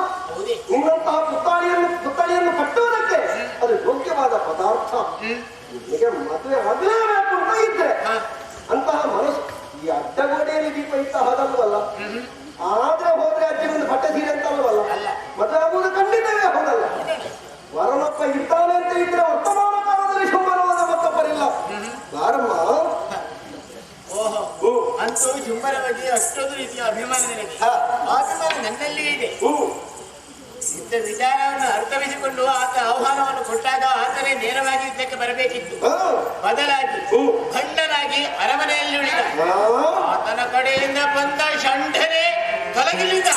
ನಿನ್ನಂತಹ ಪುತ್ಥಳಿಯನ್ನು ಕಟ್ಟುವುದಕ್ಕೆ ಅದು ಯೋಗ್ಯವಾದ ಪದಾರ್ಥ. ನಿಮಗೆ ಮದುವೆ ಆಗಲೇಬೇಕು ಅಂತ ಇದ್ರೆ ಅಂತಹ ಮನಸ್ಸು ಈ ಅಡ್ಡಗೋಡೆಯಲ್ಲಿ ದೀಪ ಇತ್ತ ಹಾಗಲ್ವಲ್ಲ. ಆದ್ರೆ ಹೋದ್ರೆ ಅಜ್ಜಿ ಒಂದು ಬಟ್ಟೆ ಸೀರೆ ಅಂತ ಅಲ್ವಲ್ಲ. ಮದುವೆ ಆಗುವುದು ಖಂಡಿತವೇ ಹೋಗಲ್ಲ. ವರನೊಬ್ಬ ಇದ್ದಾನೆ ಅಂತ ಇದ್ರೆ ವರ್ತಮಾನ ಕಾಲದಲ್ಲಿ ಶುಂಭನವಾದ ಮತ್ತೊಬ್ಬರಿಲ್ಲ. ಬಾರಮ್ಮ. ಅಂತೂ ಶುಂಭನ ಬಗ್ಗೆ ಅಷ್ಟೊಂದು ರೀತಿಯ ಅಭಿಮಾನ ನನಗೆ. ಅಭಿಮಾನ ನನ್ನಲ್ಲಿ ಇದೆ. ಇಂಥ ವಿಚಾರವನ್ನು ಅರ್ಥವಿಸಿಕೊಂಡು ಆತ ಆಹ್ವಾನವನ್ನು ಕೊಟ್ಟಾಗ ಆತನೇ ನೇರವಾಗಿ ಯುದ್ಧಕ್ಕೆ ಬರಬೇಕಿತ್ತು. ಬದಲಾಗಿ ಖಂಡನಾಗಿ ಅರಮನೆಯಲ್ಲಿ ಉಳಿದ. ಆತನ ಕಡೆಯಿಂದ ಬಂದ ಷಂಡನೆ ತೊಲಗಿಲಿದ್ದ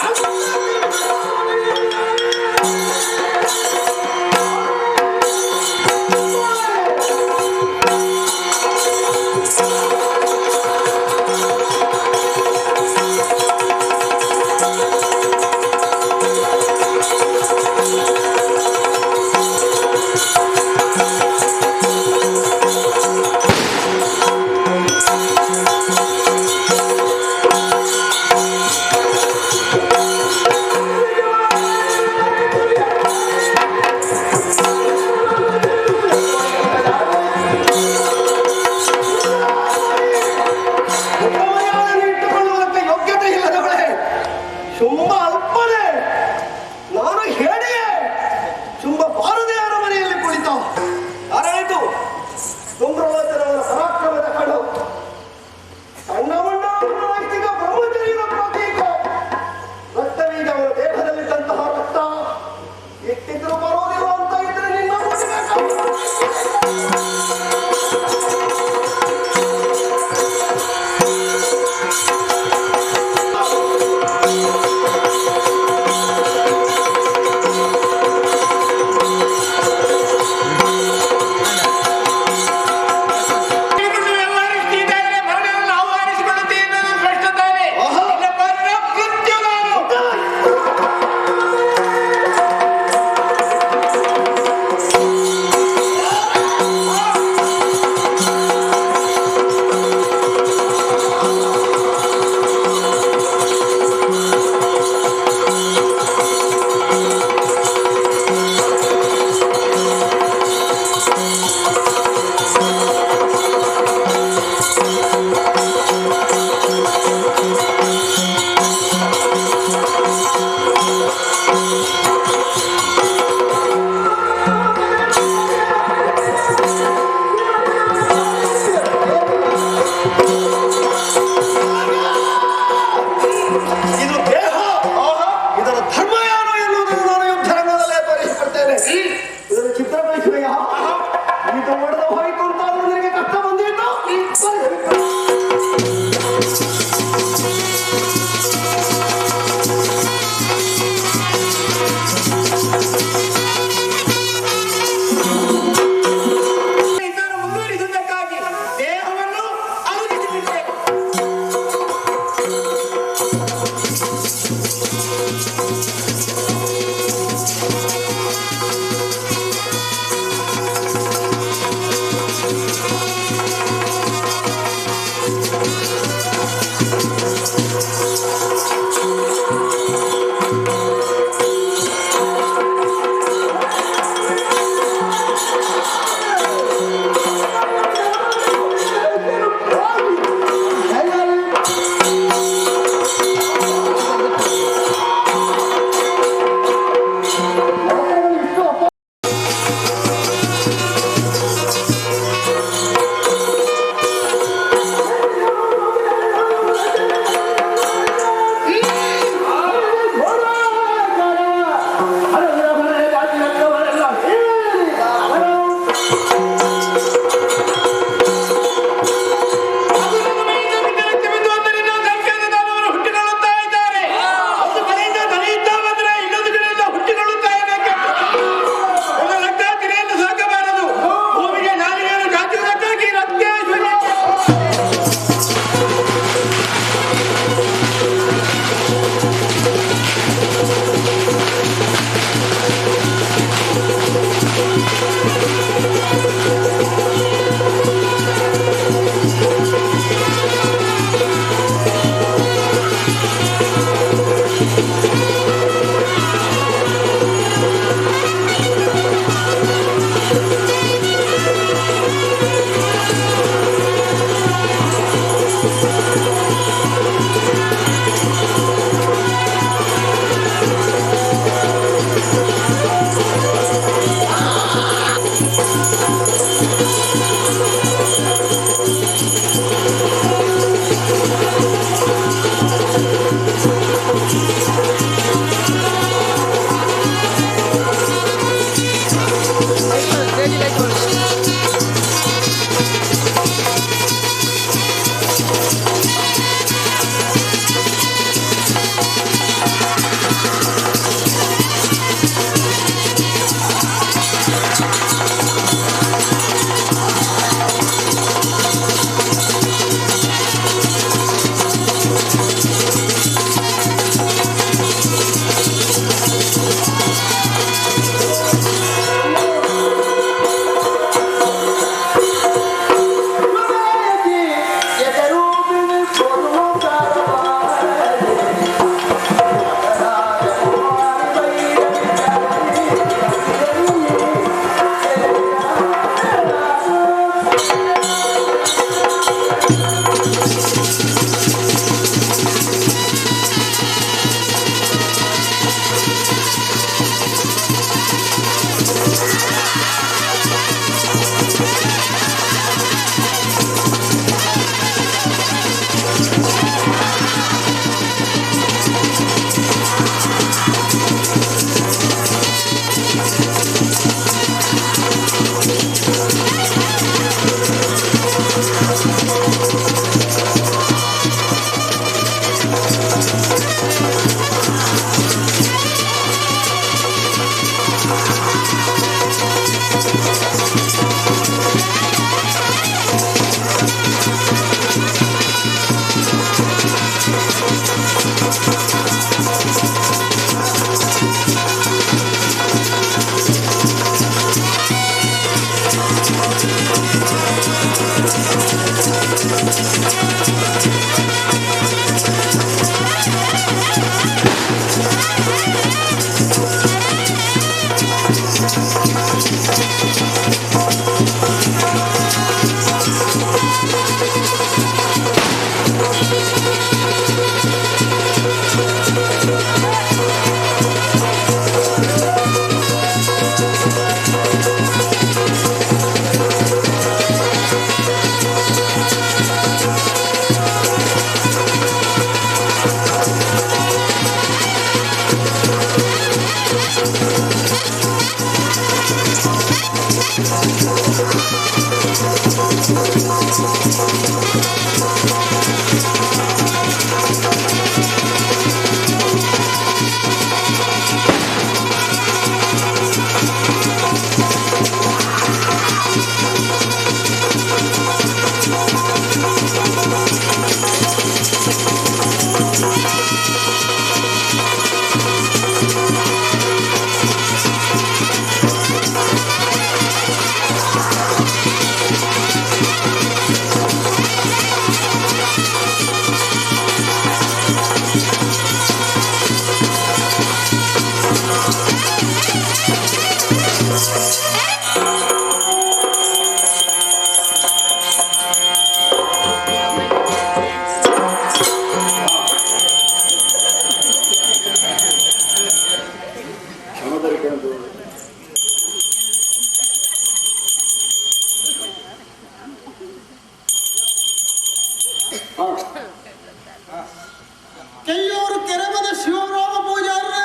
ಕೆಯ್ಯೂರು ಕೆರೆಮದ ಶಿವರಾಮ ಪೂಜಾರ್ರೆ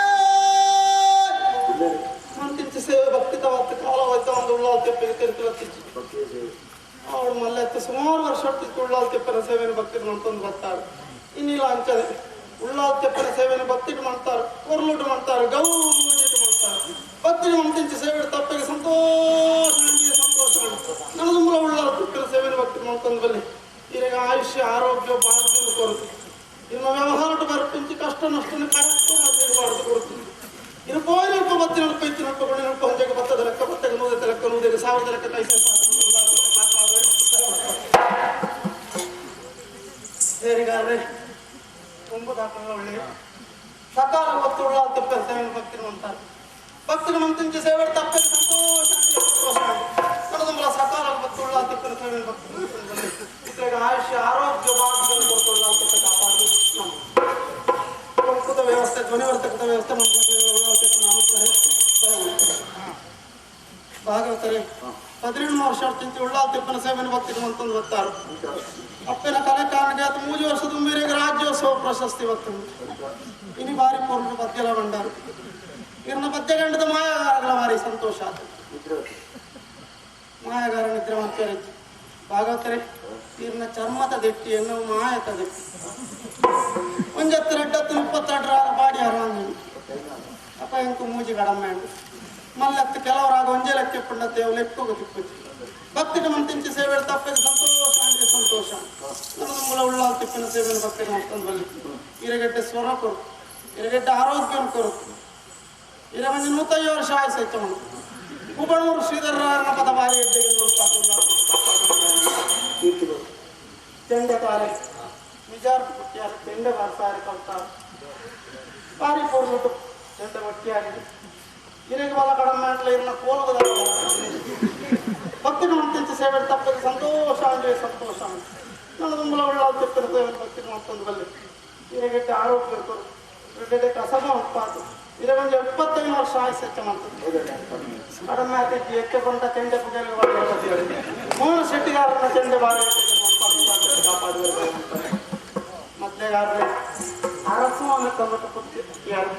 ಮಂತಿಂಚ ಸೇವೆ ಭಕ್ತಿ ತವತ್ತು ಕಾಲ ಹೋಯ್ತು ಒಂದು ಉಳ್ಳಾಲ್ ತೆಪ್ಪಿಗೆ ತಿರುತಿವತ್ತಿಚ್ಚು ಅವಳು ಮಲ್ಲೆತ್ತು ಸುಮಾರು ವರ್ಷ ಹೊಟ್ಟಿತ್ತು ಉಳ್ಳಾಲ್ ತೆಪ್ಪನ ಸೇವೆನ ಭಕ್ತಿ ಮಾಡ್ಕೊಂಡು ಬರ್ತಾರೆ ಇನ್ನಿಲ್ಲ ಅಂಚದೆ ಉಳ್ಳಾಲ್ ತೆಪ್ಪನ ಸೇವೆನ ಭಕ್ತಿಗೆ ಮಾಡ್ತಾರೆ ಕೊರ್ಲುಟು ಮಾಡ್ತಾರೆ ಗೌರಿಟ್ಟು ಮಾಡ್ತಾರೆ ಭಕ್ತಿ ಮಂತಿಂಚ ಸೇವೆ ತಪ್ಪಿಗೆ ಸಂತೋಷ ನನ್ನ ತುಂಬಲ ಉಳ್ಳಾಲ್ ತೆಪ್ಪನ ಸೇವೆನ ಭಕ್ತಿ ಮಾಡ್ಕೊಂಡು ಬಲ್ಲಿ ಈಗ ಆಯುಷ್ಯ ಆರೋಗ್ಯ ಭಾಗ್ಯ ಕೊರತೆ ಇನ್ನು ವ್ಯವಹಾರ ಬರ್ಪಿಂಚಿ ಕಷ್ಟ ನಷ್ಟನ ಕರೆಕ್ಟ್ ಮಾಡಿ ಕೊಡ್ತೀನಿ ಇನ್ನು ಪೋಯಿನಪ್ಪ ಬತ್ತಿ ನಲ್ಪ ಇತ್ತು ನಲ್ಪ ಕೊಂಡು ನಲ್ಪ ಹೊಂಜಗೆ ಬತ್ತದ ಲೆಕ್ಕ ಬತ್ತಗೆ ನೂದೆತ್ತ ಲೆಕ್ಕ ನೂದೆಗೆ ಸಾವಿರದ ಲೆಕ್ಕ ಕೈ ಸೇರಿಗಾದ್ರೆ ತುಂಬ ದಾಖಲೆ ಒಳ್ಳೆಯ ಸಕಾಲ ಹೊತ್ತು ಉಳ್ಳಾಲ್ ತೆಪ್ಪೆ ಸೇವೆನ ಭಕ್ತಿ ಅಂತಾರೆ ಭಕ್ತಿಗೆ ಮಂತಿಂಚಿ ಸೇವೆ ತಪ್ಪೆ ಸಂತೋಷ ನನ್ನ ತುಂಬಲ ಸಕಾಲ ಹೊತ್ತು ಉಳ್ಳಾಲ್ ತೆಪ್ಪೆ ಸೇವೆನ ಭಕ್ತಿ ಇತ್ಲಾಗ ಆಯುಷ್ಯ ಆರೋಗ್ಯ ಭಾಗ್ಯ ಉಳ್ಳಾಲ್ ತೆಪ್ಪೆ ಕಾಪಾಡಿ ಸಂಸ್ಕೃತ ವ್ಯವಸ್ಥೆ ಧ್ವನಿವರ್ತಕದ ವ್ಯವಸ್ಥೆ ಭಾಗವತರೇ 17 ವರ್ಷ ತಿಂತಿ ಉಳ್ಳಾಲ್ ತೆಪ್ಪನ ಸೇವೆನ ಭಕ್ತಿಗೆ ಮಂತಂದು ಬರ್ತಾರೆ ಅಪ್ಪನ ಕಲೆ ಕಾರಣಕ್ಕೆ ಅದು 3 ವರ್ಷದ ಮೇರೆಗೆ ರಾಜ್ಯೋತ್ಸವ ಪ್ರಶಸ್ತಿ ಬರ್ತದೆ ಇನಿ ಬಾರಿ ಪೂರ್ಣ ಪದ್ಯಲ ಬಂಡಾರು ಇವ್ರನ್ನ ಪದ್ಯ ಗಂಡದ ಮಾಯಾಗಾರಗಳ ಬಾರಿ ಸಂತೋಷ ಆಯ್ತು ಮಾಯಾಗಾರ ನಿದ್ರೆ ಮಾಡ್ತಾರೆ ಭಾಗವತರೇ ಇವ್ರನ್ನ ಚರ್ಮದ ದೆಟ್ಟಿ ಎನ್ನುವ ಮಾಯತ ದೆಟ್ಟಿ 1 32 ಬಾಡಿ ಹರವಾಂಗಿ ಅಪ್ಪ ಎಂಕು ಮೂಜಿ ಕಡಮೆ ಉಂಟು ಮಲ್ಲತ್ತು ಕೆಲವರಾಗ ಒಂಜೆ ಲೆಕ್ಕ ಪುಂಡತ್ತೆ ಅವು ಲೆಕ್ಕೋಗ ತಿಪ್ಪಚ್ಚಿ ಭಕ್ತಿಗೆ ಮಂತಿಂಚಿ ಸೇವೆ ತಪ್ಪಿಗೆ ಸಂತೋಷ ಅಂದ್ರೆ ಸಂತೋಷ ನನ್ನ ಮೂಲ ಉಳ್ಳಾಲ್ ತಿಪ್ಪಿನ ಸೇವೆಯನ್ನು ಭಕ್ತಿಗೆ ಮಾಡ್ಕೊಂಡು ಬಲ್ಲಿ ಇರಗಡ್ಡೆ ಸ್ವರ ಕೊರು ಇರಗಡ್ಡೆ ಆರೋಗ್ಯ ಕೊರು ಇರ ಮಂದಿ 150 ವರ್ಷ ಆಯ್ತು ಹೆಚ್ಚು ಮಾಡಿ ಕುಬಣೂರು ಶ್ರೀಧರನ ಪದ ಬಾರಿ ಎಡ್ಡೆಗೆ ಚೆಂಡೆ ತಾರೆ ವಿಚಾರ ಪುಟ್ಟಿಯಾರ ಚೆಂಡೆ ಬಾರ್ಸಾರಿ ಕಲ್ತಾರೆ ಬಾರಿ ಪೂರ್ಣಟ್ಟು ಚೆಂಡೆ ಒಟ್ಟಿಯಾಗಿದೆ ಇರಿಗೆ ಬಲ ಕಡಿಮೆ ಅಂತಲೇ ಇರನ್ನ ಕೋಲದ ಭಕ್ತಿಗೆ ಮಂತಿಂಚ ಸೇವೆ ತಪ್ಪಿಗೆ ಸಂತೋಷ ಅಂದ್ರೆ ಸಂತೋಷ ನನ್ನ ತುಂಬಲ ಉಳ್ಳಾಲ್ ತೆಪ್ಪಿನ ಸೇವೆ ಭಕ್ತಿಗೆ ಮಾಡ್ಕೊಂಡು ಬಲ್ಲಿ ಇರಗಡ್ಡೆ ಆರೋಗ್ಯ ಕೊರು ಇರಗಡ್ಡೆ ಕಸಮ ಉತ್ಪಾತು ಇರಗೊಂದು 75 ವರ್ಷ ಆಯ್ತು ಹೆಚ್ಚು ಮಾಡ್ತಾರೆ ಕಡಿಮೆ ಆತಿದ್ದು ಎಕ್ಕೆ ಕೊಂಡ ಚೆಂಡೆ ಪೂಜೆಗೆ ಮೋಹನ ಶೆಟ್ಟಿಗಾರನ ಚೆಂಡೆ ಬಾರಿ ಕಾಪಾಡುವ ಮದ್ಲೆಗಾರರೇ ಅರಸವನ್ನು ತಂಬಟ್ಟು ಯಾರು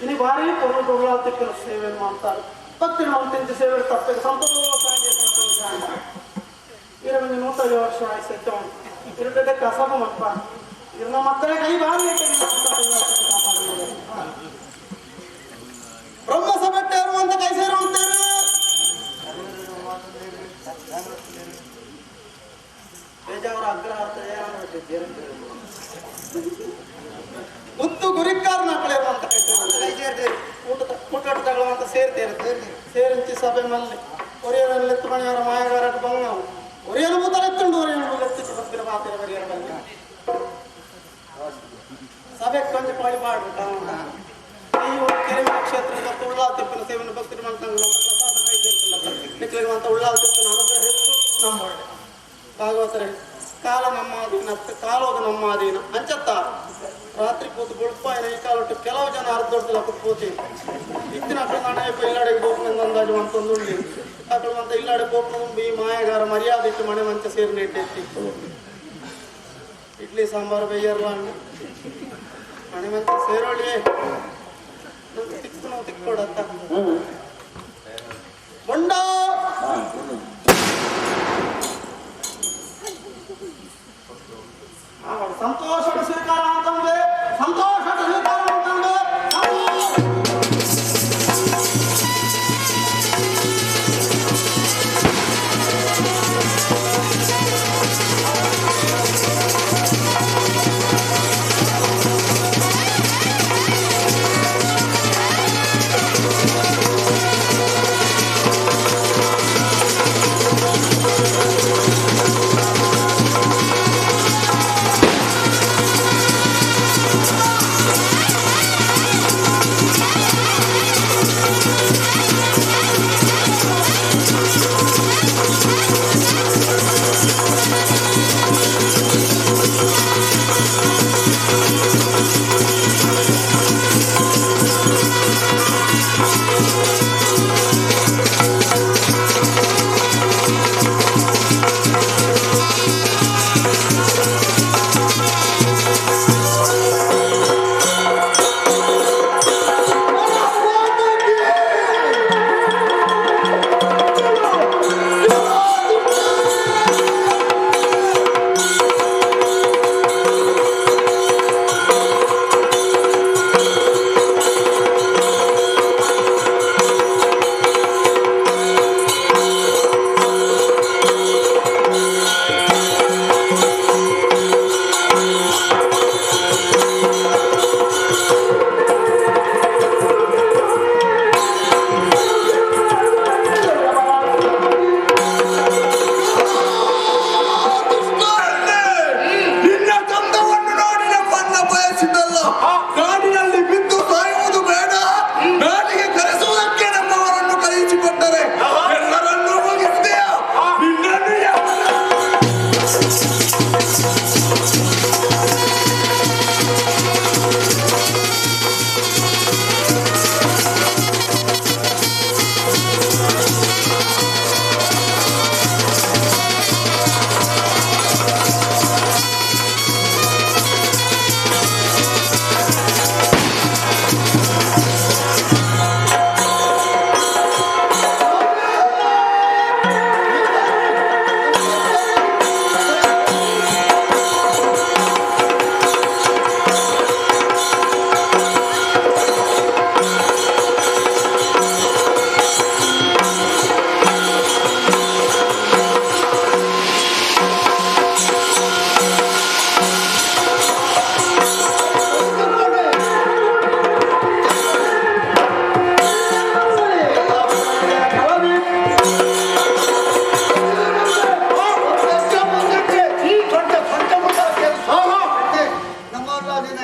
ಇನಿ ಭಾರಿ ಕೊರಡು ಉಳ್ಳಾಲ್ ತೆಪ್ಪಿನ ಸೇವೆಯನ್ನು ಮಾಡ್ತಾರೆ ಭಕ್ತಿನ ಮಂತಿಂಚ ಸೇವೆ ತಪ್ಪಿಗೆ ಸಂತೋಷ ಇರಗೊಂದು 150 ವರ್ಷ ಆಯ್ತು ಹೆಚ್ಚು ಮಾಡ್ತಾರೆ ಇರಗಡ್ಡೆ ಕಸಮ ಮಪ್ಪ ಇನ್ನ ಮಕ್ಕಳ ಕೈ ಭಾರಿ ಬ್ರಹ್ಮ ಸಭೆ ಅಂತ ಕೈ ಸೇರುವಂತಾರೆ ಬೇಜಾವರ ಅಗ್ರಹಾರ ಗುತ್ತು ಗುರಿಕಾರ ಮಕ್ಕಳೇ ಅಂತ ಕೈ ಸೇರ್ತೇವೆ ಊಟ ತಗೊಳ್ಳುವಂತ ಸೇರ್ತೇವೆ ಸೇರಿಂಚಿ ಸಭೆ ಮಲ್ಲಿ ಒರಿಯರಲ್ಲಿ ಎತ್ತು ಮಣಿಯವರ ಮಾಯಗಾರ ಬಂಗ ಒರಿಯಲು ಬೂತಲೆತ್ತುಂಡು ಒರಿಯಲು ಎತ್ತಿಸಿ ಭಕ್ತಿರ ಮಾತಿನ ಬರಿಯರ ಬಲ್ಲಿ ಸಭೆ ಕೊಂಚ ಪಾಳಿ ಮಾಡ್ಬೇಕು ಕೆರೆ ಕ್ಷೇತ್ರ ಮತ್ತು ಉಳ್ಳಾಲ್ ತೆಪ್ಪಿನ ಸೇವೆಯನ್ನು ಭಕ್ತಿ ಮಾಡ್ಕೊಂಡು ಪ್ರಸಾದ ಕೈ ಸೇರ್ತಿಲ್ಲ ಅಂತ ಉಳ್ಳಾಲ್ ತೆಪ್ಪಿನ ಅನುಗ್ರಹ ಹೆಚ್ಚು ನಮ್ಮ ಭಾಗವತರೇ ಕಾಲ ನಮ್ಮ ಅಧೀನ ಕಾಲೋದು ನಮ್ಮ ಅಧೀನ ಅಂಚತ್ತ ರಾತ್ರಿ ಕೂತು ಬುಡ್ಪಾಯಿನ ಈ ಕಾಲೊಟ್ಟು ಕೆಲವು ಜನ ಅರ್ಧೊಡ್ಡಲ್ಲ ಕೂತ್ಕೋತಿ ಇತ್ತಿನ ನಾಣಯಪ್ಪ ಇಲ್ಲಾಡೆಗೆ ಬೋಕ್ನಂದು ಅಂದಾಜು ಅಂತೊಂದು ಉಂಡಿ ಅಕಳು ಅಂತ ಇಲ್ಲಾಡೆ ಬೋಕ್ನದು ಈ ಮಾಯಗಾರ ಮರ್ಯಾದೆ ಇಟ್ಟು ಮನೆ ಮಂಚ ಸೇರಿ ನೆಟ್ಟೆತ್ತಿ ಇಡ್ಲಿ ಸಾಂಬಾರು ಬೇಯರ್ಲ ಮನೆ ಮಂಚ ಸೇರೋಳಿಯೇ ತಿಕ್ಕು ನಾವು ತಿಕ್ಕೊಡತ್ತ ಮೊಂಡ ಸಂತೋಷದ ಸ್ವೀಕಾರ ಅಂತಂದ್ರೆ ಸಂತೋಷದ ಸ್ವೀಕಾರ ಅಂತಂದ್ರೆ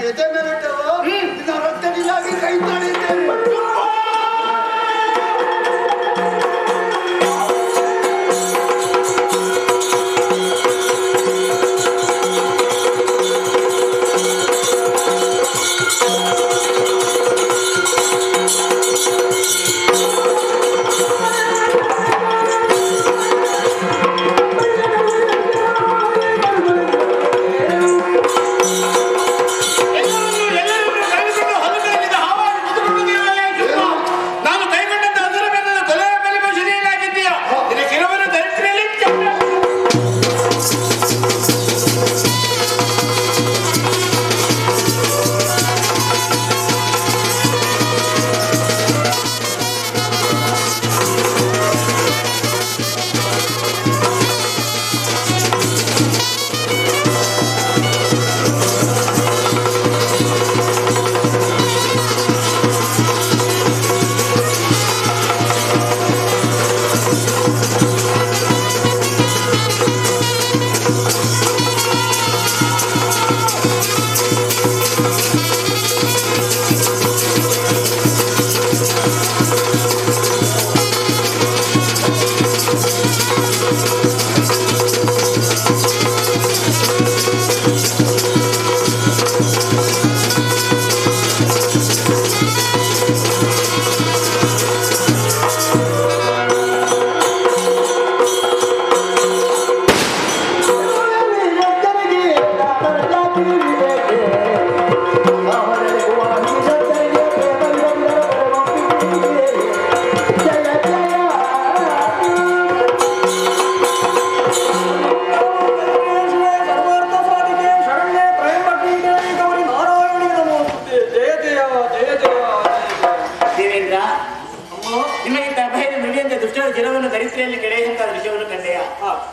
ಎದೆ ಮೇಲೆ ಇಟ್ಟವು ನಿನ್ನ ರಕ್ತದಿಂದಾಗಿ ಕೈ ತಾಳಿದ್ದೇನೆ.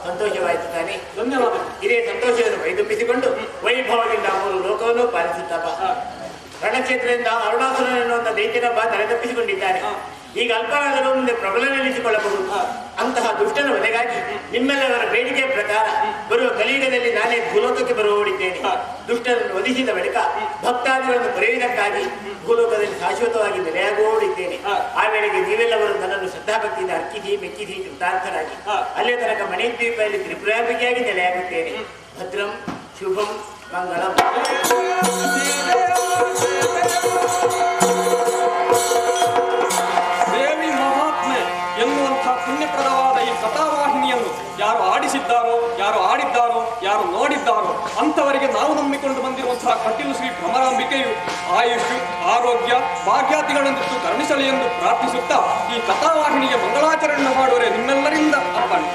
ಸಂತೋಷವಾಯಿತು ತಾನೆ? ಧನ್ಯವಾದ. ಇದೇ ಸಂತೋಷವನ್ನು ವೈದುಂಬಿಸಿಕೊಂಡು ವೈಭವದಿಂದ ಮೂರು ಲೋಕವನ್ನು ಪಾಲಿಸುತ್ತಪ್ಪ. ರಣಕ್ಷೇತ್ರದಿಂದ ಅರುಣಾಸುರ ಎನ್ನುವಂತ ದೈತ್ಯನೊಬ್ಬ ತಲೆತಪ್ಪಿಸಿಕೊಂಡಿದ್ದಾನೆ. ಈಗ ಅಲ್ಪನಾದರೂ ಮುಂದೆ ಪ್ರಬಲ ನಿಲ್ಲಿಸಿಕೊಳ್ಳಬಹುದು. ಅಂತಹ ದುಷ್ಟನ ವಧೆಗಾಗಿ ನಿಮ್ಮೆಲ್ಲವರ ಬೇಡಿಕೆಯ ಪ್ರಕಾರ ಬರುವ ಕಲಿಯುಗದಲ್ಲಿ ನಾನೇ ಭೂಲೋಕಕ್ಕೆ ಬರುವವಳಿದ್ದೇನೆ. ದುಷ್ಟರನ್ನು ವಧಿಸಿದ ಬಳಿಕ ಭಕ್ತಾದಿಗಳನ್ನು ಪಡೆಯುವುದಕ್ಕಾಗಿ ಭೂಲೋಕದಲ್ಲಿ ಶಾಶ್ವತವಾಗಿ ನೆಲೆಯಾಗುವವಳಿದ್ದೇನೆ. ಆ ವೇಳೆಗೆ ನೀವೆಲ್ಲವರು ನನ್ನನ್ನು ಶ್ರದ್ಧಾಭಕ್ತಿಯಿಂದ ಅರ್ಕಿಸಿ ಮೆಚ್ಚಿಸಿ ಕೃತಾರ್ಥರಾಗಿ ಅಲ್ಲೇ ತನಕ ಮಣಿ ದ್ವೀಪದಲ್ಲಿ ತ್ರಿಪುರಾಭಿಯಾಗಿ ನೆಲೆಯಾಗುತ್ತೇನೆ. ಭದ್ರಂ ಶುಭಂ ಮಂಗಳಂ. ದೇವಿ ಮಹಾತ್ಮೆ ಎನ್ನುವಂಥ ಪುಣ್ಯಪ್ರದವಾದ ಈ ಕಥಾವಾಹಿನಿಯನ್ನು ಯಾರು ಆಡಿಸಿದ್ದಾರೋ, ಯಾರು ಆಡಿದ್ದಾರೋ, ಯಾರು ನೋಡಿದ್ದಾರೋ ಅಂಥವರಿಗೆ ನಾವು ನಂಬಿಕೊಂಡು ಬಂದಿರುವಂತಹ ಕಟೀಲು ಶ್ರೀ ಭ್ರಮರಾಂಬಿಕೆಯು ಆಯುಷ್ ಆರೋಗ್ಯ ಭಾಗ್ಯಾದಿಗಳನ್ನಿತ್ತು ಕರುಣಿಸಲಿ ಎಂದು ಪ್ರಾರ್ಥಿಸುತ್ತಾ ಈ ಕಥಾವಾಹಿನಿಗೆ ಮಂಗಳಾಚರಣೆ ಮಾಡುವರೆ ನಿಮ್ಮೆಲ್ಲರಿಂದ ಅಪ್ಪಣೆ.